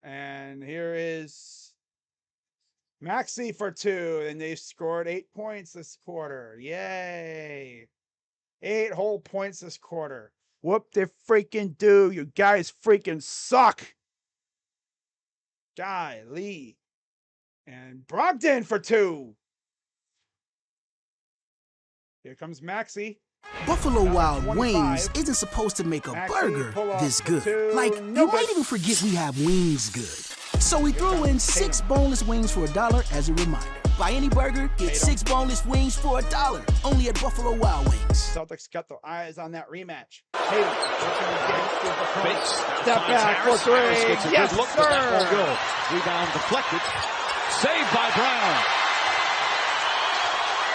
[SPEAKER 1] And here is Maxey for 2. And they scored 8 points this quarter. Yay. 8 whole points this quarter. Whoop they freaking do. You guys freaking suck. Golly. And Brogdon for 2. Here comes Maxey.
[SPEAKER 13] Buffalo Wild Wings isn't supposed to make a burger this good. Like, you might even forget we have wings good. So we threw in 6 boneless wings for $1 as a reminder. Buy any burger, get 6 boneless wings for $1. Only at Buffalo Wild Wings.
[SPEAKER 1] Celtics got the eyes on that rematch. Tatum step back for 3. Yes, sir.
[SPEAKER 10] Rebound deflected. Saved by Brown.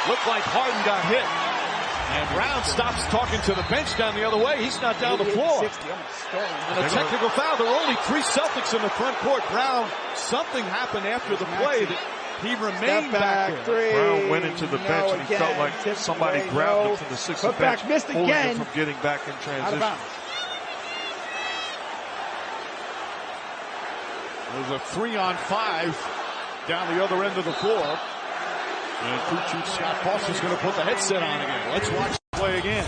[SPEAKER 10] Looked like Harden got hit. And Brown stops talking to the bench down the other way. He's not down the floor. And a technical foul. There were only 3 Celtics in the front court. Brown, something happened after the play that he remained back there.
[SPEAKER 4] Brown went into the bench and he felt like somebody grabbed him from the Sixers bench, holding him from getting back in transition.
[SPEAKER 10] There's a 3-on-5 down the other end of the floor. And Kuchuk Scott Foster's going to put the headset on again. Let's watch the play again.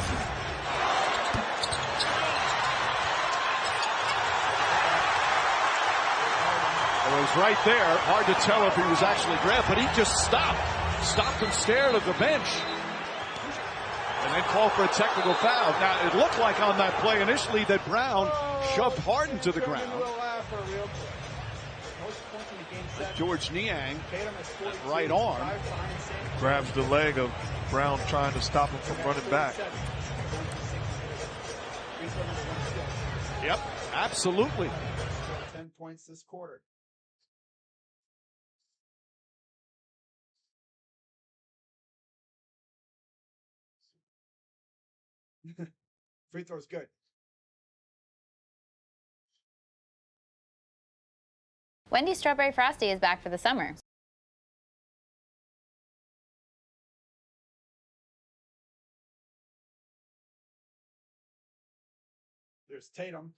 [SPEAKER 10] It was right there. Hard to tell if he was actually grabbed, but he just stopped. Stopped and stared at the bench. And And then call for a technical foul. Now, it looked like on that play initially that Brown shoved Harden to the ground. George Niang, right arm,
[SPEAKER 4] Grabs the leg of Brown trying to stop him from running back.
[SPEAKER 10] Yep, absolutely.
[SPEAKER 1] 10 points this quarter. Free throw's good.
[SPEAKER 14] Wendy's Strawberry Frosty is back for the summer.
[SPEAKER 1] There's Tatum.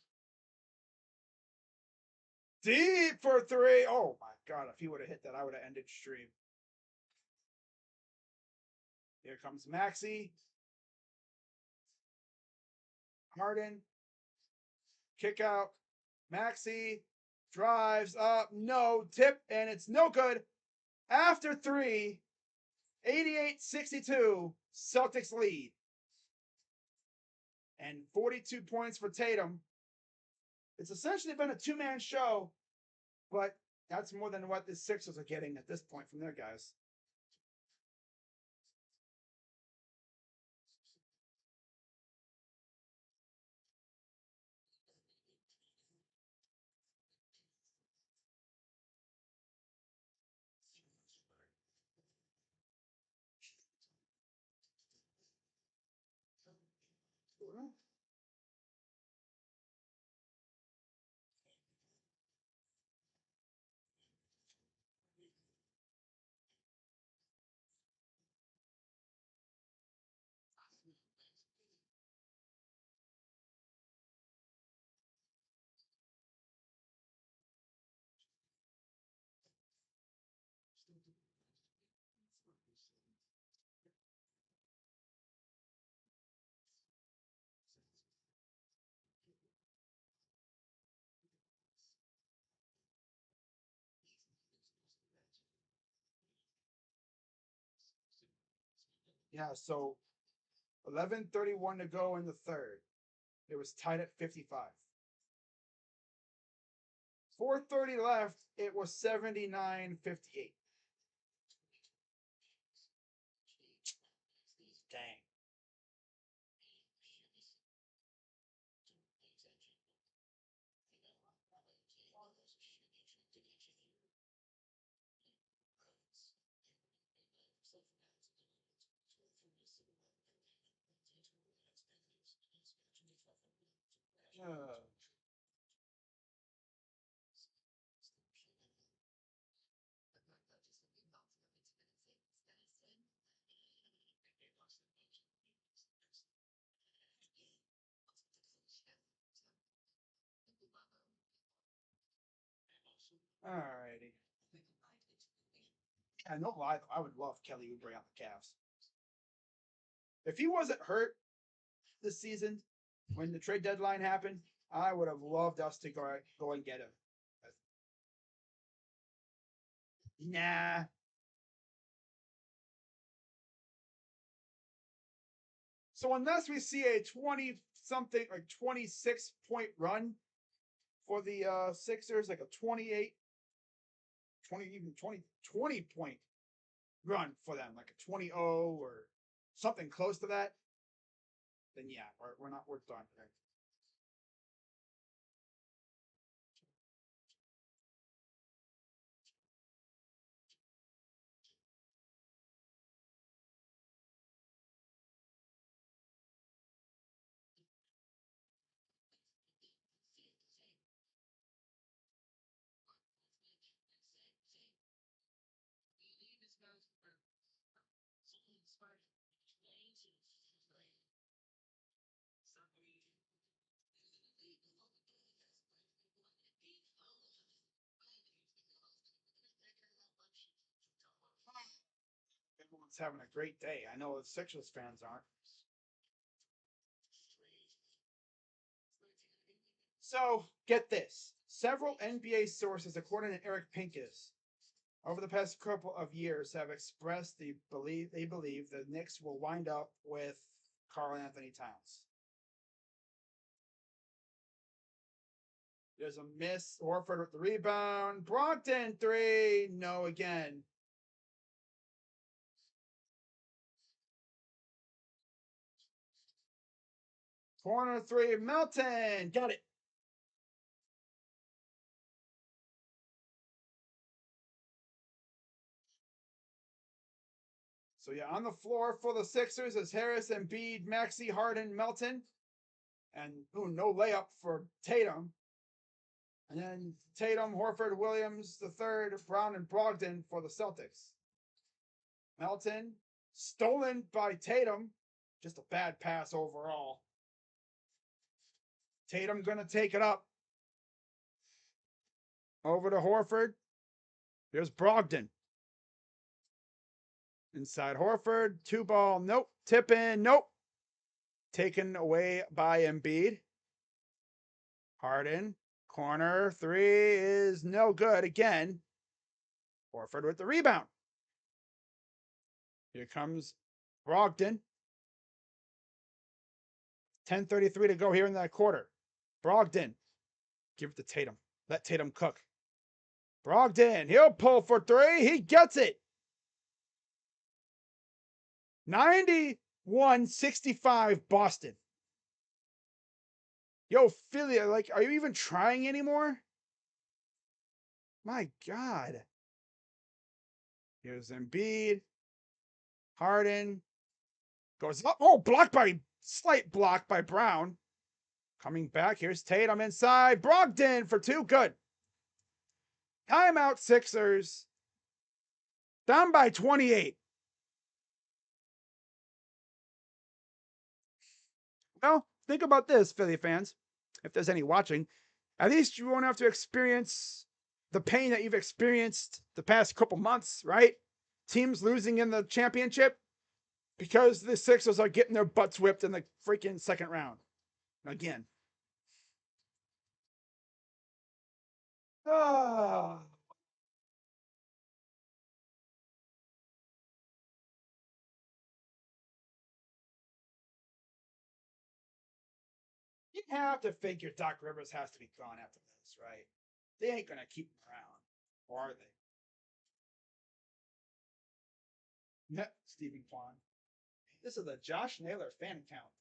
[SPEAKER 1] Deep for three. Oh my God. If he would have hit that, I would have ended stream. Here comes Maxey. Harden. Kick out. Maxey drives up. No tip. And it's no good. After three. 88-62. Celtics lead. And 42 points for Tatum. It's essentially been a two-man show, but that's more than what the Sixers are getting at this point from their guys. Yeah, so 11:31 to go in the third. It was tied at 55. 4:30 left. It was 79-58. Dang. Alrighty. Yeah, no lie, I would love Kelly Oubre on the Cavs. If he wasn't hurt this season when the trade deadline happened, I would have loved us to go and get him. Nah. So unless we see a 20-something, like 26-point run for the Sixers, like a 28, 20, even 20 point run for them, like a 20-0 or something close to that, then yeah, we're done. Right? Everyone's having a great day. I know the Sixers fans aren't. So, get this. Several NBA sources, according to Eric Pincus, over the past couple of years have expressed they believe the Knicks will wind up with Karl Anthony Towns. There's a miss. Horford with the rebound. Brogdon, 3. No again. Corner 3. Melton. Got it. So yeah, on the floor for the Sixers is Harris, Embiid, Maxey, Harden, Melton. And no layup for Tatum. And then Tatum, Horford, Williams, the third, Brown, and Brogdon for the Celtics. Melton, stolen by Tatum. Just a bad pass overall. Tatum going to take it up. Over to Horford. Here's Brogdon. Inside Horford. 2-ball. Nope. Tip in. Nope. Taken away by Embiid. Harden. Corner 3 is no good again. Horford with the rebound. Here comes Brogdon. 10:33 to go here in that quarter. Brogdon. Give it to Tatum. Let Tatum cook. Brogdon. He'll pull for 3. He gets it. 91-65 Boston. Yo, Philly, like, are you even trying anymore? My God. Here's Embiid. Harden. Goes up. Oh, slight block by Brown. Coming back. Here's Tatum inside. Brogdon for 2. Good. Timeout Sixers. Down by 28. Well, think about this, Philly fans. If there's any watching, at least you won't have to experience the pain that you've experienced the past couple months, right? Teams losing in the championship because the Sixers are getting their butts whipped in the freaking second round. Again. Ah. You have to figure Doc Rivers has to be gone after this, right? They ain't going to keep him around. Or are they? Yeah, Stephen Kwan. This is a Josh Naylor fan account.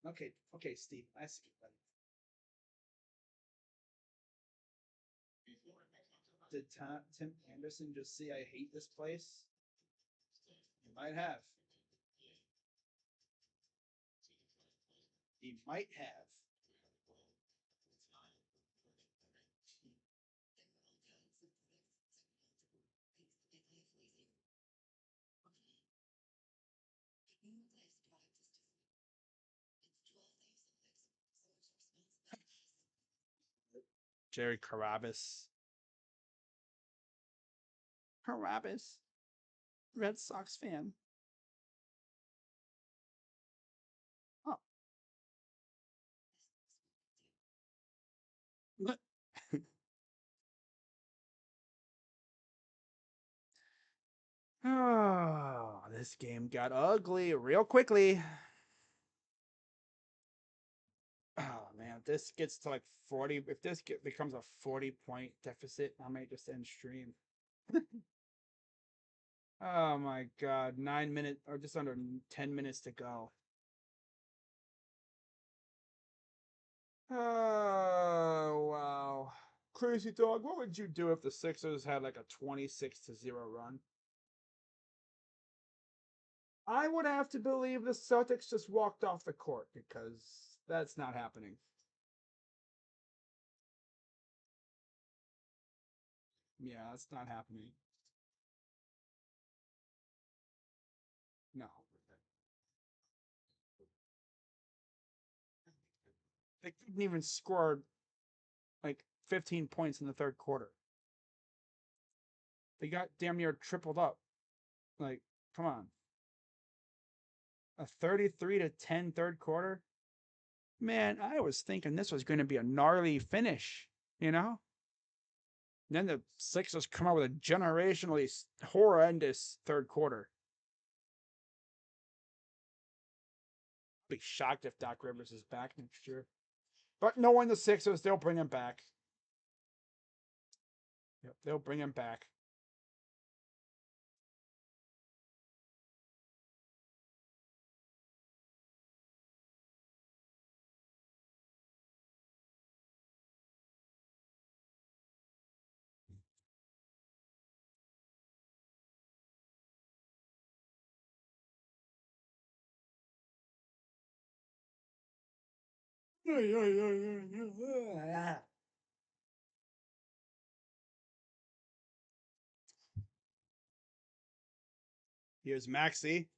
[SPEAKER 1] Okay, Steve. I see you, buddy. Did Tim Anderson just see I hate this place? He might have. He might have. Jerry Carabas. Carabas. Red Sox fan. Oh. Oh, this game got ugly real quickly. Oh man, if this gets to like 40, if this becomes a 40-point deficit, I might just end stream. Oh my God, 9 minutes or just under 10 minutes to go. Oh wow. Crazy Dog, what would you do if the Sixers had like a 26-0 run? I would have to believe the Celtics just walked off the court because that's not happening. Yeah, that's not happening. No. They couldn't even score like 15 points in the third quarter. They got damn near tripled up. Like, come on. A 33-10 third quarter? Man, I was thinking this was going to be a gnarly finish, you know? And then the Sixers come out with a generationally horrendous third quarter. Be shocked if Doc Rivers is back next year. But knowing the Sixers, they'll bring him back. Yep, they'll bring him back. Here's Maxey.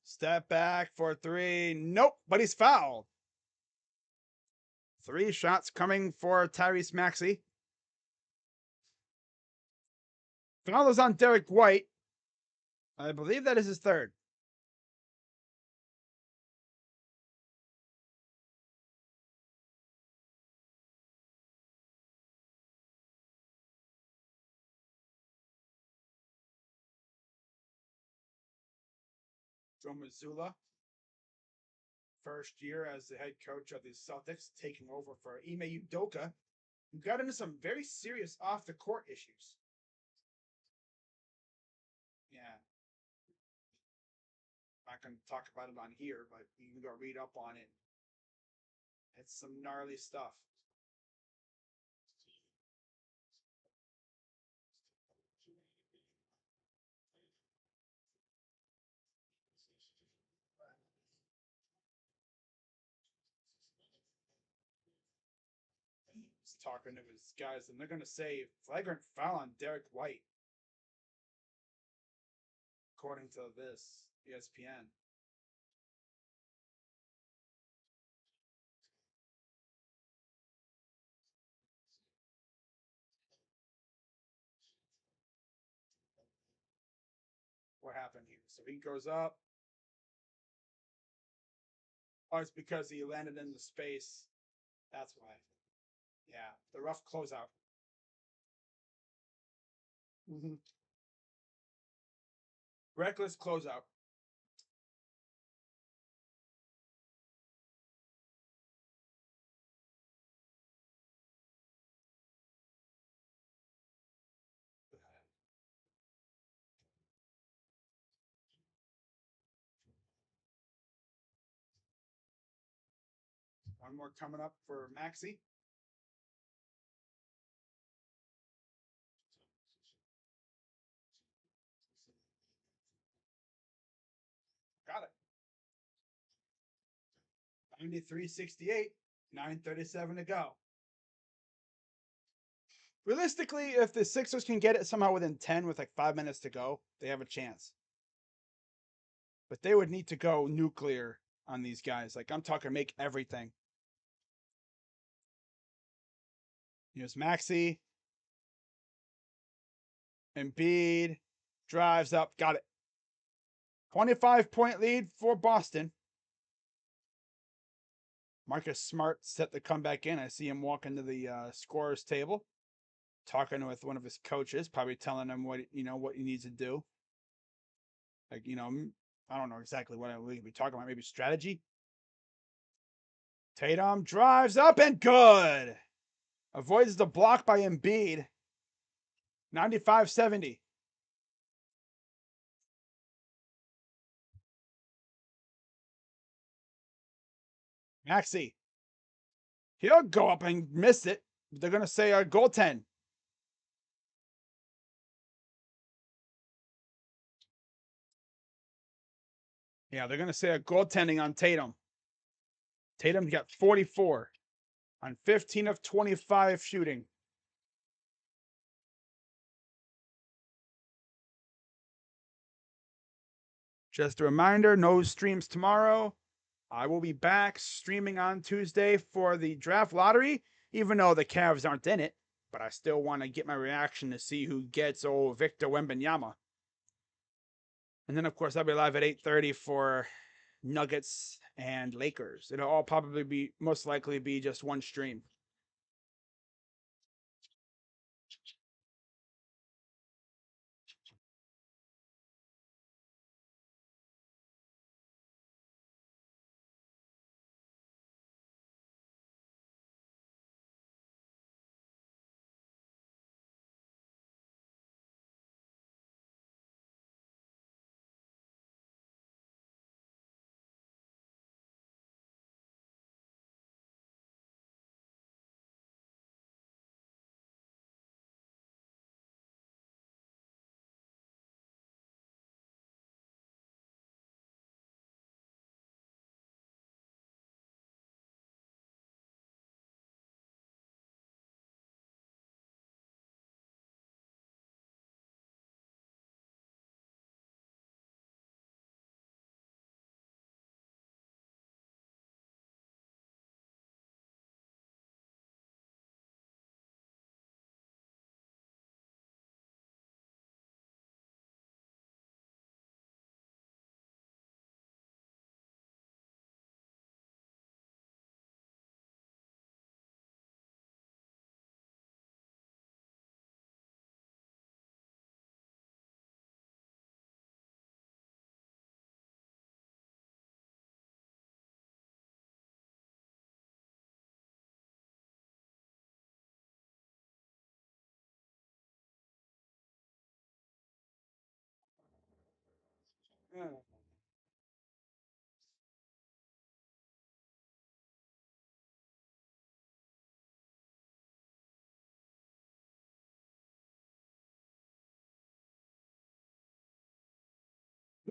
[SPEAKER 1] Step back for three. Nope, but he's fouled. 3 shots coming for Tyrese Maxey. Foul is on Derek White. I believe that is his third. Joe Mazzulla, first year as the head coach of the Celtics, taking over for Ime Udoka, who got into some very serious off-the-court issues. Yeah. Not going to talk about it on here, but you can go read up on it. It's some gnarly stuff. He's talking to his guys, and they're going to say flagrant foul on Derek White, according to this ESPN. What happened here? So he goes up. Oh, it's because he landed in the space. That's why. Yeah, the rough closeout. Reckless closeout. One more coming up for Maxey. Got it. 93-68, 9:37 to go. Realistically, if the Sixers can get it somehow within 10 with like 5 minutes to go, they have a chance. But they would need to go nuclear on these guys. Like, I'm talking make everything. Here's Maxey. Embiid drives up. Got it. 25-point lead for Boston. Marcus Smart set the comeback in. I see him walking to the scorer's table, talking with one of his coaches, probably telling him what he needs to do. Like, I don't know exactly what we could be talking about. Maybe strategy. Tatum drives up and good. Avoids the block by Embiid. 95-70. Maxey. He'll go up and miss it. They're going to say a goaltend. Yeah, they're going to say a goaltending on Tatum. Tatum got 44 on 15 of 25 shooting. Just a reminder, no streams tomorrow. I will be back streaming on Tuesday for the draft lottery, even though the Cavs aren't in it. But I still want to get my reaction to see who gets old Victor Wembanyama. And then, of course, I'll be live at 8:30 for Nuggets and Lakers. It'll all probably be, most likely be just one stream.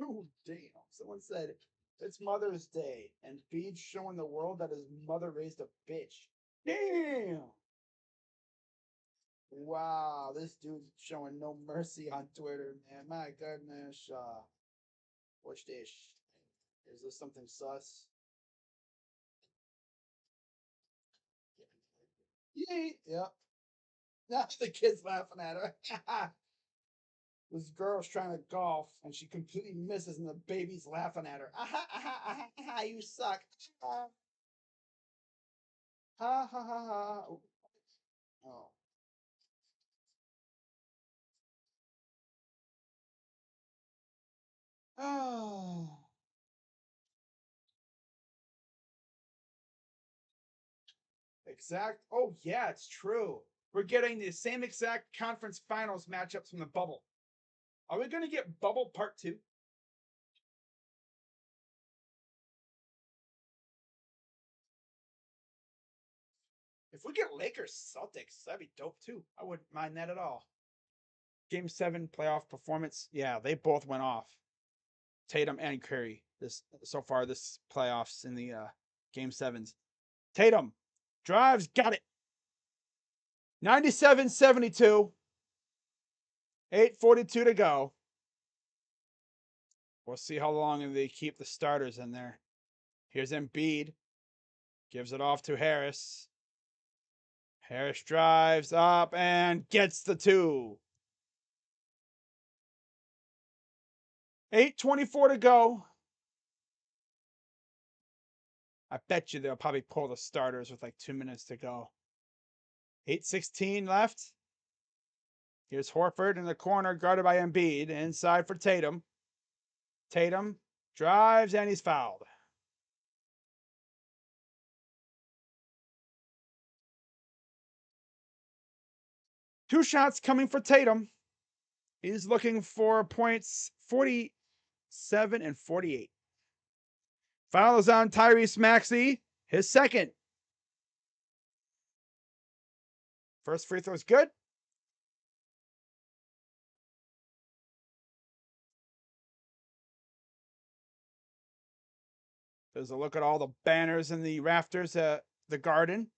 [SPEAKER 1] Ooh, damn. Someone said it's Mother's Day, and Feed's showing the world that his mother raised a bitch. Damn. Wow, this dude's showing no mercy on Twitter, man. My goodness. Watch this. Is this something sus? Yay. Yep. Now the kid's laughing at her. This girl's trying to golf and she completely misses, and the baby's laughing at her. Aha, aha, aha, aha, you suck. Ha ha ha ha. Oh. Oh. Exact. Oh, yeah, it's true. We're getting the same exact conference finals matchups from the bubble. Are we going to get bubble part 2? If we get Lakers Celtics, that'd be dope too. I wouldn't mind that at all. Game 7 playoff performance. Yeah, they both went off. Tatum and Curry this playoffs in the game 7s. Tatum drives, got it. 97-72. 8:42 to go. We'll see how long they keep the starters in there. Here's Embiid. Gives it off to Harris. Harris drives up and gets the 2. 8:24 to go. I bet you they'll probably pull the starters with like 2 minutes to go. 8:16 left. Here's Horford in the corner, guarded by Embiid. Inside for Tatum. Tatum drives and he's fouled. Two shots coming for Tatum. He's looking for points 47 and 48. Foul is on Tyrese Maxey, his second. First free throw is good. There's a look at all the banners in the rafters at the Garden.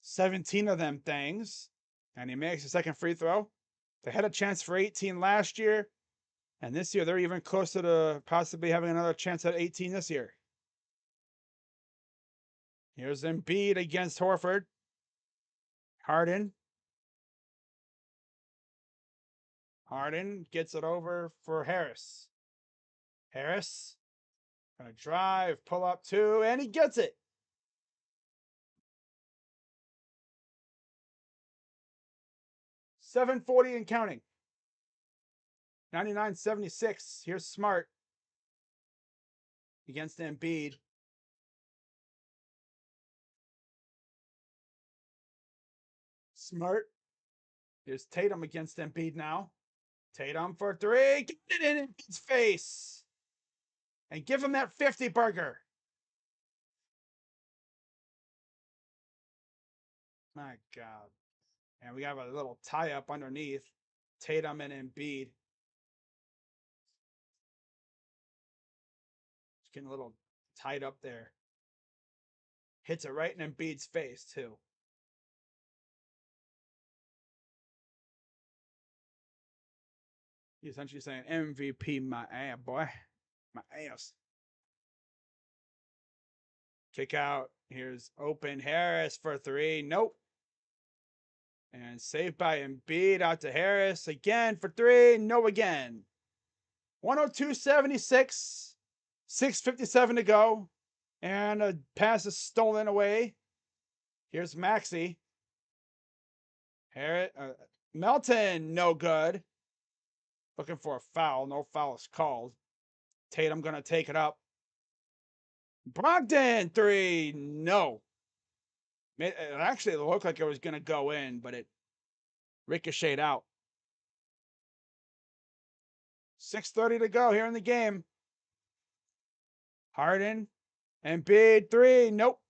[SPEAKER 1] 17 of them things. And he makes a second free throw. They had a chance for 18 last year. And this year, they're even closer to possibly having another chance at 18 this year. Here's Embiid against Horford. Harden gets it over for Harris. Harris gonna drive, pull up 2, and he gets it. $7.40 and counting. 99-76. Here's Smart against Embiid. Smart. Here's Tatum against Embiid now. Tatum for 3. Get it in Embiid's face. And give him that 50 burger. My God. And we have a little tie-up underneath. Tatum and Embiid. It's getting a little tied up there. Hits it right in Embiid's face, too. He's essentially saying, MVP my ass, boy. My ass. Kick out. Here's open Harris for 3. Nope. And saved by Embiid out to Harris again for 3. No again. 102-76. 6:57 to go. And a pass is stolen away. Here's Maxey. Harris, Melton, no good. Looking for a foul. No foul is called. Tatum going to take it up. Brogdon, 3. No. It actually looked like it was going to go in, but it ricocheted out. 6:30 to go here in the game. Harden, Embiid, 3. Nope.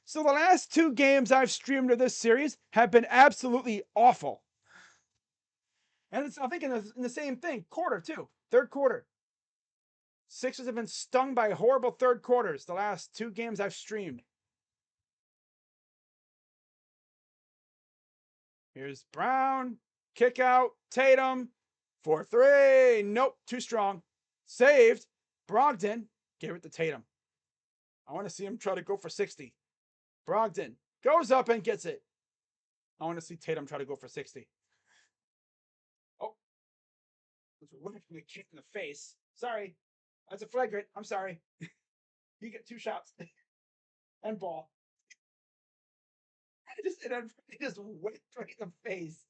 [SPEAKER 1] So the last 2 games I've streamed of this series have been absolutely awful. And I think in the same thing, quarter too, third quarter. Sixers have been stung by horrible third quarters the last 2 games I've streamed. Here's Brown, kick out, Tatum, for 3. Nope, too strong. Saved. Brogdon gave it to Tatum. I want to see him try to go for 60. Brogdon goes up and gets it. I want to see Tatum try to go for 60. Oh, that's a whipping a kick in the face. Sorry, that's a flagrant. I'm sorry. You get 2 shots and ball. It just went right in the face.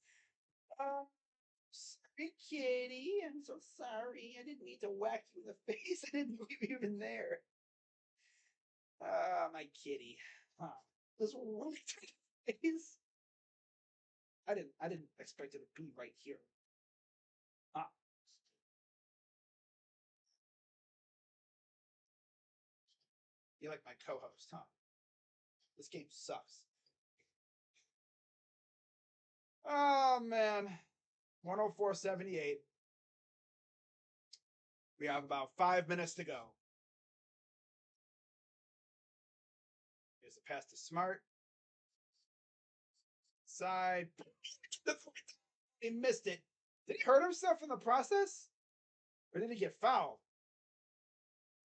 [SPEAKER 1] Sorry, kitty. I'm so sorry. I didn't mean to whack you in the face. I didn't leave you in there. My kitty. Just went right in the face. I didn't expect it to be right here. You like my co-host, huh? This game sucks. Oh, man. 104.78. We have about 5 minutes to go. Here's the pass to Smart. Side. He missed it. Did he hurt himself in the process? Or did he get fouled?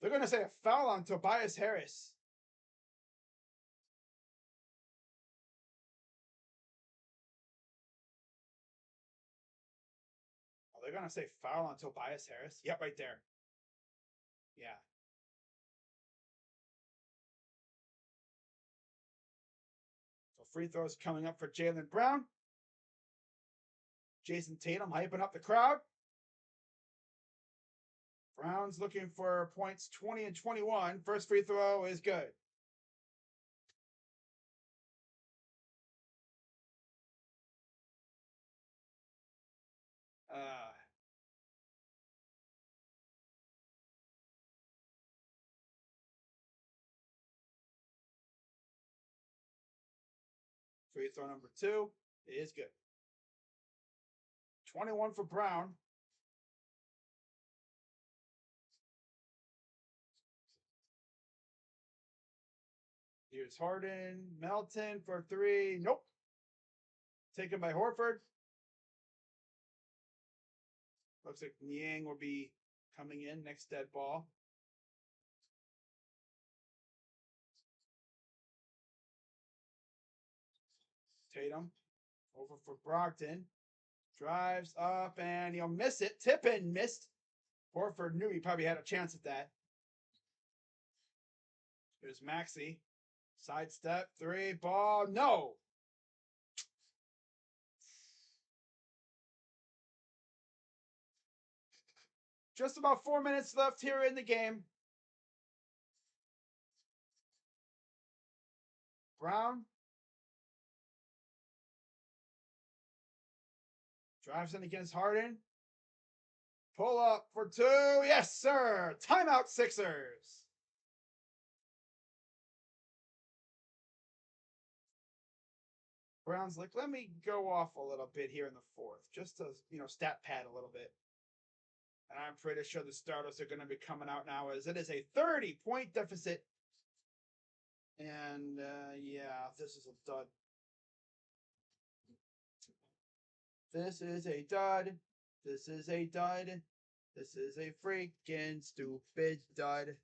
[SPEAKER 1] They're going to say a foul on Tobias Harris. Oh, they're going to say foul on Tobias Harris? Yep, right there. Yeah. So free throws coming up for Jaylen Brown. Jason Tatum hyping up the crowd. Brown's looking for points 20 and 21. First free throw is good. Free throw number 2 is good. 21 for Brown. Here's Harden. Melton for 3. Nope. Taken by Horford. Looks like Niang will be coming in next dead ball. Tatum over for Brogdon. Drives up and he'll miss it. Tippin missed. Horford knew he probably had a chance at that. Here's Maxey. Sidestep, 3, ball, no. Just about 4 minutes left here in the game. Brown. Drives in against Harden. Pull up for 2. Yes, sir. Timeout, Sixers. Brown's like, let me go off a little bit here in the 4th, just to, stat pad a little bit. And I'm pretty sure the starters are going to be coming out now, as it is a 30-point deficit. And, yeah, this is a dud. This is a dud. This is a dud. This is a freaking stupid dud.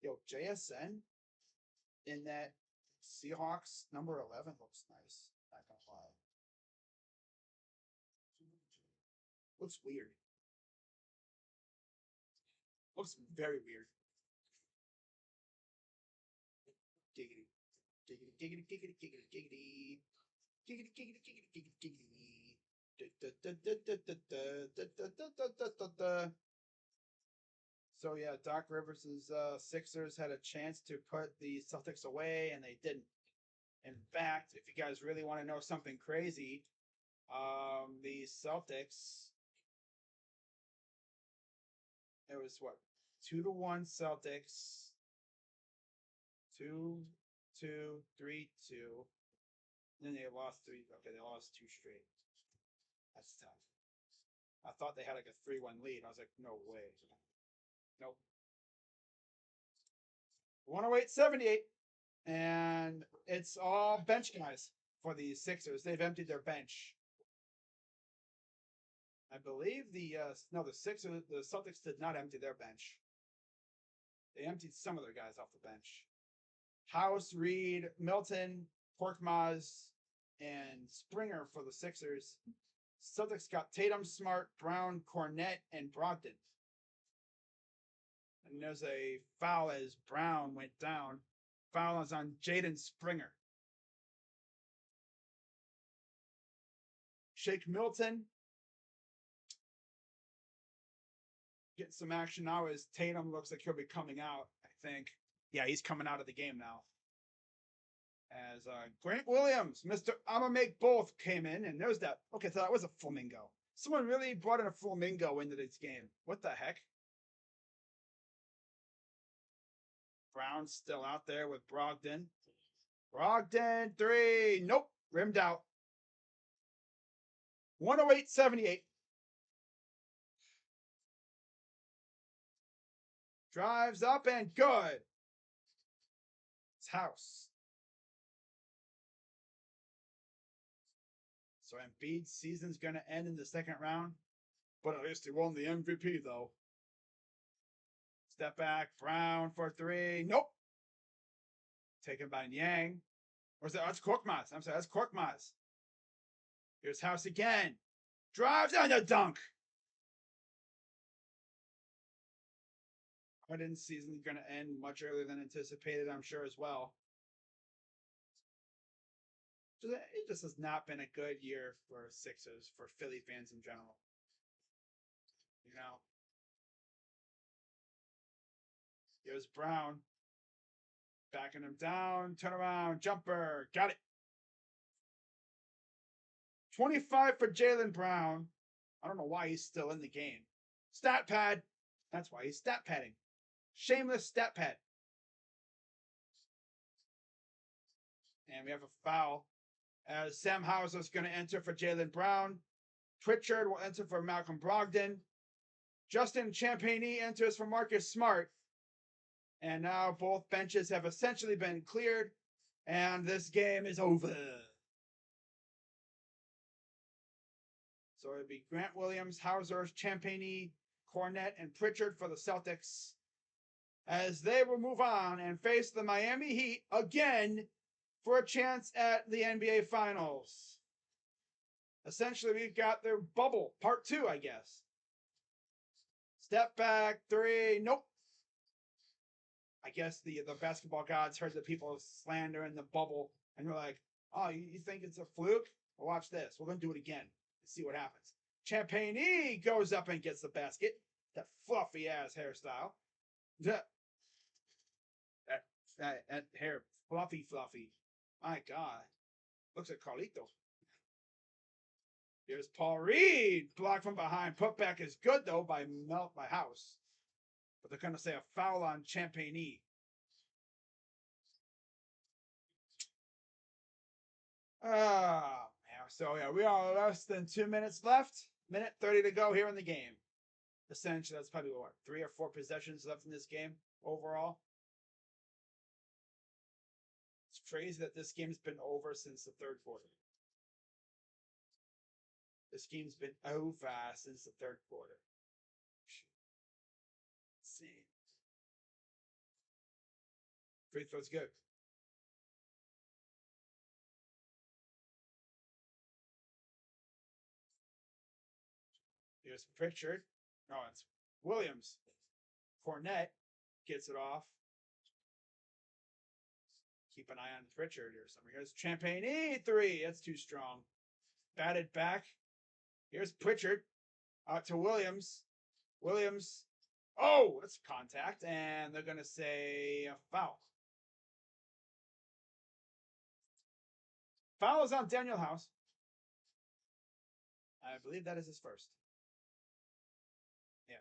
[SPEAKER 1] Yo, JSN in that Seahawks number 11 looks nice. Not gonna lie. Looks weird. Looks very weird. Giggity. Giggity, giggity, giggity, giggity, giggity. Giggity, giggity, giggity, giggity, giggity. So yeah, Doc Rivers' Sixers had a chance to put the Celtics away, and they didn't. In fact, if you guys really want to know something crazy, the Celtics, it was what, 2-1 Celtics, 2-2, 3-2. Then they lost three. Okay, they lost two straight. That's tough. I thought they had like a 3-1 lead. I was like, no way. Nope. 108-78. And it's all bench guys for the Sixers. They've emptied their bench. I believe the Celtics did not empty their bench. They emptied some of their guys off the bench. House, Reed, Milton, Korkmaz, and Springer for the Sixers. Celtics got Tatum, Smart, Brown, Cornette, and Brogdon. And there's a foul as Brown went down. Foul is on Jaden Springer. Shake Milton. Getting some action now as Tatum looks like he'll be coming out, I think. Yeah, he's coming out of the game now. As Grant Williams, Mr. I'ma make both came in, and there's that. Okay, so that was a flamingo. Someone really brought in a flamingo into this game. What the heck? Brown's still out there with Brogdon. Brogdon, three. Nope. Rimmed out. 108-78. Drives up and good. It's House. So Embiid's season's going to end in the second round. But at least he won the MVP, though. Step back. Brown for three. Nope. Taken by Yang. Or is that? That's Korkmaz. I'm sorry. That's Korkmaz. Here's House again. Drives on the dunk. Harden's season's going to end much earlier than anticipated, I'm sure, as well. It just has not been a good year for Sixers, for Philly fans in general. You know? Here's Brown. Backing him down. Turn around. Jumper. Got it. 25 for Jaylen Brown. I don't know why he's still in the game. Stat pad. That's why he's stat padding. Shameless stat pad. And we have a foul as Sam Hauser is going to enter for Jaylen Brown. Pritchard will enter for Malcolm Brogdon. Justin Champagnie enters for Marcus Smart. And now both benches have essentially been cleared. And this game is over. So it'd be Grant Williams, Hauser, Champagnie, Cornette, and Pritchard for the Celtics as they will move on and face the Miami Heat again for a chance at the NBA Finals. Essentially, we've got their bubble, part 2, I guess. Step back, three, nope. I guess the basketball gods heard the people slandering the bubble, and they're like, oh, you think it's a fluke? Well, watch this. We're going to do it again. See what happens. Champagnie goes up and gets the basket. That fluffy-ass hairstyle. That hair, fluffy. My God. Looks like Carlito. Here's Paul Reed. Blocked from behind. Putback is good, though, by House. But they're going to say a foul on Champagnie. So, yeah, we are less than 2 minutes left. Minute 30 to go here in the game. Essentially, that's probably, 3 or 4 possessions left in this game overall. It's crazy that this game's been over since the third quarter. This game's been over since the third quarter. Let's see. Free throw's good. Here's Pritchard. No, it's Williams. Cornette gets it off. Keep an eye on Pritchard or something. Here's Champagnie, three. That's too strong. Batted back. Here's Pritchard out to Williams. Williams. Oh, that's contact. And they're going to say a foul. Foul is on Daniel House. I believe that is his first. Yeah.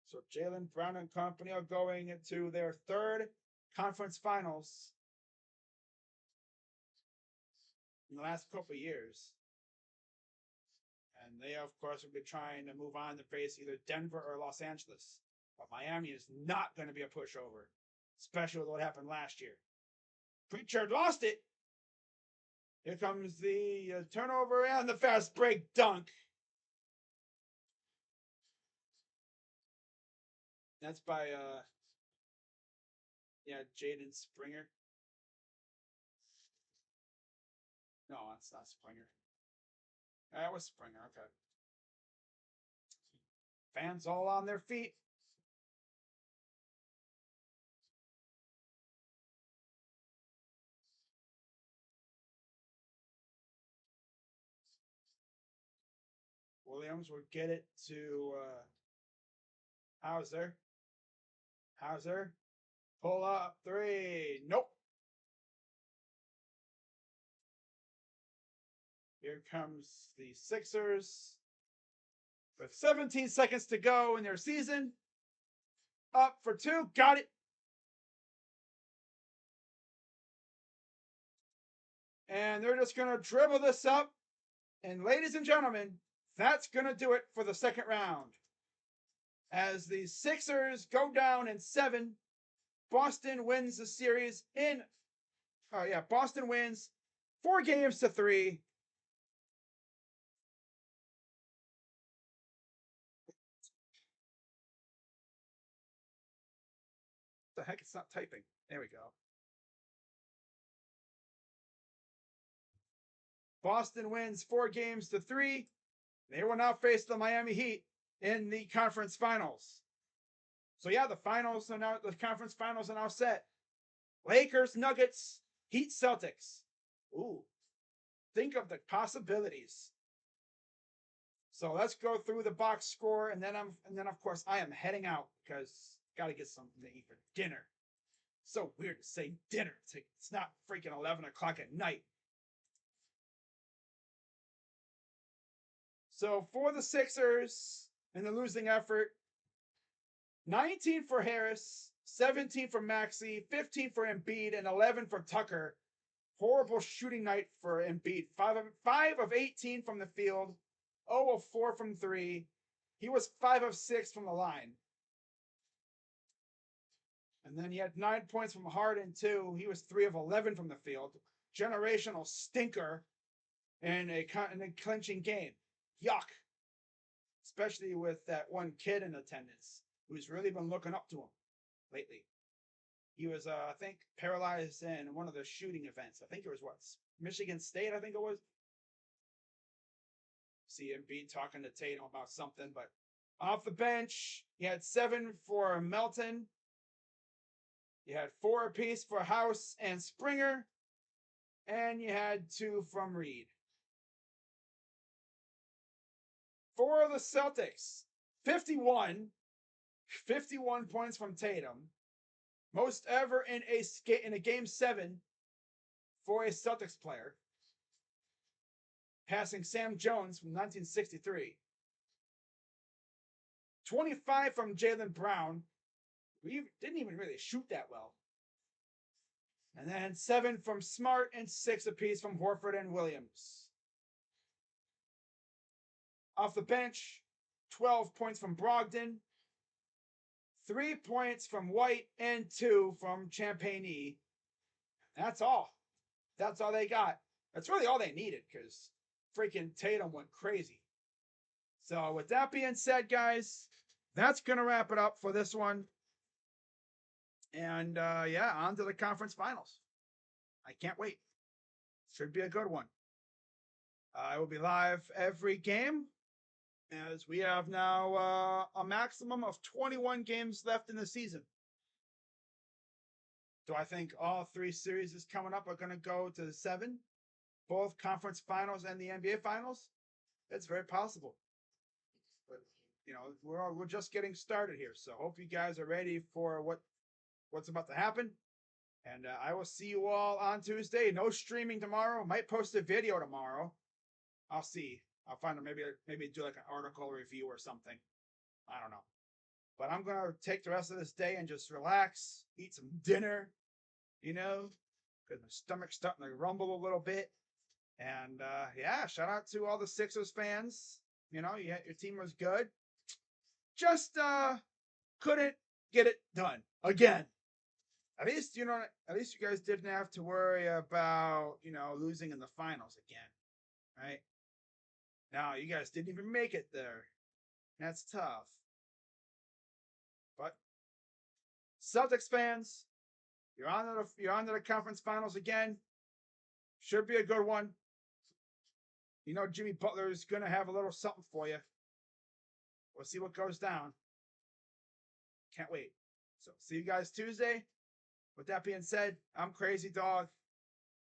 [SPEAKER 1] So Jaylen Brown and company are going into their third conference finals in the last couple of years. And they, of course, will be trying to move on to face either Denver or Los Angeles. But Miami is not going to be a pushover, especially with what happened last year. Pritchard lost it. Here comes the turnover and the fast break dunk. That's by, Jaden Springer. No, that's not Springer. That was Springer, okay. Fans all on their feet. Williams will get it to Hauser. Hauser. Pull up three. Nope. Here comes the Sixers with 17 seconds to go in their season. Up for two. Got it. And they're just going to dribble this up. And ladies and gentlemen, that's going to do it for the second round. As the Sixers go down in 7, Boston wins the series in... Boston wins 4-3. The heck, it's not typing. There we go. Boston wins 4-3. They will now face the Miami Heat in the conference finals. So yeah, the conference finals are now set. Lakers, Nuggets, Heat, Celtics. Ooh, think of the possibilities. So let's go through the box score, and then of course I am heading out because got to get something to eat for dinner. So weird to say dinner. It's not freaking 11 o'clock at night. So for the Sixers in the losing effort, 19 for Harris, 17 for Maxey, 15 for Embiid, and 11 for Tucker. Horrible shooting night for Embiid. 5 of 18 from the field, 0 of 4 from 3. He was 5 of 6 from the line. And then he had 9 points from Harden, too. He was 3 of 11 from the field. Generational stinker in a clinching game. Yuck. Especially with that one kid in attendance who's really been looking up to him lately. He was, I think, paralyzed in one of the shooting events. I think it was Michigan State, I think it was. See Embiid talking to Tatum about something, but off the bench, he had 7 for Melton. You had 4 apiece for House and Springer. And you had 2 from Reed. For the Celtics, 51 points from Tatum. Most ever in a game 7 for a Celtics player. Passing Sam Jones from 1963. 25 from Jaylen Brown. We didn't even really shoot that well. And then 7 from Smart and 6 apiece from Horford and Williams. Off the bench, 12 points from Brogdon, 3 points from White, and 2 from Champagny. That's all. That's all they got. That's really all they needed because freaking Tatum went crazy. So with that being said, guys, that's going to wrap it up for this one. And on to the conference finals. I can't wait. Should be a good one. I will be live every game, as we have now a maximum of 21 games left in the season. Do I think all 3 series coming up are going to go to 7? both conference finals and the NBA finals, it's very possible. But you know, we're just getting started here, so hope you guys are ready for what's about to happen. And I will see you all on Tuesday. No streaming tomorrow. Might post a video tomorrow. I'll see. I'll find maybe do like an article review or something. I don't know. But I'm gonna take the rest of this day and just relax, eat some dinner, you know, because my stomach's starting to rumble a little bit. And yeah, shout out to all the Sixers fans. You know, your team was good. Just couldn't get it done again. At least, you know, at least you guys didn't have to worry about, you know, losing in the finals again, right? No, you guys didn't even make it there. That's tough. But Celtics fans, you're on to the conference finals again. Should be a good one. You know, Jimmy Butler is gonna have a little something for you. We'll see what goes down. Can't wait. So see you guys Tuesday. With that being said, I'm Crazy Dog.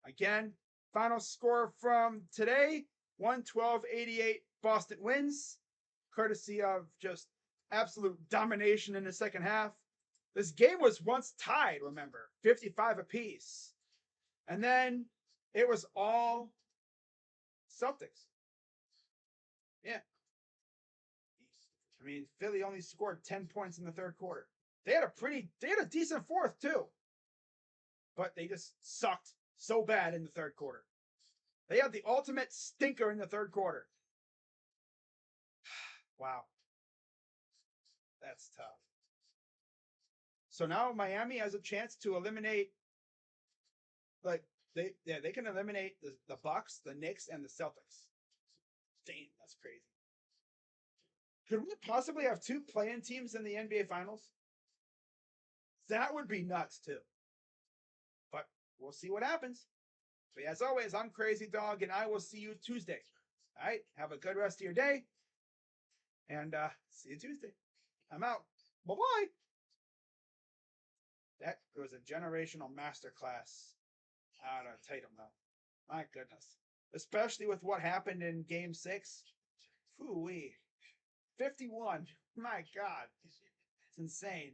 [SPEAKER 1] Again, final score from today, 112-88 Boston wins, courtesy of just absolute domination in the second half. This game was once tied, remember, 55 apiece. And then it was all Celtics. Yeah. I mean, Philly only scored 10 points in the third quarter. They had a decent fourth too. But they just sucked so bad in the third quarter. They had the ultimate stinker in the third quarter. Wow. That's tough. So now Miami has a chance to eliminate, like, they can eliminate the Bucks, the Knicks, and the Celtics. Damn, that's crazy. Could we possibly have 2 play-in teams in the NBA Finals? That would be nuts, too. But we'll see what happens. So as always, I'm Crazy Dog, and I will see you Tuesday. All right? Have a good rest of your day. And see you Tuesday. I'm out. Bye-bye. That was a generational masterclass out of Tatum, though. My goodness. Especially with what happened in Game 6. Phoo-wee. 51. My God. It's insane.